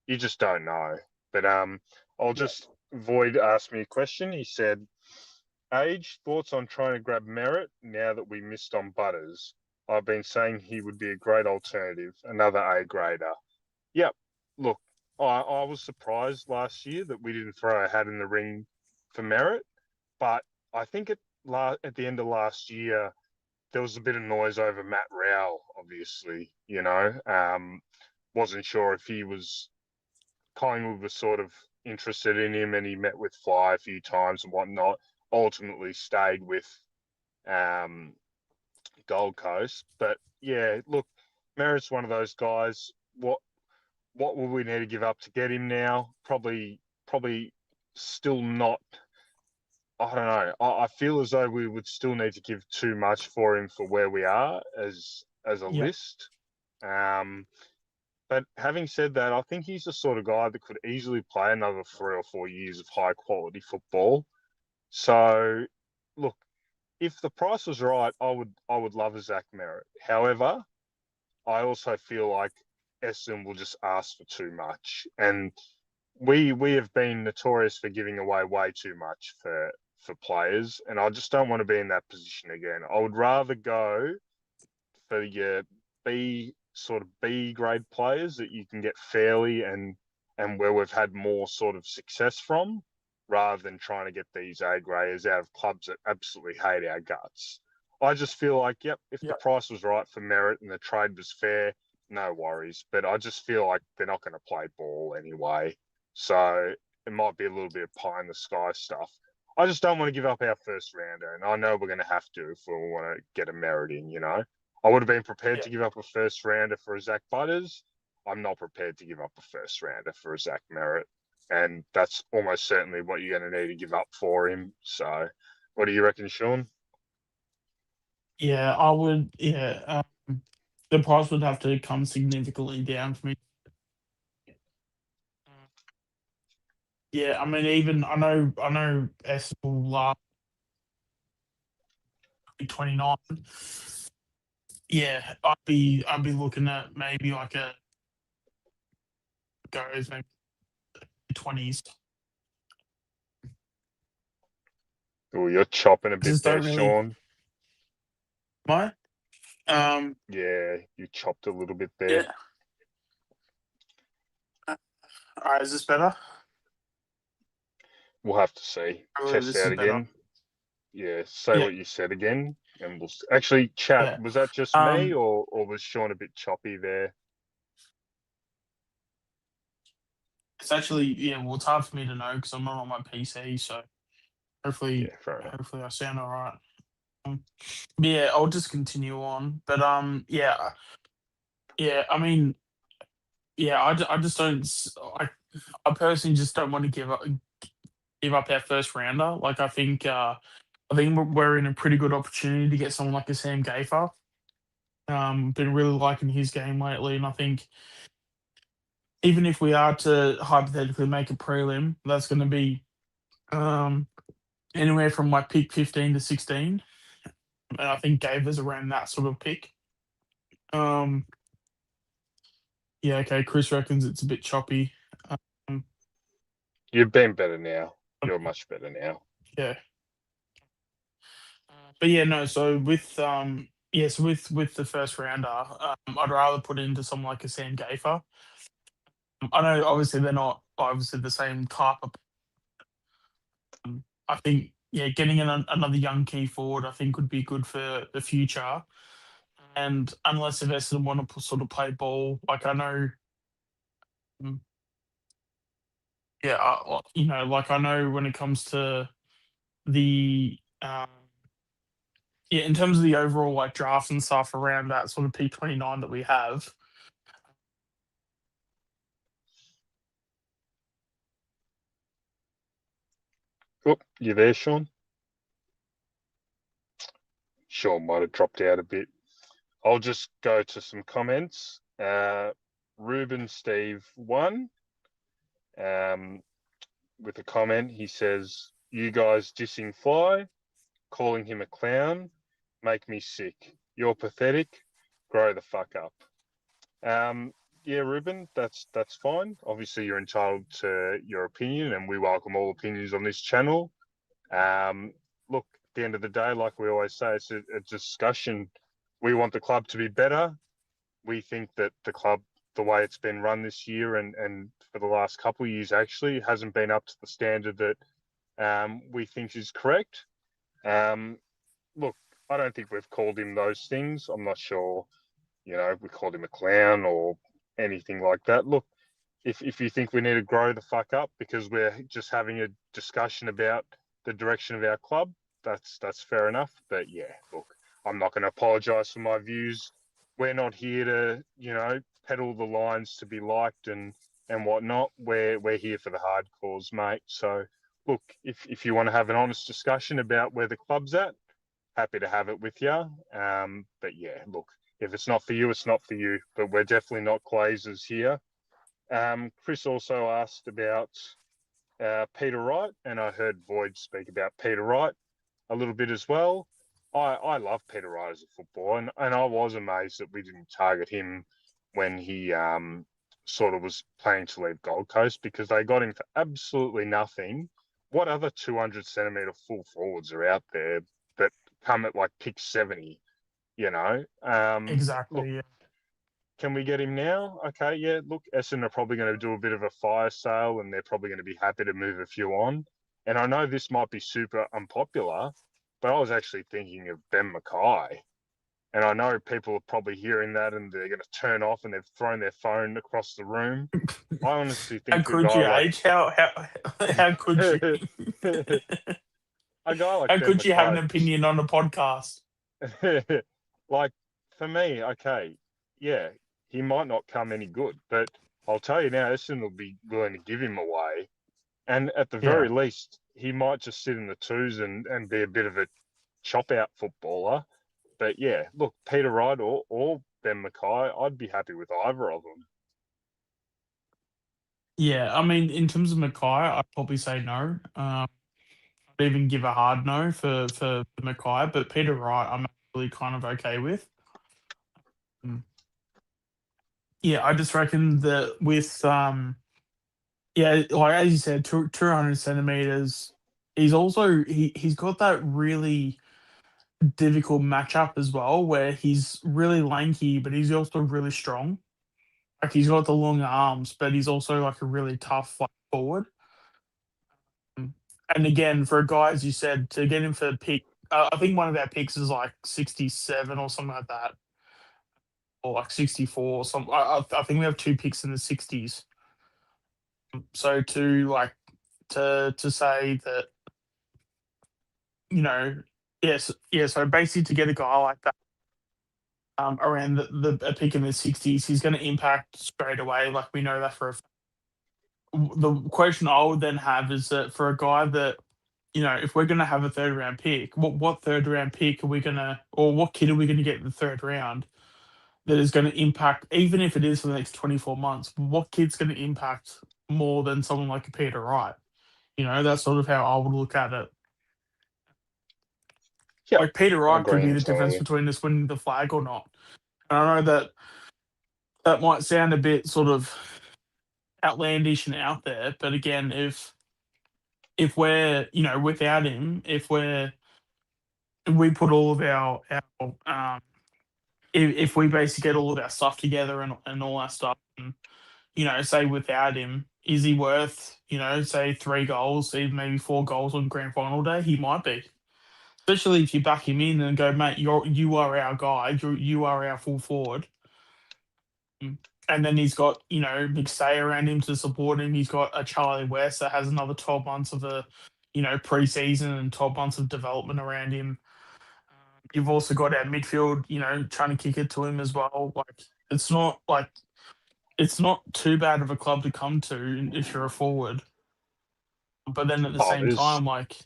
you just don't know. But Void asked me a question. He said, Age, thoughts on trying to grab Merritt now that we missed on Butters? I've been saying he would be a great alternative, another A grader. Yep. Look, I was surprised last year that we didn't throw a hat in the ring for Merritt, but I think at the end of last year, there was a bit of noise over Matt Rowell, obviously, wasn't sure if Collingwood was sort of interested in him and he met with Fly a few times and whatnot, ultimately stayed with Gold Coast. But yeah, look, Merritt's one of those guys. What will we need to give up to get him now? Probably probably still not. I don't know. I feel as though we would still need to give too much for him for where we are as a Yeah. list. But having said that, I think he's the sort of guy that could easily play another 3 or 4 years of high quality football. So, look, if the price was right, I would love a Zach Merritt. However, I also feel like Essendon will just ask for too much, and we have been notorious for giving away way too much for players, and I just don't want to be in that position again. I would rather go for your B grade players that you can get fairly and where we've had more sort of success from, rather than trying to get these A graders out of clubs that absolutely hate our guts. I just feel like, if the price was right for Merritt and the trade was fair, no worries. But I just feel like they're not going to play ball anyway. So it might be a little bit of pie in the sky stuff. I just don't want to give up our first rounder, and I know we're going to have to if we want to get a Merritt in, I would have been prepared to give up a first rounder for a Zach Butters. I'm not prepared to give up a first rounder for a Zach Merritt. And that's almost certainly what you're going to need to give up for him. So what do you reckon, Sean? Yeah, I would. Yeah, the price would have to come significantly down for me. Yeah, I mean, even I know S will last 29. Yeah, I'd be looking at maybe like a goes maybe 20s. Oh, you're chopping a bit Just there, don't really. Sean. My, Yeah, you chopped a little bit there. yeah. All right, is this better? We'll have to see. I believe Test this out is better. again. Yeah, say Yeah. what you said again, and we'll actually chat. Yeah. Was that just me, or was Sean a bit choppy there? It's actually well, it's hard for me to know because I'm not on my PC. So hopefully, Yeah, fair enough. hopefully I sound all right. Yeah, I'll just continue on. But yeah. I mean, yeah, I just don't. I personally just don't want to give up our first rounder. Like I think we're in a pretty good opportunity to get someone like a Sam Gafer. Been really liking his game lately, and I think even if we are to hypothetically make a prelim, that's going to be anywhere from like pick 15 to 16, and I think Gaver's around that sort of pick. Um, yeah, okay. Chris reckons it's a bit choppy. Um, You've been better now. You're much better now. yeah, but yeah, no. So with yes, with the first rounder, I'd rather put into someone like a Sam Gafer. I know obviously they're not obviously the same type of. I think getting another young key forward I think would be good for the future. And unless if Essendon want to sort of play ball, like I know, mm, like I know when it comes to the in terms of the overall like draft and stuff around that sort of P29 that we have. Oh, you there, Sean? Sean might have dropped out a bit. I'll just go to some comments. Ruben Steve 1, with a comment. He says, "You guys dissing Fly, calling him a clown, make me sick. You're pathetic. Grow the fuck up." Yeah, Ruben, that's fine. Obviously, you're entitled to your opinion, and we welcome all opinions on this channel. Look, at the end of the day, like we always say, it's a discussion. We want the club to be better. We think that the club, the way it's been run this year and for the last couple of years, actually hasn't been up to the standard that we think is correct. Look, I don't think we've called him those things. I'm not sure, we called him a clown or anything like that. Look, if you think we need to grow the fuck up because we're just having a discussion about the direction of our club, that's fair enough. But yeah, look, I'm not going to apologise for my views. We're not here to, peddle the lines to be liked and and whatnot, we're here for the hard cause, mate. So look, if you want to have an honest discussion about where the club's at, happy to have it with you. But yeah, look, if it's not for you, it's not for you. But we're definitely not glazers here. Chris also asked about Peter Wright, and I heard Void speak about Peter Wright a little bit as well. I love Peter Wright as a footballer, and I was amazed that we didn't target him when he sort of was planning to leave Gold Coast, because they got him for absolutely nothing. What other 200-centimetre full forwards are out there that come at like pick 70? You know, Exactly. Look, Yeah. can we get him now? Okay, yeah. Look, Essendon are probably going to do a bit of a fire sale, and they're probably going to be happy to move a few on. And I know this might be super unpopular, but I was actually thinking of Ben Mackay. And I know people are probably hearing that and they're going to turn off and they've thrown their phone across the room. I honestly How think a could guy you, like H? How could you? a guy like How Ben could you have an Mackay, opinion on a podcast? like for me, okay, yeah, he might not come any good, but I'll tell you now, Essendon will be willing to give him away. And at the very least, he might just sit in the twos and be a bit of a chop out footballer. But yeah, look, Peter Wright or Ben Mackay, I'd be happy with either of them. Yeah, I mean, in terms of Mackay, I'd probably say no. I'd even give a hard no for Mackay, but Peter Wright, I'm actually kind of okay with. Yeah, I just reckon that with yeah, like as you said, 200 centimeters. He's got that really difficult matchup as well, where he's really lanky, but he's also really strong. Like he's got the long arms, but he's also like a really tough like forward. And again, for a guy, as you said, to get him for pick, I think one of our picks is like 67 or something like that, or like 64 or something. I think we have two picks in the 60s. So to say that, you know, yes, yeah. So basically, to get a guy like that around a pick in the 60s, he's going to impact straight away. Like we know that for a fact. The question I would then have is that for a guy that, you know, if we're going to have a third round pick, what third round pick are we going to, or what kid are we going to get in the third round that is going to impact, even if it is for the next 24 months, what kid's going to impact more than someone like a Peter Wright? You know, that's sort of how I would look at it. Yeah, Like Peter Wright could agree be the difference entirely. between us winning the flag or not. And I know that that might sound a bit sort of outlandish and out there, but again, if we're, you know, without him, if we put all of our if we basically get all of our stuff together and all our stuff, and, you know, say without him, is he worth, you know, say 3 goals, even maybe 4 goals on grand final day? He might be, especially if you back him in and go, mate, you are our guy, you are our full forward. And then he's got, you know, McStay around him to support him. He's got a Charlie West that has another 12 months of a, you know, pre-season and 12 months of development around him. You've also got our midfield, you know, trying to kick it to him as well. It's not too bad of a club to come to if you're a forward. But then at the Oh, same time, like,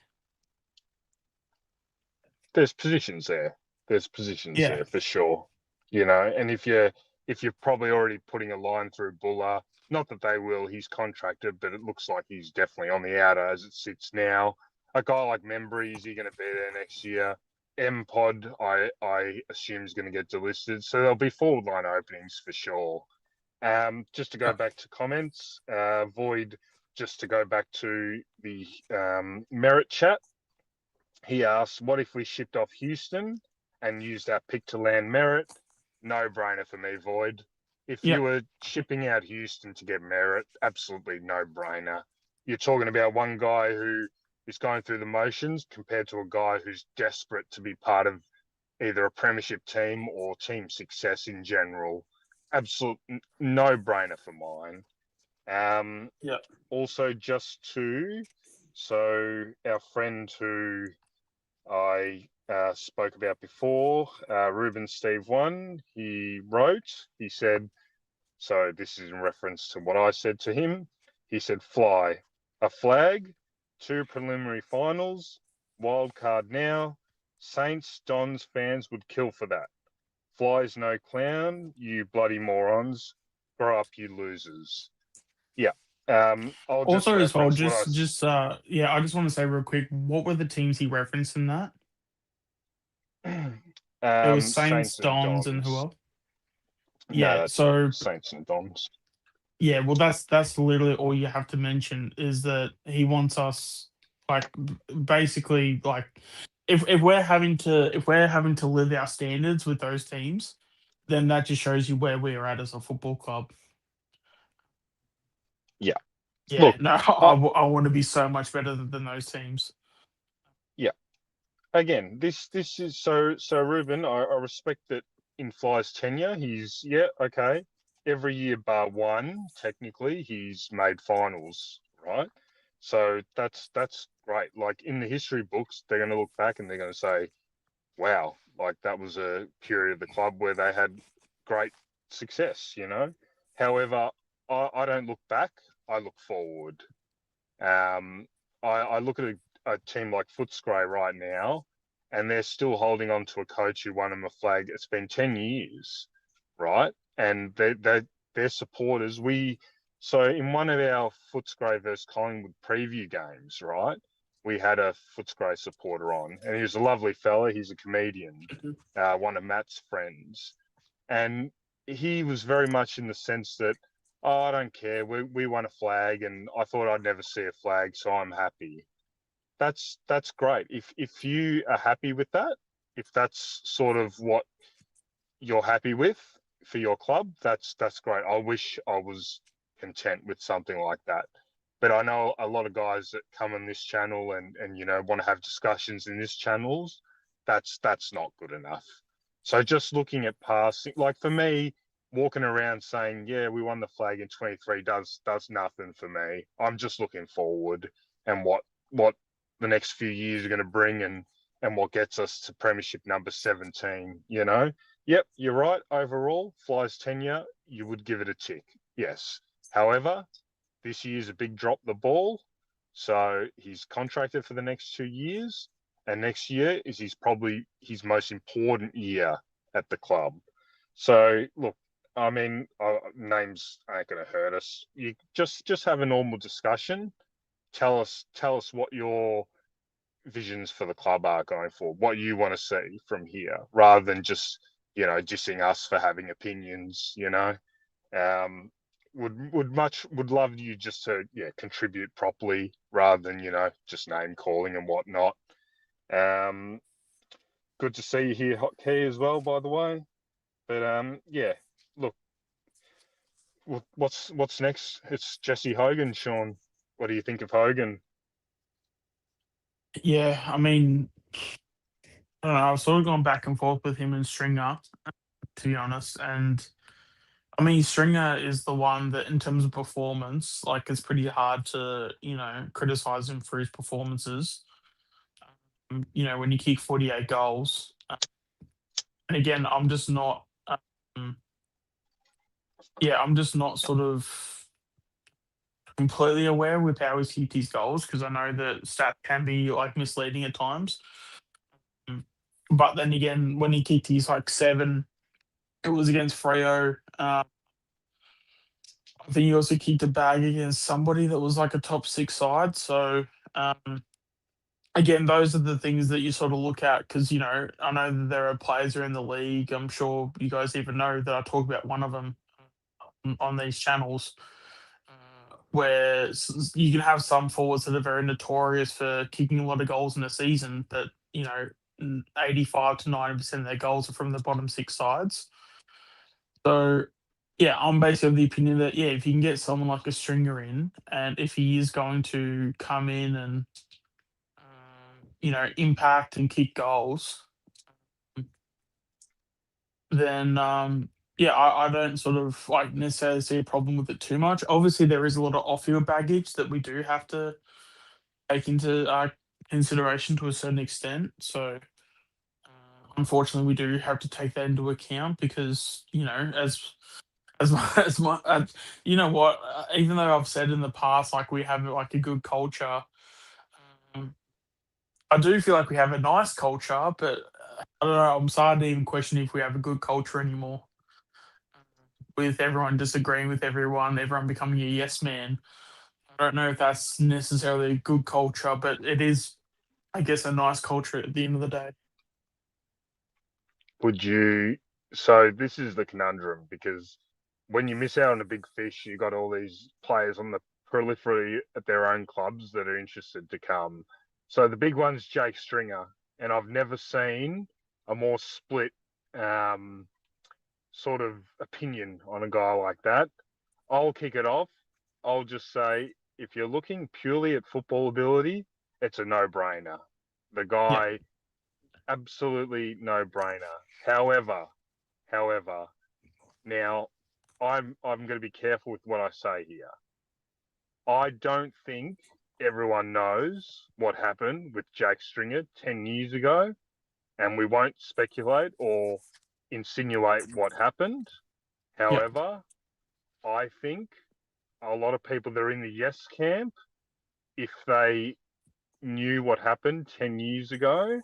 there's positions there. There's positions yeah, there for sure. You know, and if you're probably already putting a line through Buller, not that they will, he's contracted, but it looks like he's definitely on the outer as it sits now. A guy like Membry, is he going to be there next year? M-Pod, I assume is going to get delisted. So there'll be forward line openings for sure. Just to go back to comments, Void, just to go back to the merit chat, he asks, what if we shipped off Houston and used our pick to land merit? No brainer for me, Void. If yeah, you were shipping out Houston to get merit, absolutely no brainer. You're talking about one guy who is going through the motions compared to a guy who's desperate to be part of either a premiership team or team success in general. Absolute no brainer for mine. yeah, Also, so our friend who I spoke about before, Ruben Steve 1, he said, So this is in reference to what I said to him. He said, "Fly, a flag, 2 preliminary finals, wild card now. Saints, Dons fans would kill for that. Fly's no clown, you bloody morons. Grow up, you losers." Yeah. I'll just Also, as well, reference what I yeah, I just want to say real quick, what were the teams he referenced in that? It was Saints, Saints and Dons, and who Dons. else? No, Yeah, that's so Saints and Dons. yeah, well, that's literally all you have to mention is that he wants us like basically like if we're having to live our standards with those teams, then that just shows you where we're at as a football club. Yeah. Yeah, Look, no, I want to be so much better than those teams. yeah. Again, this is so Ruben, I respect that in Fly's tenure, he's okay. Every year bar one, technically, he's made finals, right? So that's great. Like in the history books, they're gonna look back and they're gonna say, wow, like that was a period of the club where they had great success, you know. However, I don't look back, I look forward. I look at a team like Footscray right now, and they're still holding on to a coach who won them a flag. It's been 10 years, right? And they're supporters. So in one of our Footscray versus Collingwood preview games, right, we had a Footscray supporter on, and he was a lovely fella. He's a comedian, one of Matt's friends, and he was very much in the sense that, oh, I don't care. We won a flag, and I thought I'd never see a flag, so I'm happy. That's great. If you are happy with that, if that's sort of what you're happy with for your club, that's great. I wish I was content with something like that. But I know a lot of guys that come on this channel and want to have discussions in this channels. That's not good enough. So just looking at passing, like for me, walking around saying, yeah, we won the flag in 23 does nothing for me. I'm just looking forward and what the next few years are going to bring and what gets us to premiership number 17, Yep, you're right. Overall, Fly's tenure, you would give it a tick. Yes. However, this year's a big drop the ball. So he's contracted for the next 2 years. And next year is probably his most important year at the club. So look, I mean, names aren't going to hurt us. You just have a normal discussion. Tell us what your visions for the club are going forward, what you want to see from here, rather than just dissing us for having opinions. Would love you just to contribute properly rather than just name calling and whatnot. Good to see you here, Hotkey, as well, by the way. But look, what's next? It's Jesse Hogan, Sean. What do you think of Hogan? Yeah, I mean, I don't know. I've sort of gone back and forth with him and Stringer, to be honest. And I mean, Stringer is the one that, in terms of performance, like it's pretty hard to, criticize him for his performances. When you kick 48 goals. And again, I'm just not, I'm just not sort of completely aware with how he's kicked his goals because I know that stats can be like misleading at times. But then again, when he kicked his like 7, it was against Freo. I think he also kicked a bag against somebody that was like a top 6 side. So again, those are the things that you sort of look at because I know that there are players who are in the league. I'm sure you guys even know that I talk about one of them on these channels. Where you can have some forwards that are very notorious for kicking a lot of goals in a season, but 85 to 90% of their goals are from the bottom 6 sides. So, yeah, I'm basically of the opinion that if you can get someone like a Stringer in, and if he is going to come in and impact and kick goals, then I don't sort of like necessarily see a problem with it too much. Obviously, there is a lot of off-field baggage that we do have to take into consideration to a certain extent. So, unfortunately, we do have to take that into account because, You know what? Even though I've said in the past, like we have like a good culture, um, I do feel like we have a nice culture, but I don't know. I'm starting to even question if we have a good culture anymore. With everyone disagreeing with everyone becoming a yes man. I don't know if that's necessarily a good culture, but it is, I guess, a nice culture at the end of the day. Would you? So this is the conundrum because when you miss out on a big fish, you got all these players on the periphery at their own clubs that are interested to come. So the big one's Jake Stringer, and I've never seen a more split sort of opinion on a guy like that. I'll kick it off. I'll just say if you're looking purely at football ability, it's a no-brainer. The Yeah, guy, absolutely no-brainer. However, now I'm going to be careful with what I say here. I don't think everyone knows what happened with Jake Stringer 10 years ago, and we won't speculate or insinuate what happened. yeah, However, I think a lot of people that are in the yes camp, if they knew what happened 10 years ago,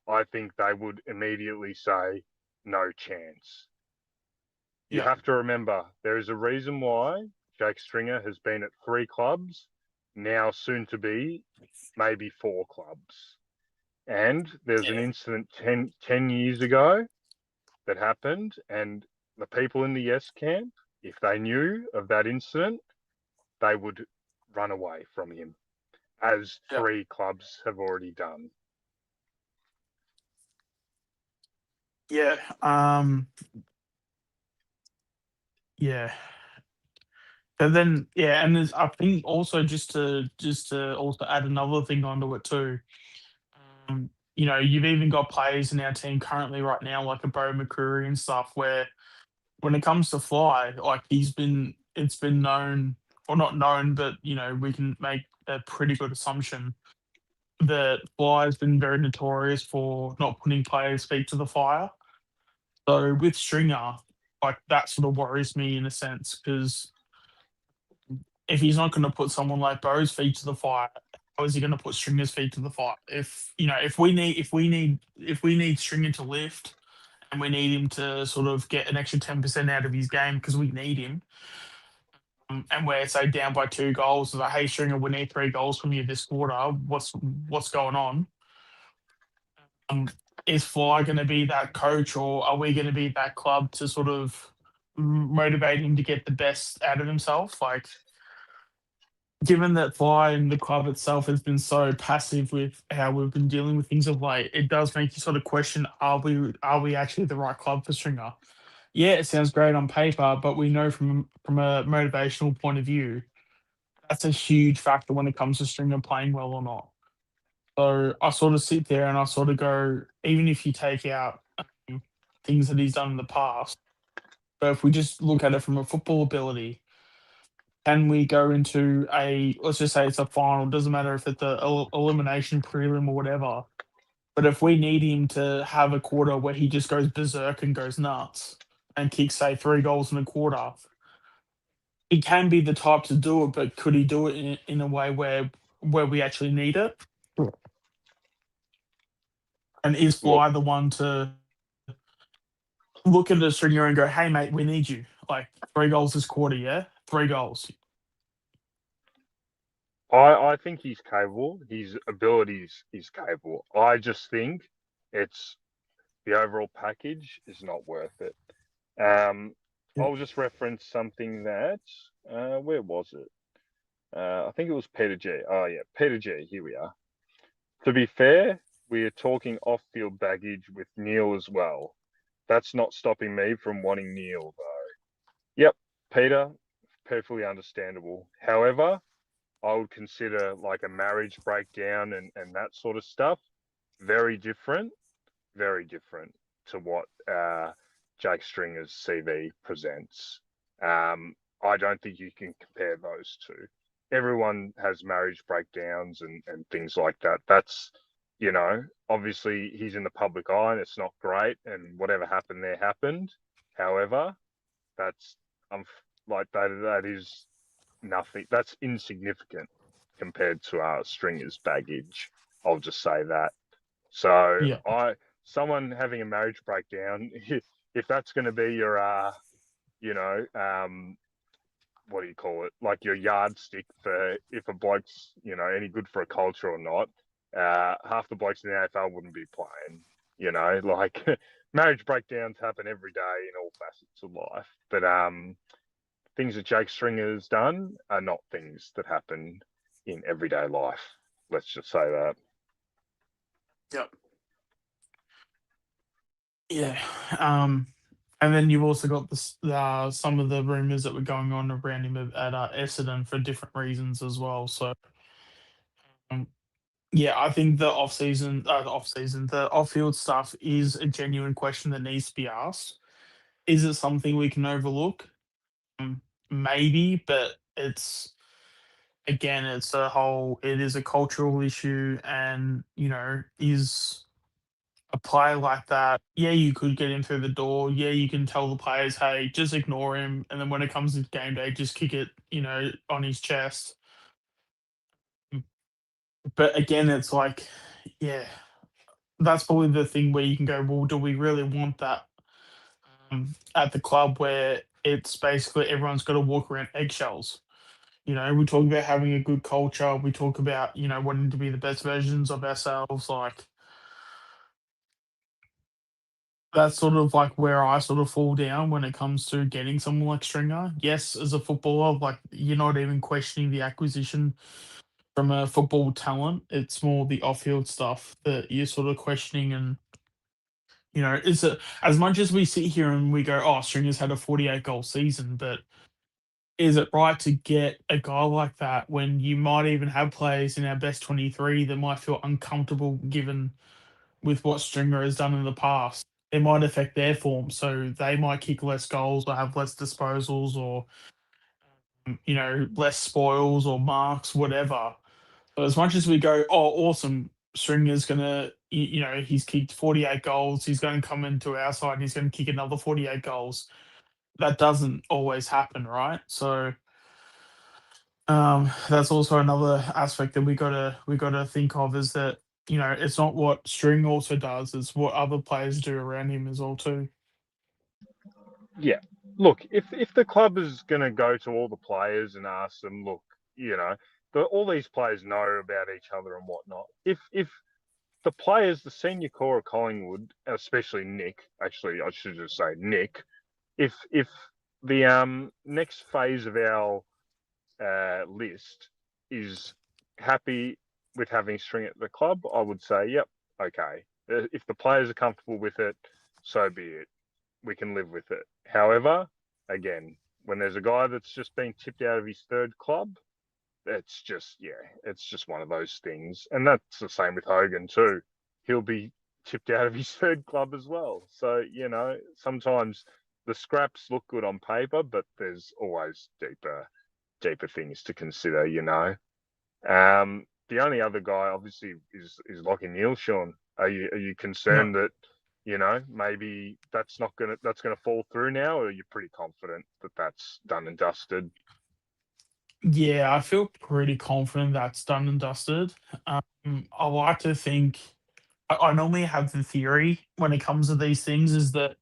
I think they would immediately say no chance. You yeah, have to remember there is a reason why Jake Stringer has been at 3 clubs, now soon to be maybe 4 clubs. And there's an yeah, incident 10 years ago that happened, and the people in the yes camp, if they knew of that incident, they would run away from him, as yeah, 3 clubs have already done. yeah. Yeah. But then, yeah, and there's, I think also just to also add another thing onto it too. You've even got players in our team currently right now, like a Bo McCreary and stuff, where when it comes to Fly, like it's been known, or not known, but we can make a pretty good assumption that Fly has been very notorious for not putting players' feet to the fire. So with Stringer, like that sort of worries me in a sense because if he's not going to put someone like Bo's feet to the fire, how is he going to put Stringer's feet to the fire? If we need Stringer to lift and we need him to sort of get an extra 10% out of his game because we need him, and we're say down by 2 goals, like hey Stringer, we need 3 goals from you this quarter. What's going on? Um, is Fly going to be that coach, or are we going to be that club to sort of motivate him to get the best out of himself? Like, given that Fly and the club itself has been so passive with how we've been dealing with things of late, it does make you sort of question: Are we actually the right club for Stringer? Yeah, it sounds great on paper, but we know from a motivational point of view, that's a huge factor when it comes to Stringer playing well or not. So I sort of sit there and I sort of go, even if you take out things that he's done in the past, but if we just look at it from a football ability, can we go into let's just say it's a final, doesn't matter if it's a elimination prelim or whatever, but if we need him to have a quarter where he just goes berserk and goes nuts and kicks, say, 3 goals in a quarter, he can be the type to do it, but could he do it in a way where we actually need it? And is Look, Fly the one to look at the stringer and go, "Hey, mate, we need you. Like 3 goals this quarter, yeah, 3 goals." I think he's capable. His abilities is capable. I just think it's the overall package is not worth it. Yeah, I'll just reference something that where was it? I think it was Peter G. Oh yeah, Peter G. Here we are. To be fair, we are talking off-field baggage with Neil as well. That's not stopping me from wanting Neil though. Yep, Peter, perfectly understandable. However, I would consider like a marriage breakdown and that sort of stuff very different, very different to what Jake Stringer's CV presents. I don't think you can compare those two. Everyone has marriage breakdowns and things like that. That's, obviously he's in the public eye and it's not great, and whatever happened there happened. However, that's like that is nothing. That's insignificant compared to Stringer's baggage. I'll just say that. So Yeah. someone having a marriage breakdown, if that's going to be your what do you call it? Like your yardstick for if a bloke's, any good for a culture or not. Half the blokes in the AFL wouldn't be playing. Like marriage breakdowns happen every day in all facets of life. But things that Jake Stringer's done are not things that happen in everyday life. Let's just say that. Yep. Yeah. And then you've also got some of the rumours that were going on around him at Essendon for different reasons as well. So, yeah, I think the the off-field stuff is a genuine question that needs to be asked. Is it something we can overlook? Maybe, but it's it is a cultural issue, and is a player like that, yeah, you could get him through the door. Yeah, you can tell the players, hey, just ignore him. And then when it comes to game day, just kick it, on his chest. But again, it's like, yeah, that's probably the thing where you can go, well, do we really want that at the club where it's basically everyone's got to walk around eggshells? We talk about having a good culture. We talk about, wanting to be the best versions of ourselves. Like, that's sort of like where I sort of fall down when it comes to getting someone like Stringer. Yes, as a footballer, like you're not even questioning the acquisition from a football talent. It's more the off-field stuff that you're sort of questioning. And is it as much as we sit here and we go, "Oh, Stringer's had a 48 goal season," but is it right to get a guy like that when you might even have players in our best 23 that might feel uncomfortable given with what Stringer has done in the past? It might affect their form, so they might kick less goals or have less disposals or less spoils or marks, whatever. But as much as we go, oh, awesome, Stringer's gonna, he's kicked 48 goals. He's going to come into our side and he's going to kick another 48 goals. That doesn't always happen, right? So that's also another aspect that we gotta think of is that it's not what String also does; it's what other players do around him as well too. Yeah. Look, if the club is going to go to all the players and ask them, look, all these players know about each other and whatnot. If the players, the senior core of Collingwood, especially Nick, actually, I should just say Nick, if the next phase of our list is happy with having String at the club, I would say, yep, okay. If the players are comfortable with it, so be it. We can live with it. However, again, when there's a guy that's just been tipped out of his third club, it's just one of those things. And that's the same with Hogan too. He'll be tipped out of his third club as well. So, sometimes the scraps look good on paper, but there's always deeper things to consider, The only other guy obviously is Lachie Neale, Sean. Are you concerned that maybe that's gonna fall through now, or are you pretty confident that that's done and dusted? Yeah, I feel pretty confident that's done and dusted. I like to think I normally have the theory when it comes to these things is that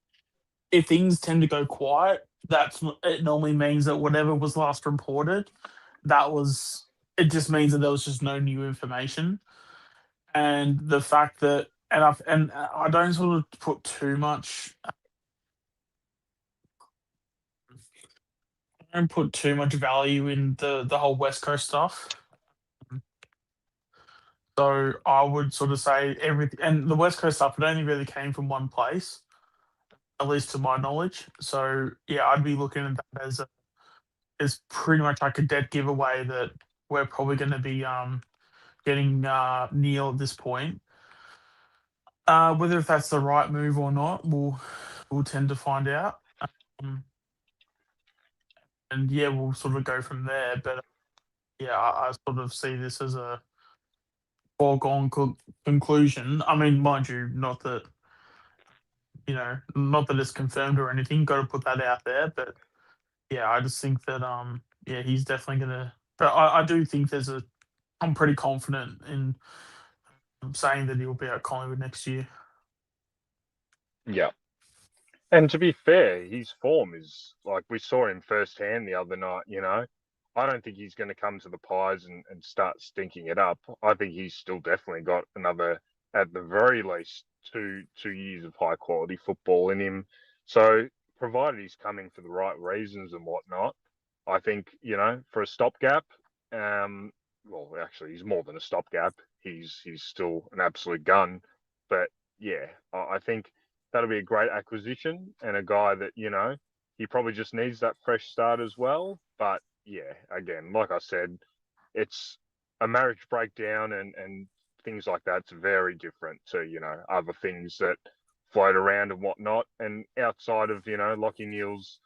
if things tend to go quiet, it normally means that whatever was last reported, it just means that there was just no new information. And the fact that and I don't sort of put too much I don't put too much value in the whole West Coast stuff. So I would sort of say everything, and the West Coast stuff, it only really came from one place, at least to my knowledge. So yeah, I'd be looking at that as pretty much like a dead giveaway that we're probably going to be getting Neil at this point. Whether if that's the right move or not, we'll tend to find out. And yeah, we'll sort of go from there. But yeah, I sort of see this as a foregone conclusion. I mean, mind you, not that not that it's confirmed or anything. Got to put that out there, but Yeah, I just think that yeah, he's definitely gonna. But I do think there's a. I'm pretty confident in saying that he'll be at Collingwood next year. Yeah. And to be fair, his form is like we saw him firsthand the other night, you know. I don't think he's going to come to the Pies and start stinking it up. I think he's still definitely got another, at the very least, two years of high quality football in him. So, provided he's coming for the right reasons and whatnot, I think, you know, for a stopgap, well, actually, he's more than a stopgap. He's still an absolute gun. But yeah, I think that'll be a great acquisition and a guy that, you know, he probably just needs that fresh start as well. But yeah, again, like I said, it's a marriage breakdown and things like that's very different to, you know, other things that float around and whatnot. And outside of, you know, Lockie Neal's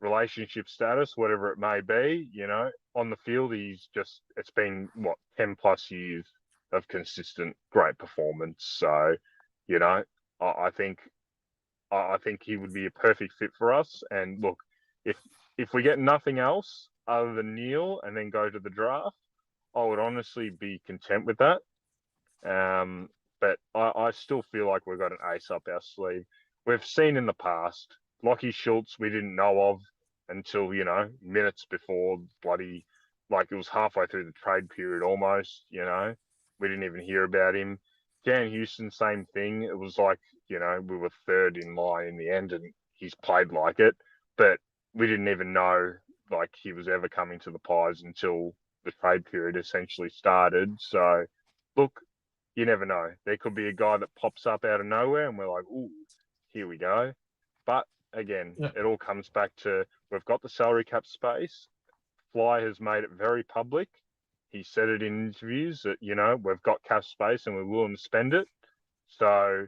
relationship status, whatever it may be, you know, on the field, it's been, what, 10 plus years of consistent great performance. So, you know, I think he would be a perfect fit for us. And look, if we get nothing else other than Neil and then go to the draft, I would honestly be content with that. But I still feel like we've got an ace up our sleeve. We've seen in the past, Lockie Schultz, we didn't know of until, you know, minutes before bloody, like it was halfway through the trade period almost, you know. We didn't even hear about him. Dan Houston, same thing. It was like, you know, we were third in line in the end and he's played like it. But we didn't even know like he was ever coming to the Pies until the trade period essentially started. So look, you never know. There could be a guy that pops up out of nowhere and we're like, ooh, here we go. But again, Yeah. it all comes back to we've got the salary cap space. Fly has made it very public. He said it in interviews that, you know, we've got cap space and we're willing to spend it. So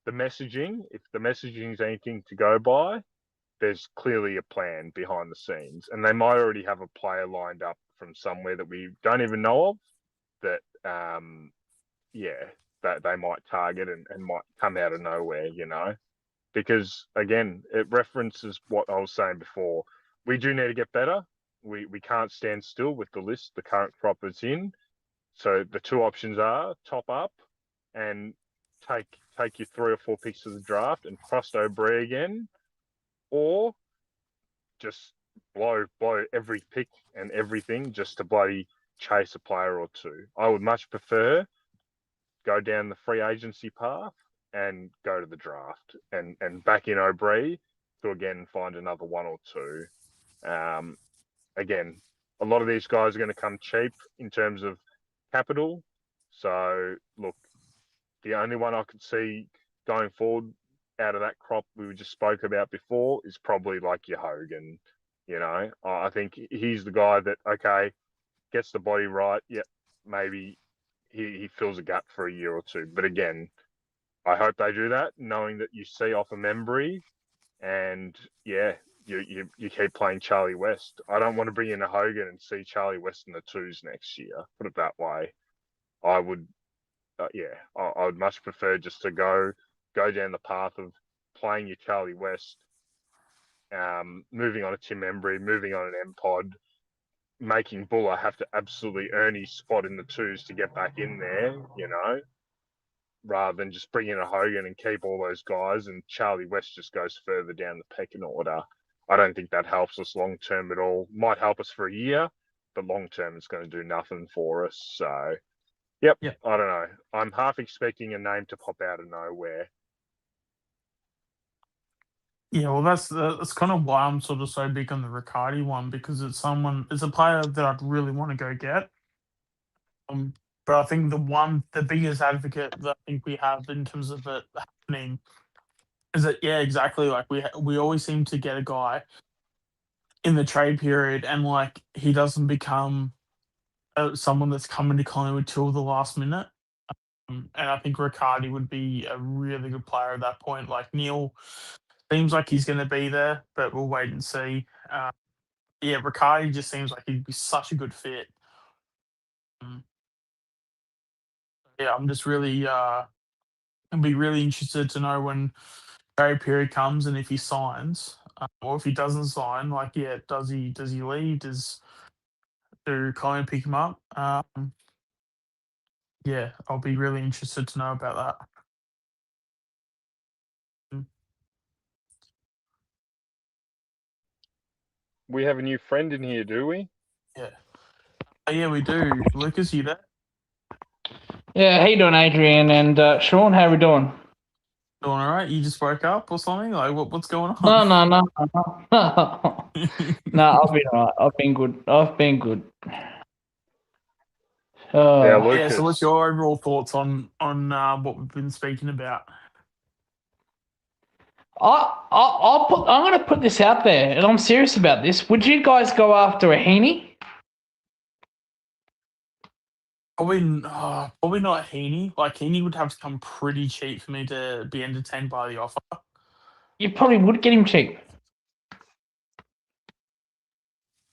the messaging, if the messaging is anything to go by, there's clearly a plan behind the scenes. And they might already have a player lined up from somewhere that we don't even know of that yeah, that they might target and might come out of nowhere, you know, because again, it references what I was saying before. We do need to get better. We can't stand still with the list the current crop is in. So the two options are top up and take your 3 or 4 picks of the draft and trust O'Brien again, or just blow every pick and everything just to bloody chase a player or two. I would much prefer go down the free agency path and go to the draft and back in O'Brien to again find another one or two. Again, a lot of these guys are going to come cheap in terms of capital. So look, the only one I could see going forward out of that crop we just spoke about before is probably like your Hogan. You know, I think he's the guy that, okay, gets the body right. Yep, maybe he fills a gap for a year or two. But again, I hope they do that, knowing that you see off a memory, and yeah, you keep playing Charlie West. I don't want to bring in a Hogan and see Charlie West in the twos next year. Put it that way. I would, I would much prefer just to go down the path of playing your Charlie West, moving on to Tim Embry, moving on an M Pod, making Buller have to absolutely earn his spot in the twos to get back in there, you know, rather than just bring in a Hogan and keep all those guys and Charlie West just goes further down the pecking order. I don't think that helps us long term at all. Might help us for a year, but long term it's going to do nothing for us. So, yep, I don't know. I'm half expecting a name to pop out of nowhere. Yeah, well, that's kind of why I'm sort of so big on the Riccardi one, because it's a player that I'd really want to go get. But I think the biggest advocate that I think we have in terms of it happening is that, yeah, exactly. Like we always seem to get a guy in the trade period, and like he doesn't become someone that's coming to Collingwood till the last minute. And I think Riccardi would be a really good player at that point. Like Neil seems like he's going to be there, but we'll wait and see. Yeah, Riccardi just seems like he'd be such a good fit. Yeah, I'm just really I'd be really interested to know when trade period comes and if he signs. or if he doesn't sign, like, yeah, does he leave? Do Collingwood pick him up? Yeah, I'll be really interested to know about that. We have a new friend in here, do we? Yeah. Oh, yeah, we do. Lucas, you there? Yeah, how you doing, Adrian and Sean? How we doing? Doing all right? You just woke up or something? Like, what's going No, on? no, no, no. No, I've been alright. I've been good. I've been good. Now, Uh, Lucas. Yeah, so what's your overall thoughts on what we've been speaking about? I'm going to put this out there, and I'm serious about this. Would you guys go after a Heaney? Probably not Heaney. Like, Heaney would have to come pretty cheap for me to be entertained by the offer. You probably would get him cheap.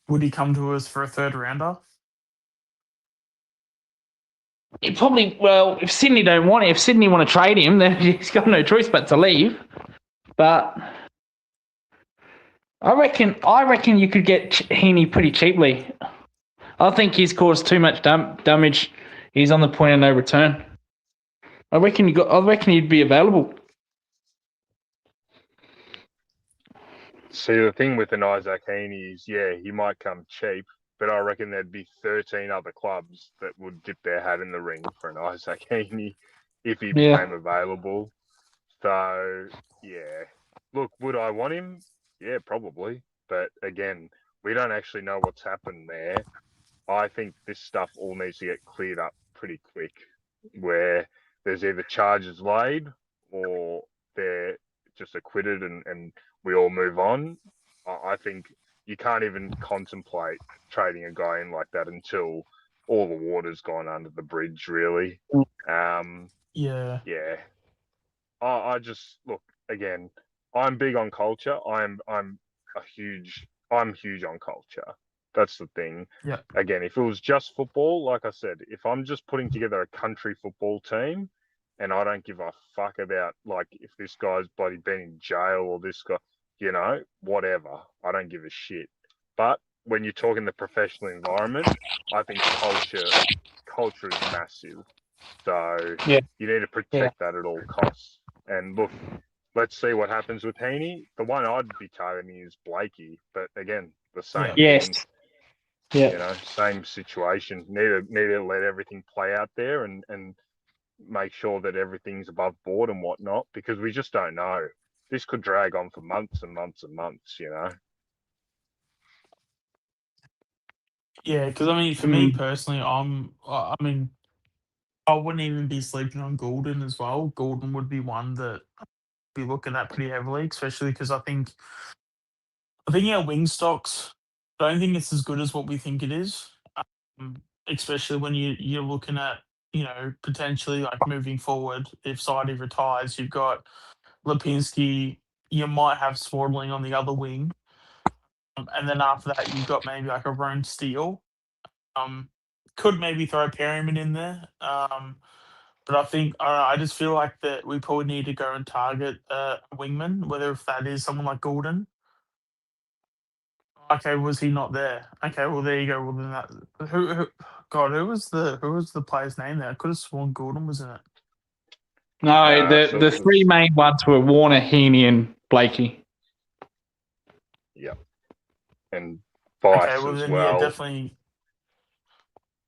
Would he come to us for a third rounder? He probably, well, if Sydney don't want it, if Sydney want to trade him, then he's got no choice but to leave. But I reckon you could get Heaney pretty cheaply. I think he's caused too much damage. He's on the point of no return. I reckon he'd be available. See, the thing with an Isaac Heaney is, yeah, he might come cheap, but I reckon there'd be 13 other clubs that would dip their hat in the ring for an Isaac Heaney if he became available. So, yeah. Look, would I want him? Yeah, probably. But again, we don't actually know what's happened there. I think this stuff all needs to get cleared up pretty quick, where there's either charges laid or they're just acquitted and we all move on. I think you can't even contemplate trading a guy in like that until all the water's gone under the bridge, really. Yeah. Yeah. I just look again. I'm big on culture. I'm huge on culture. That's the thing. Yeah. Again, if it was just football, like I said, if I'm just putting together a country football team and I don't give a fuck about like if this guy's bloody been in jail or this guy, whatever. I don't give a shit. But when you're talking the professional environment, I think culture is massive. So you need to protect that at all costs. And look, let's see what happens with Heaney. The one I'd be targeting is Blakey, but again, the same thing. Yeah. Same situation. Need to let everything play out there and make sure that everything's above board and whatnot, because we just don't know. This could drag on for months and months and months, Yeah, because I mean, for me personally, I wouldn't even be sleeping on Goulden as well. Goulden would be one that I'd be looking at pretty heavily, especially because I think our wing stocks, I don't think it's as good as what we think it is. Especially when you're looking at, potentially like moving forward, if Sidey retires, you've got Lipinski, you might have Swaddling on the other wing. And then after that, you've got maybe like a Roan Steele. Could maybe throw Perryman in there. But I think I just feel like that we probably need to go and target a wingman, whether if that is someone like Goulden. Okay, was he not there? Okay, well there you go. Well then that who was the player's name there? I could have sworn Goulden was in it. No, the three main ones were Warner, Heaney, and Blakey. Yep. And Vice Okay, well as then well. yeah, definitely.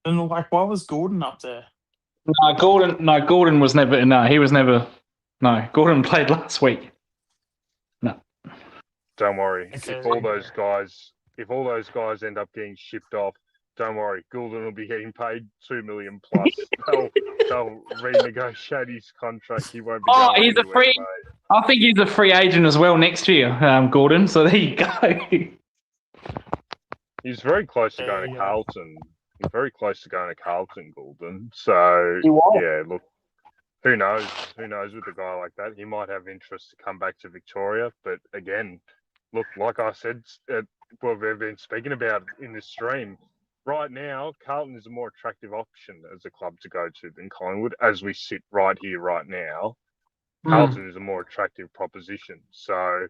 And like, why was Goulden up there? Gordon was never. No, he was never. No, Gordon played last week. No. Don't worry. Okay. If all those guys end up getting shipped off, don't worry. Goulden will be getting paid $2 million plus. They'll renegotiate his contract. He won't be going he's anywhere, a free. mate. I think he's a free agent as well next year, Gordon. So there you go. He's very close to going to Carlton. He's very close to going to Carlton, Goulden. So yeah, look, who knows? Who knows with a guy like that? He might have interest to come back to Victoria. But again, look, like I said, what we've been speaking about in this stream, right now, Carlton is a more attractive option as a club to go to than Collingwood. As we sit right here, right now, Carlton is a more attractive proposition. So,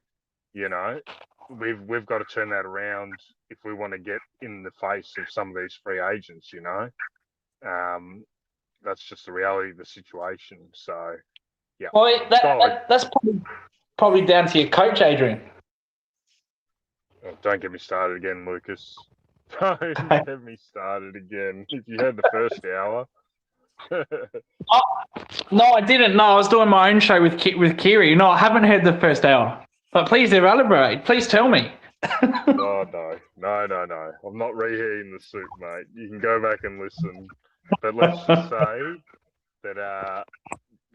we've got to turn that around if we want to get in the face of some of these free agents. That's just the reality of the situation. So, yeah. Well, that's probably down to your coach, Adrian. Oh, don't get me started again, Lucas. Don't get me started again. If you had the first hour. No, I didn't. No, I was doing my own show with Kiri. No, I haven't heard the first hour. But please elaborate. Please tell me. Oh, no. I'm not reheating the soup, mate. You can go back and listen. But let's just say that,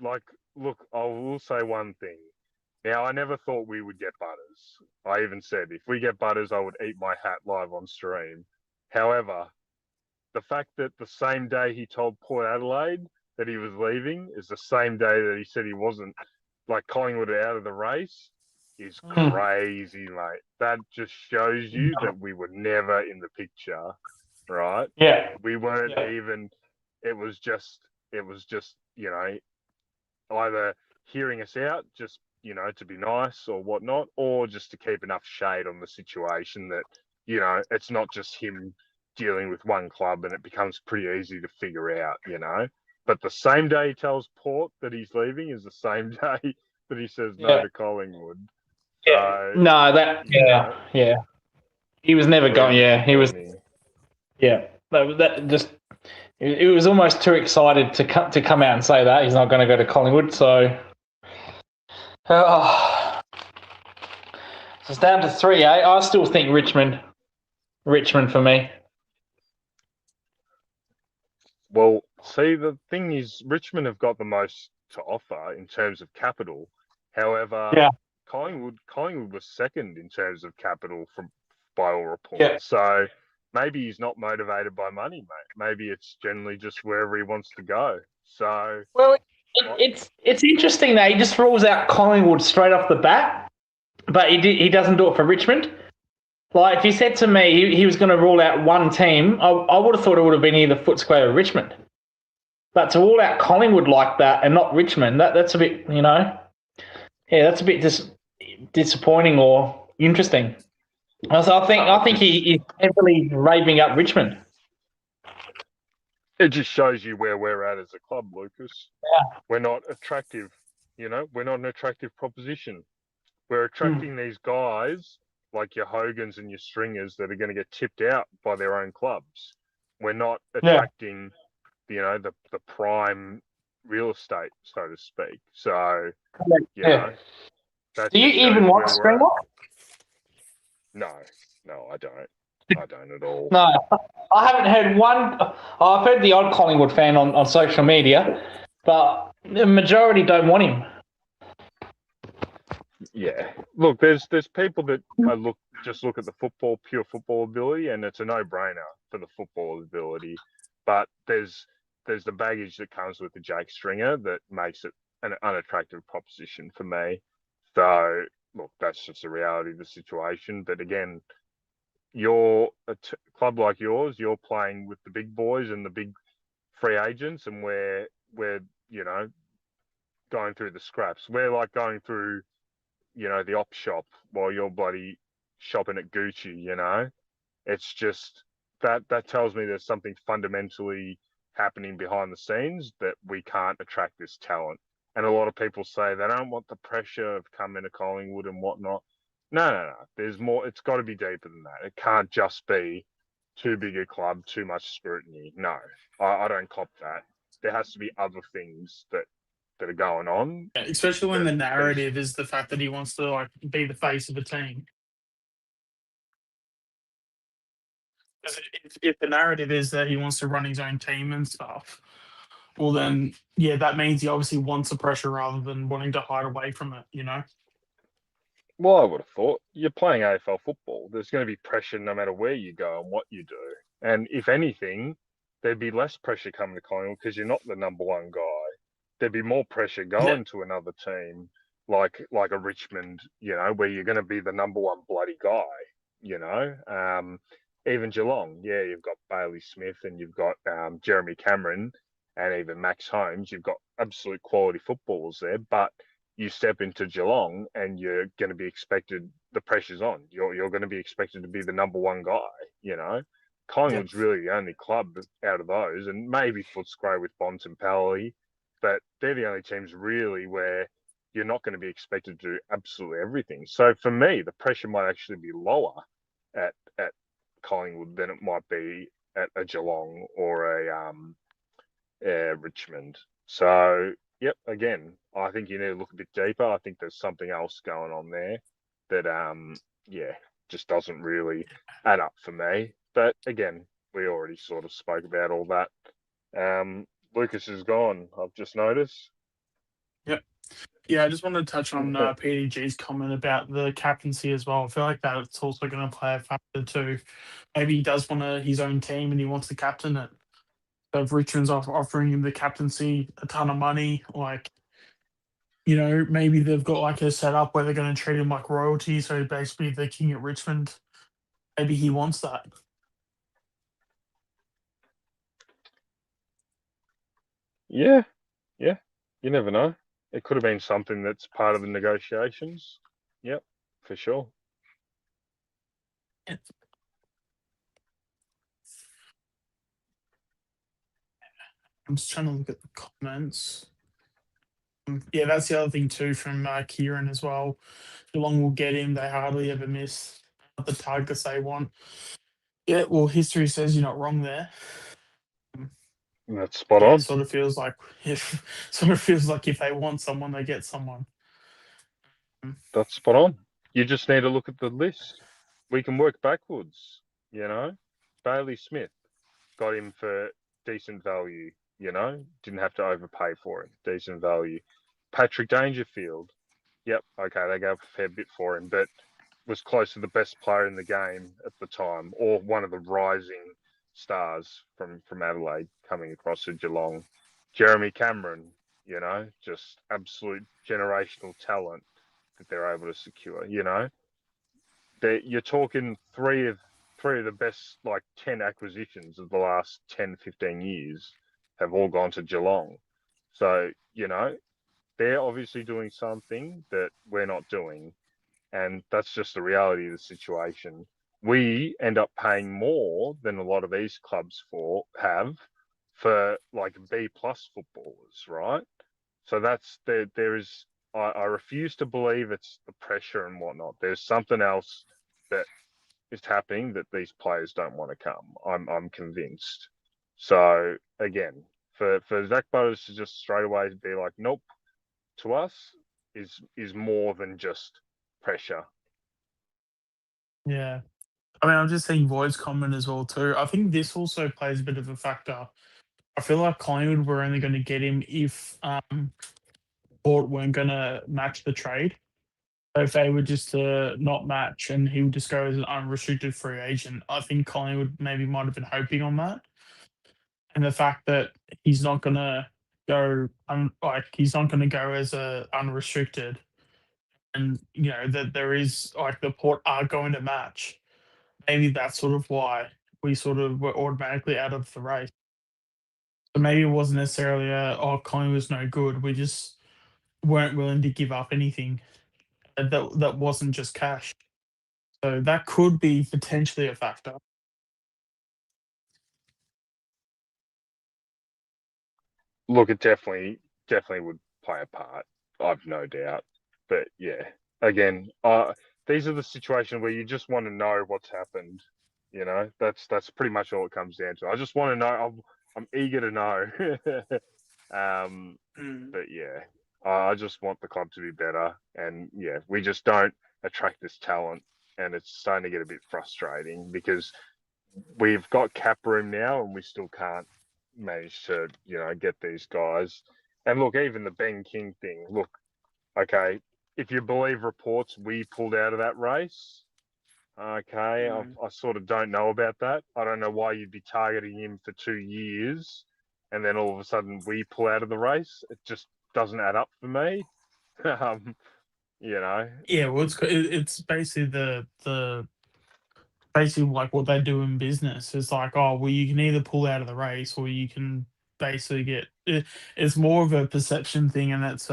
look, I will say one thing. Now, I never thought we would get Butters. I even said, if we get Butters, I would eat my hat live on stream. However, the fact that the same day he told Port Adelaide that he was leaving is the same day that he said he wasn't, like Collingwood out of the race, is crazy, mate. That just shows you that we were never in the picture, right? Yeah. We weren't even. It was just, either hearing us out, just, to be nice or whatnot, or just to keep enough shade on the situation that, it's not just him dealing with one club and it becomes pretty easy to figure out, But the same day he tells Port that he's leaving is the same day that he says no to Collingwood. Yeah. So, No, yeah. He was never going. Yeah, he was. Yeah, that just. It was almost too excited to come out and say that he's not going to go to Collingwood. So, so it's down to 3. I still think Richmond for me. Well, see, the thing is, Richmond have got the most to offer in terms of capital. However, Collingwood was second in terms of capital by all reports. Yeah. So maybe he's not motivated by money, mate. Maybe it's generally just wherever he wants to go. So, well, it's interesting that he just rules out Collingwood straight off the bat, but he doesn't do it for Richmond. Like, if he said to me he was going to rule out one team, I would have thought it would have been either Footscray or Richmond. But to rule out Collingwood like that and not Richmond, that's a bit, that's a bit disappointing or interesting. So I think he's heavily raving up Richmond. It just shows you where we're at as a club, Lucas. Yeah. We're not attractive, We're not an attractive proposition. We're attracting these guys like your Hogans and your Stringers that are going to get tipped out by their own clubs. We're not attracting, the prime real estate, so to speak. So, do you even want Stringer? No, I don't. I don't at all. No, I haven't heard one. I've heard the odd Collingwood fan on social media, but the majority don't want him. Yeah, look, there's people that look at the pure football ability, and it's a no-brainer for the football ability. But there's the baggage that comes with the Jake Stringer that makes it an unattractive proposition for me. So, look, that's just the reality of the situation. But again, you're a club like yours, you're playing with the big boys and the big free agents, and we're going through the scraps. We're like going through, the op shop while you're bloody shopping at Gucci. It's just that tells me there's something fundamentally happening behind the scenes that we can't attract this talent. And a lot of people say they don't want the pressure of coming to Collingwood and whatnot. No. There's more. It's got to be deeper than that. It can't just be too big a club, too much scrutiny. No, I don't cop that. There has to be other things that are going on. Yeah, especially when the narrative is the fact that he wants to be the face of a team. If the narrative is that he wants to run his own team and stuff, well then, that means he obviously wants the pressure rather than wanting to hide away from it, Well, I would have thought you're playing AFL football. There's going to be pressure no matter where you go and what you do. And if anything, there'd be less pressure coming to Collingwood because you're not the number one guy. There'd be more pressure going to another team like a Richmond, where you're going to be the number one bloody guy, Even Geelong, you've got Bailey Smith and you've got Jeremy Cameron and even Max Holmes. You've got absolute quality footballers there, but you step into Geelong and you're going to be expected the pressure's on. You're going to be expected to be the number one guy. Collingwood's really the only club out of those, and maybe Footscray with Bontempelli, but they're the only teams really where you're not going to be expected to do absolutely everything. So for me, the pressure might actually be lower at Collingwood than it might be at a Geelong or a Richmond. So, yep, again, I think you need to look a bit deeper. I think there's something else going on there that, just doesn't really add up for me. But again, we already sort of spoke about all that. Lucas is gone, I've just noticed. Yeah, I just wanted to touch on PDG's comment about the captaincy as well. I feel like that's also going to play a factor too. Maybe he does want his own team and he wants to captain it. So if Richmond's offering him the captaincy, a ton of money, maybe they've got like a setup where they're going to treat him like royalty. So basically, the king at Richmond, maybe he wants that. Yeah. You never know. It could have been something that's part of the negotiations. Yep, for sure. I'm just trying to look at the comments. Yeah, that's the other thing too from Kieran as well. Geelong will get him. They hardly ever miss the targets they want. Yeah, well, history says you're not wrong there. That's spot Yeah, on. it sort of feels like if they want someone, they get someone. That's spot on. You just need to look at the list. We can work backwards, Bailey Smith, got him for decent value, didn't have to overpay for it. Decent value. Patrick Dangerfield, yep, okay, they gave a fair bit for him, but was close to the best player in the game at the time, or one of the rising stars from Adelaide coming across to Geelong. Jeremy Cameron, just absolute generational talent that they're able to secure. You're talking three of the best 10 acquisitions of the last 10, 15 years have all gone to Geelong. So, they're obviously doing something that we're not doing. And that's just the reality of the situation. We end up paying more than a lot of these clubs have for B+ footballers, right? So there is. I refuse to believe it's the pressure and whatnot. There's something else that is happening that these players don't want to come. I'm convinced. So again, for Zach Butters to just straight away be like, nope, to us is more than just pressure. Yeah. I mean, I'm just seeing Void's comment as well too. I think this also plays a bit of a factor. I feel like Collingwood were only going to get him if Port weren't going to match the trade. So if they were just to not match and he would just go as an unrestricted free agent, I think Collingwood maybe might have been hoping on that. And the fact that he's not going to go, he's not going to go as a unrestricted, and that there is the Port are going to match. Maybe that's sort of why we sort of were automatically out of the race. So maybe it wasn't necessarily Collingwood's no good. We just weren't willing to give up anything that wasn't just cash. So that could be potentially a factor. Look, it definitely would play a part. I've no doubt. But yeah, again, these are the situations where you just want to know what's happened. That's pretty much all it comes down to. I just want to know. I'm eager to know. But yeah, I just want the club to be better. And yeah, we just don't attract this talent, and it's starting to get a bit frustrating because we've got cap room now, and we still can't manage to get these guys. And look, even the Ben King thing. Look, okay, if you believe reports, we pulled out of that race. Okay, I sort of don't know about that. I don't know why you'd be targeting him for 2 years, and then all of a sudden we pull out of the race. It just doesn't add up for me. Yeah, well, it's basically the basically what they do in business. It's like, oh, well, you can either pull out of the race or you can basically get. It's more of a perception thing, and it's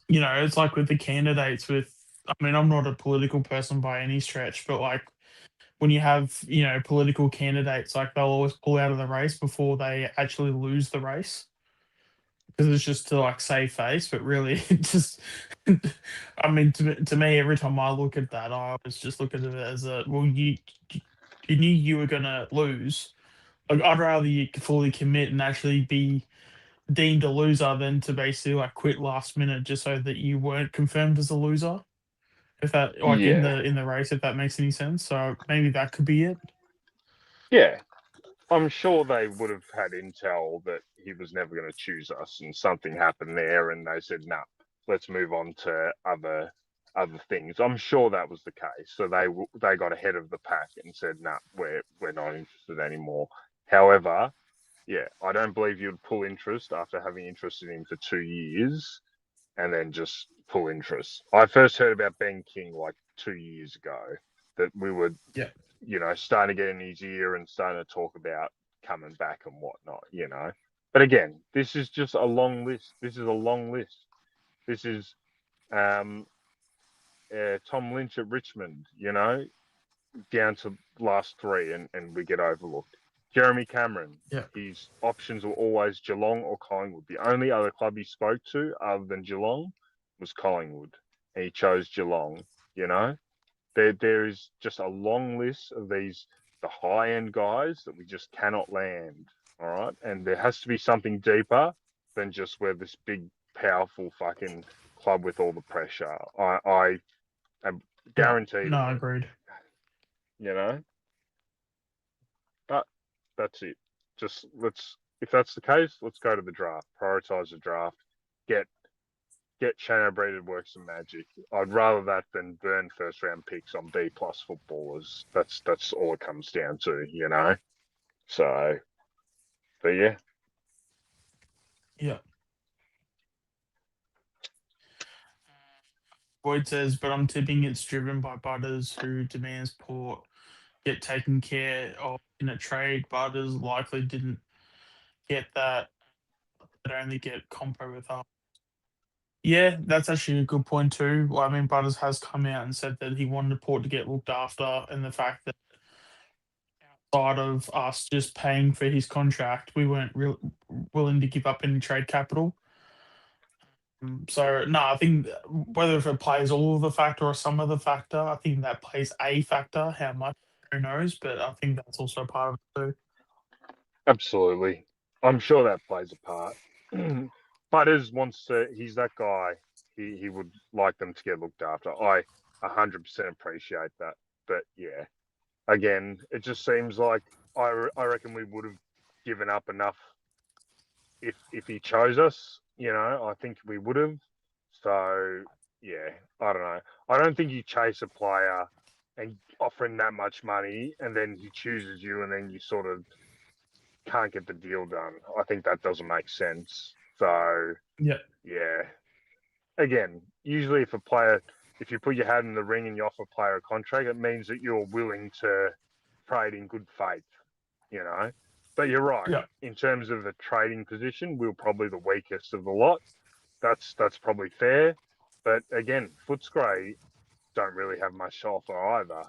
it's like with the candidates with I mean, I'm not a political person by any stretch, but like when you have, political candidates, like they'll always pull out of the race before they actually lose the race because it's just to like save face. But really, it just, I mean, to me, every time I look at that, I always just look at it as you knew you were gonna lose. Like, I'd rather you fully commit and actually be deemed a loser than to basically like quit last minute just so that you weren't confirmed as a loser. If that like Yeah. in the race, if that makes any sense. So maybe that could be it. Yeah. I'm sure they would have had intel that he was never going to choose us, and something happened there, and they said, "No, let's move on to other things." I'm sure that was the case. So they got ahead of the pack and said, "No, we're not interested anymore." However, yeah, I don't believe you'd pull interest after having interest in him for 2 years, and then just pull interest. I first heard about Ben King like 2 years ago, that we were Yeah. starting to get in his ear and starting to talk about coming back and whatnot, But again, this is just a long list. This is a long list. This is Tom Lynch at Richmond, down to last three, and we get overlooked. Jeremy Cameron, Yeah. his options were always Geelong or Collingwood. The only other club he spoke to other than Geelong was Collingwood, and he chose Geelong, There is just a long list of the high-end guys that we just cannot land, all right? And there has to be something deeper than just we're this big, powerful fucking club with all the pressure. I am guaranteed. No, agreed. But that's it. Just if that's the case, let's go to the draft. Prioritize the draft. Get Shane O'Brien to work some magic. I'd rather that than burn first round picks on B+ footballers. That's all it comes down to, So, but yeah. Yeah. Boyd says, but I'm tipping it's driven by Butters, who demands Port get taken care of in a trade. Butters likely didn't get that. They'd only get compo with us. Yeah, that's actually a good point too. Well, I mean, Butters has come out and said that he wanted Port to get looked after, and the fact that outside of us just paying for his contract, we weren't willing to give up any trade capital. So no, I think whether if it plays all of the factor or some of the factor, I think that plays a factor. How much, who knows? But I think that's also part of it too. Absolutely. I'm sure that plays a part. Butters wants to, he's that guy. He would like them to get looked after. I 100% appreciate that. But yeah, again, it just seems like I reckon we would have given up enough if he chose us. I think we would have. So yeah, I don't know. I don't think you chase a player and offer him that much money, and then he chooses you, and then you sort of can't get the deal done. I think that doesn't make sense. So yeah. Again, usually if you put your hat in the ring and you offer a player a contract, it means that you're willing to trade in good faith, But you're right. Yeah. In terms of the trading position, we were probably the weakest of the lot. That's probably fair. But again, Footscray don't really have much to offer either,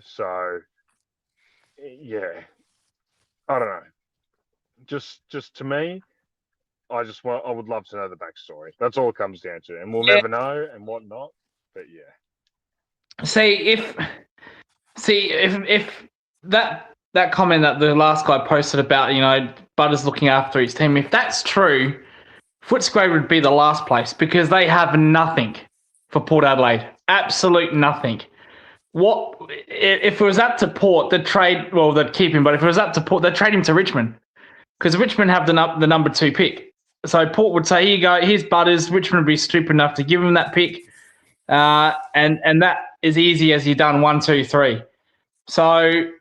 So yeah, I don't know. Just to me, I would love to know the backstory. That's all it comes down to, and we'll never know and whatnot. But yeah. See if that comment that the last guy posted about Butters looking after his team, if that's true, Footscray would be the last place because they have nothing for Port Adelaide, absolute nothing. What if it was up to Port? They'd trade. Well, they'd keep him, but if it was up to Port, they'd trade him to Richmond because Richmond have the number 2 pick. So Port would say, "Here you go, here's Butters." Richmond would be stupid enough to give him that pick, and that is easy as you've done 1, 2, 3. So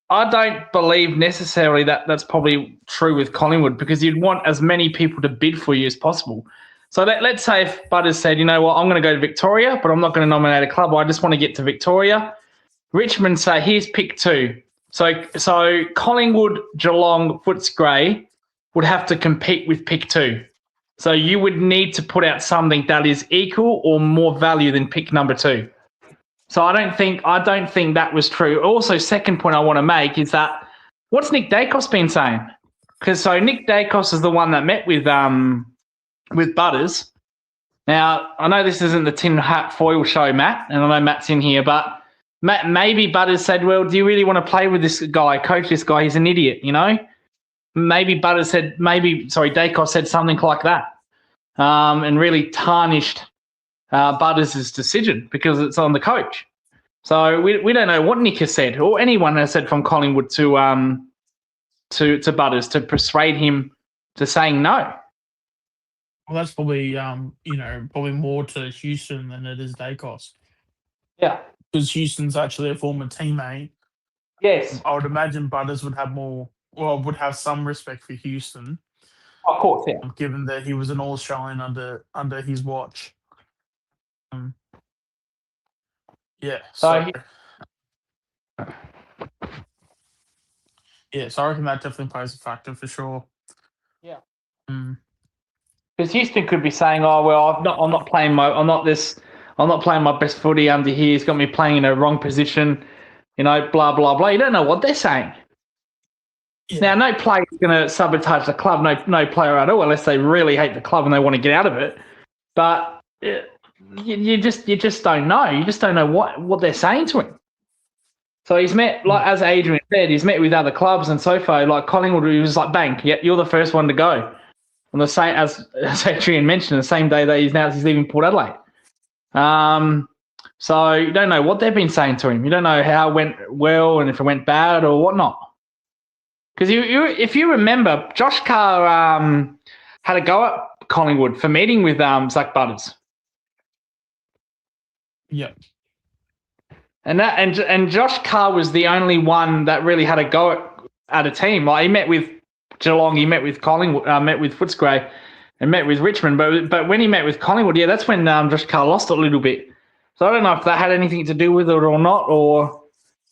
I don't believe necessarily that that's probably true with Collingwood because you'd want as many people to bid for you as possible. So let's say if Butters said, "You know what, I'm going to go to Victoria, but I'm not going to nominate a club. I just want to get to Victoria." Richmond say, "Here's pick 2." So Collingwood, Geelong, Footscray would have to compete with pick 2. So you would need to put out something that is equal or more value than pick number 2. So I don't think that was true. Also, second point I want to make is that what's Nick Dacos been saying? Because Nick Dacos is the one that met with Butters. Now I know this isn't the Tin Hat Foil show, Matt, and I know Matt's in here, but Matt, maybe Butters said, "Well, do you really want to play with this guy, coach this guy? He's an idiot, you know." Maybe Dacos said something like that, and really tarnished Butters' decision because it's on the coach. So we don't know what Nick has said or anyone has said from Collingwood to Butters to persuade him to saying no. Well, that's probably probably more to Houston than it is Dacos. Yeah, because Houston's actually a former teammate. yes, I would imagine Butters would have some respect for Houston, of course, yeah. given that he was an All-Australian under his watch. Yeah. So I reckon that definitely plays a factor for sure. Yeah. Mm. Because Houston could be saying, "Oh well, I'm not playing my best footy under here. He's got me playing in a wrong position, blah blah blah." You don't know what they're saying. Yeah. Now, no player is going to sabotage the club. No player at all, unless they really hate the club and they want to get out of it. But you just don't know. You just don't know what they're saying to him. So he's met, like as Adrian said, he's met with other clubs and so far, like Collingwood, he was like, "Bang, yeah, you're the first one to go." On the same as Adrian mentioned, the same day that he's announced he's leaving Port Adelaide. So you don't know what they've been saying to him. You don't know how it went well and if it went bad or whatnot. Because if you remember, Josh Carr had a go at Collingwood for meeting with Zach Butters. Yeah. And Josh Carr was the only one that really had a go at a team. Like he met with Geelong, he met with Collingwood, met with Footscray, and met with Richmond. But when he met with Collingwood, that's when Josh Carr lost a little bit. So I don't know if that had anything to do with it or not.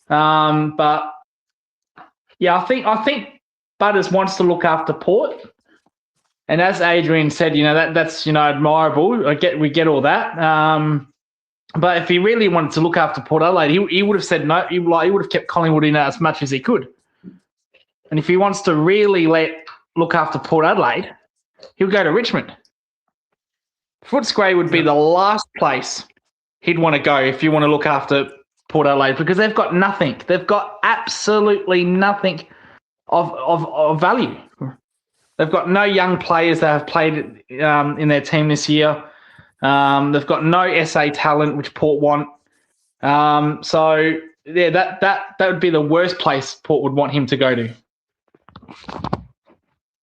But yeah, I think Butters wants to look after Port. And as Adrian said, that's admirable. We get all that. But if he really wanted to look after Port Adelaide, he would have said no. He would have kept Collingwood in as much as he could. And if he wants to really look after Port Adelaide, he'll go to Richmond. Footscray would be the last place he'd want to go if you want to look after Port Adelaide because they've got nothing. They've got absolutely nothing of value. They've got no young players that have played in their team this year. They've got no SA talent, which Port want. So yeah, that would be the worst place Port would want him to go to.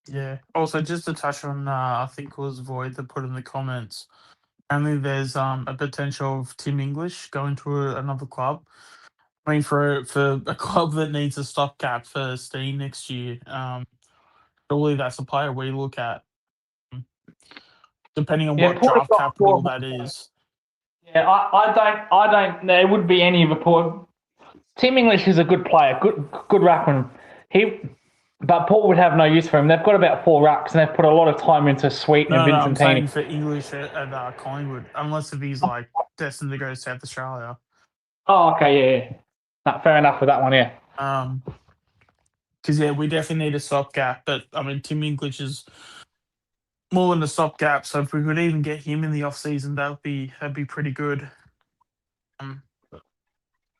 Yeah. Also, just to touch on, I think it was Void that put in the comments. Only there's a potential of Tim English going to another club. I mean, for a club that needs a stopgap for Steen next year, surely that's a player we look at. Depending on what draft capital that is. Yeah, I don't. There would be any of a Port. Tim English is a good player, good ruckman. But Port would have no use for him. They've got about 4 rucks, and they've put a lot of time into Sweet and Vincentini. I'm saying for English at Collingwood, unless if he's destined to go to South Australia. Oh, okay, yeah. No, fair enough with that one, yeah. Because we definitely need a stopgap. But I mean, Tim English is more than a stopgap. So if we could even get him in the off season, that'd be pretty good.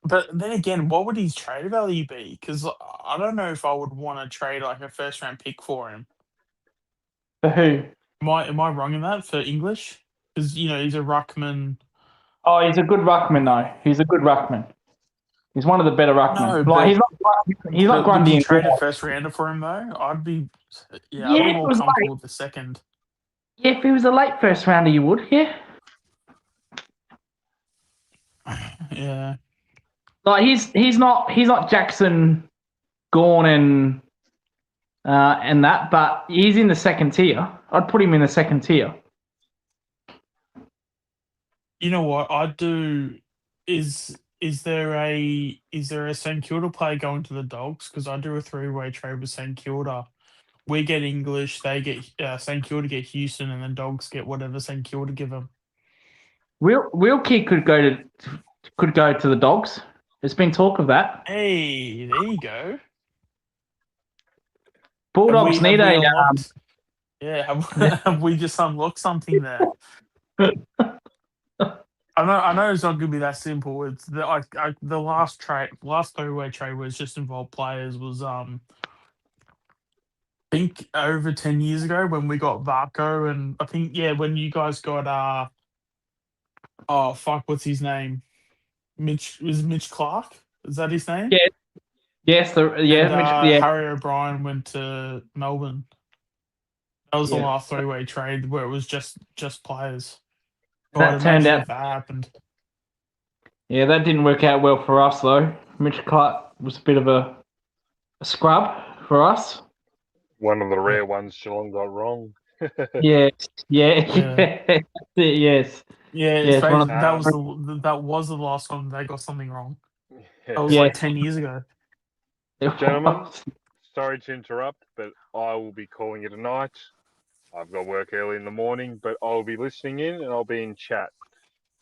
But then again, what would his trade value be? Because I don't know if I would want to trade like a first round pick for him. For who? Am I wrong in that for English? Because he's a ruckman. Oh, he's a good ruckman though. He's a good ruckman. He's one of the better ruckmen. No, he's not Grundy. Would you trade a first rounder for him though? I'd be more comfortable with the second. Yeah, if he was a late first rounder, you would. Yeah. Yeah. Like he's not Jackson, Gawn and that, but he's in the second tier. I'd put him in the second tier. You know what I'd do is there a St Kilda player going to the Dogs? Because I do a 3-way trade with St Kilda we get English, they get St Kilda get Houston, and then Dogs get whatever St Kilda give them. Wilkie could go to the Dogs. There's been talk of that. Hey, there you go. Bulldogs need we a. unlocked, have we just unlocked something there? I know it's not going to be that simple. It's the last three-way trade was just involved players was I think over 10 years ago when we got Varco, and I think when you guys got oh fuck, what's his name? Mitch Clark? Is that his name? Yeah. Yes, And, Harry O'Brien went to Melbourne. That was the last three-way trade where it was just players. That turned out. That happened. Yeah, that didn't work out well for us though. Mitch Clark was a bit of a scrub for us. One of the rare ones Geelong got wrong. Yes. Yeah, Yes. that was the last one they got something wrong. That was like 10 years ago. Gentlemen, sorry to interrupt, but I will be calling it a night. I've got work early in the morning, but I'll be listening in and I'll be in chat.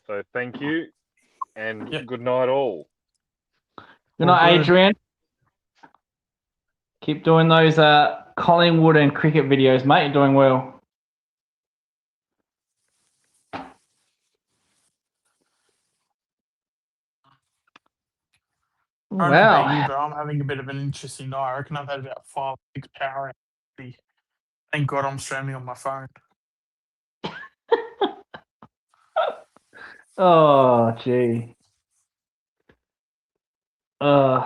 So thank you and good night all. Good night, Adrian. Keep doing those Collingwood and cricket videos, mate. You're doing well. Wow. But I'm having a bit of an interesting night. I reckon I've had about 5 6 power hours. Thank God I'm streaming on my phone. Oh, gee. No,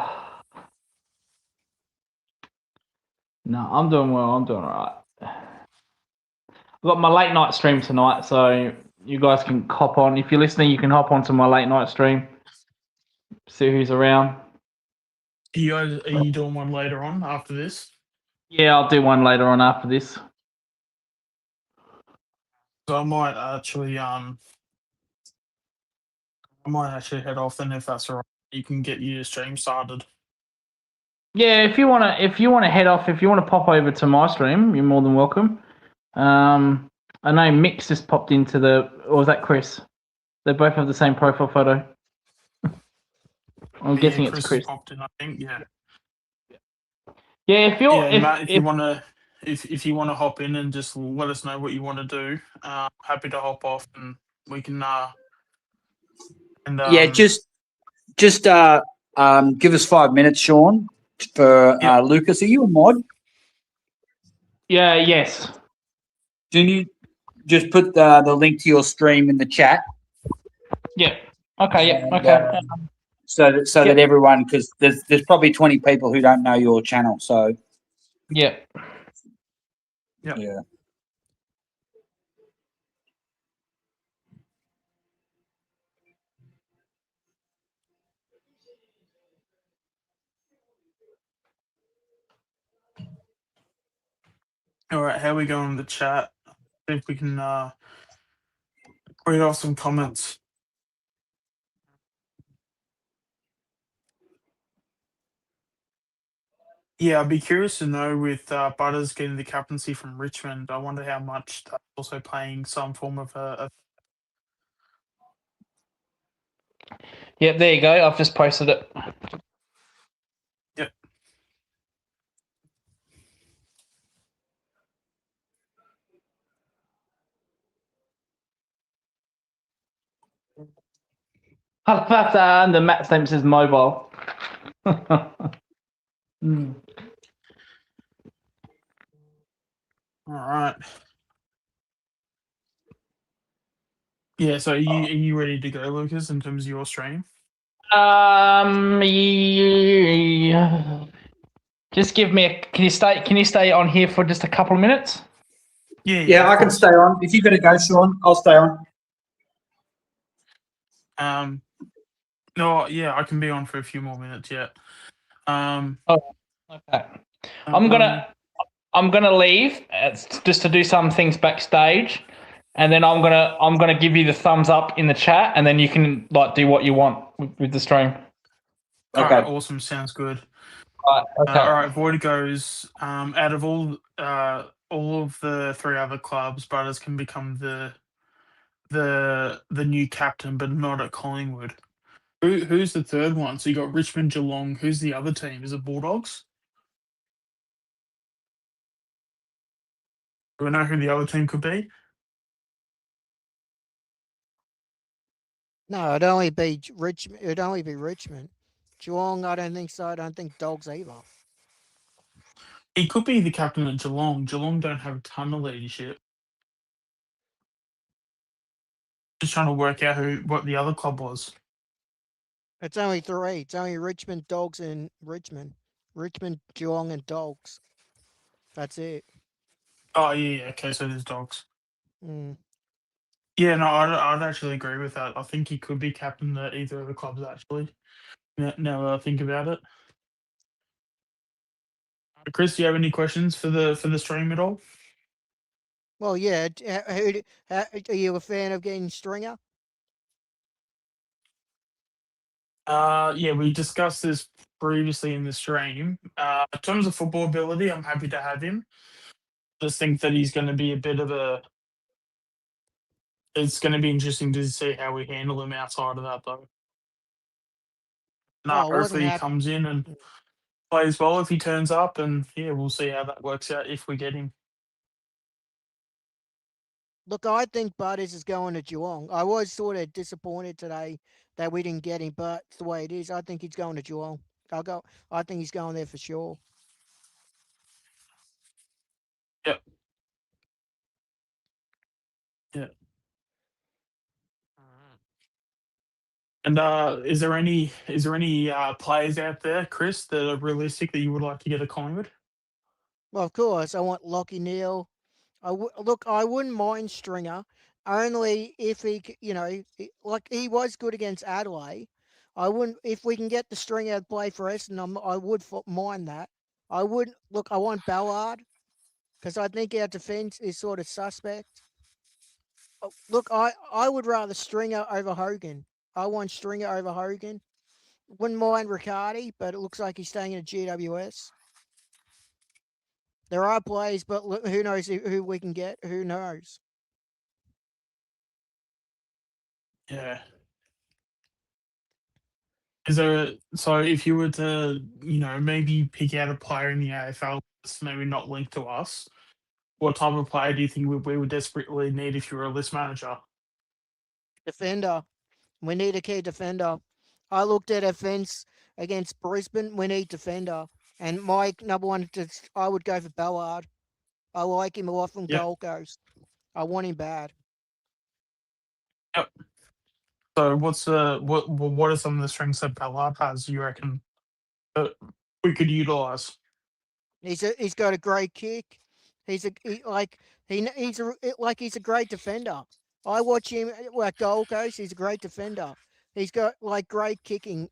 I'm doing well. I'm doing all right. I've got my late night stream tonight, so you guys can hop on. If you're listening, you can hop onto my late night stream. See who's around. Are you doing one later on after this? Yeah, I'll do one later on after this. So I might actually head off then if that's all right. You can get your stream started. Yeah, if you wanna head off, if you wanna pop over to my stream, you're more than welcome. I know Mix just popped into or was that Chris? They both have the same profile photo. I'm guessing it's Chris. Popped in, I think. Yeah. Yeah, Matt, if you wanna hop in and just let us know what you want to do, happy to hop off and we can just give us 5 minutes, Sean, for Lucas. Are you a mod? Yeah. Yes. Do you just put the link to your stream in the chat? Yeah. Okay. Yeah. Okay. So that everyone, because there's probably 20 people who don't know your channel. So. Yeah. Yeah. All right, how are we going in the chat? See if we can read off some comments. Yeah, I'd be curious to know with Butters getting the captaincy from Richmond. I wonder how much that's also playing some form of a. Yep, there you go. I've just posted it. Yep. That's the Matt's name says mobile. All right. Yeah, so are you ready to go, Lucas, in terms of your stream? Just give me can you stay on here for just a couple of minutes? Yeah, I can stay on. If you're gonna go, Sean, I'll stay on. No, yeah, I can be on for a few more minutes yet. Okay. I'm gonna leave just to do some things backstage, and then I'm gonna give you the thumbs up in the chat, and then you can do what you want with the stream. Okay, awesome, sounds good. Okay. All right, Void goes. Out of all of the three other clubs, Butters can become the new captain, but not at Collingwood. Who's the third one? So you got Richmond, Geelong. Who's the other team? Is it Bulldogs? Do we know who the other team could be? No, it'd only be Richmond. It'd only be Richmond. Geelong, I don't think so. I don't think Dogs either. He could be the captain at Geelong. Geelong don't have a ton of leadership. Just trying to work out what the other club was. It's only three. It's only Richmond, Dogs, and Richmond. Richmond, Geelong, and Dogs. That's it. Oh yeah, okay. So there's Dogs. Mm. Yeah, no, I'd actually agree with that. I think he could be captain at either of the clubs actually. Now that I think about it. Chris, do you have any questions for the stream at all? Well, yeah. Are you a fan of getting Stringer? Yeah, we discussed this previously in the stream. In terms of football ability, I'm happy to have him. Just think that he's going to be a bit of a. It's going to be interesting to see how we handle him outside of that, though. No, Oh, I wasn't hopefully he happy. comes in and plays well if he turns up, and yeah, we'll see how that works out if we get him. Look, I think Butters is going to Geelong. I was sort of disappointed today that we didn't get him, but it's the way it is. I think he's going to Geelong. I think he's going there for sure. Yep. Yeah. And is there any players out there, Chris, that are realistic that you would like to get a Collingwood? Well, of course, I want Lockie Neal. Look, I wouldn't mind Stringer, only if like he was good against Adelaide. I wouldn't if we can get the Stringer to play for Essendon. I would mind that. I wouldn't look. I want Ballard because I think our defence is sort of suspect. Look, I would rather Stringer over Hogan. I want Stringer over Hogan. Wouldn't mind Riccardi, but it looks like he's staying in a GWS. There are players, but who knows who we can get? Who knows? Yeah. Is there so if you were to, maybe pick out a player in the AFL that's maybe not linked to us, what type of player do you think we would desperately need if you were a list manager? Defender. We need a key defender. I looked at offence against Brisbane. We need defender. And my number one, I would go for Ballard. I like him a lot from Yep. Gold Coast. I want him bad. Yep. So what are some of the strengths that Ballard has, you reckon, that we could utilise? He's got a great kick. He's a great defender. I watch him at Gold Coast. He's a great defender. He's got great kicking.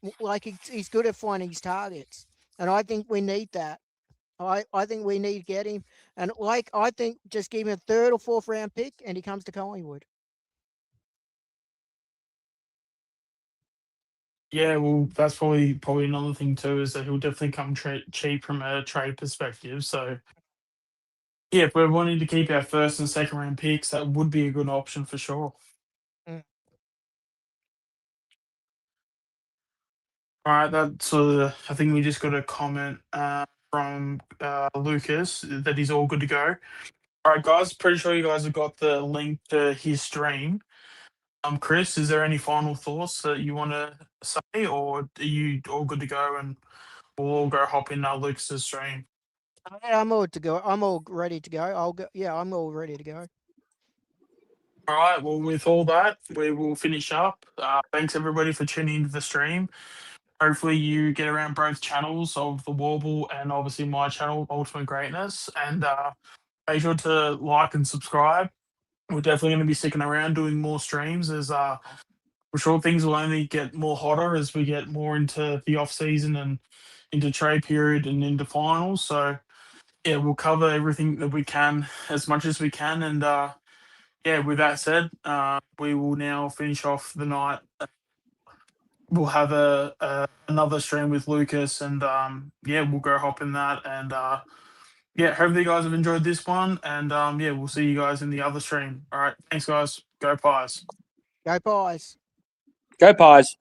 He's good at finding his targets, and I think we need that. I think we need to get him, and I think just give him a third or fourth round pick, and he comes to Collingwood. Yeah, well, that's probably another thing too, is that he'll definitely come cheap from a trade perspective. So, yeah, if we're wanting to keep our first and second round picks, that would be a good option for sure. Mm. All right, that's I think we just got a comment from Lucas that he's all good to go. All right, guys, pretty sure you guys have got the link to his stream. Chris, is there any final thoughts that you want to say, or are you all good to go and we'll all go hop in Lucas's stream? I'm all to go. I'm all ready to go. I'll go. Yeah, I'm all ready to go. All right, well, with all that, we will finish up. Thanks, everybody, for tuning into the stream. Hopefully you get around both channels of The Warble and obviously my channel, Ultimate Greatness. And make sure to like and subscribe. We're definitely going to be sticking around doing more streams as we're sure things will only get more hotter as we get more into the off season and into trade period and into finals. So yeah, we'll cover everything that we can as much as we can. And yeah, with that said, we will now finish off the night we'll have another stream with Lucas, and yeah, we'll go hop in that, and yeah, hopefully you guys have enjoyed this one, and yeah, we'll see you guys in the other stream. All right, thanks guys. Go Pies. Go Pies. Go Pies.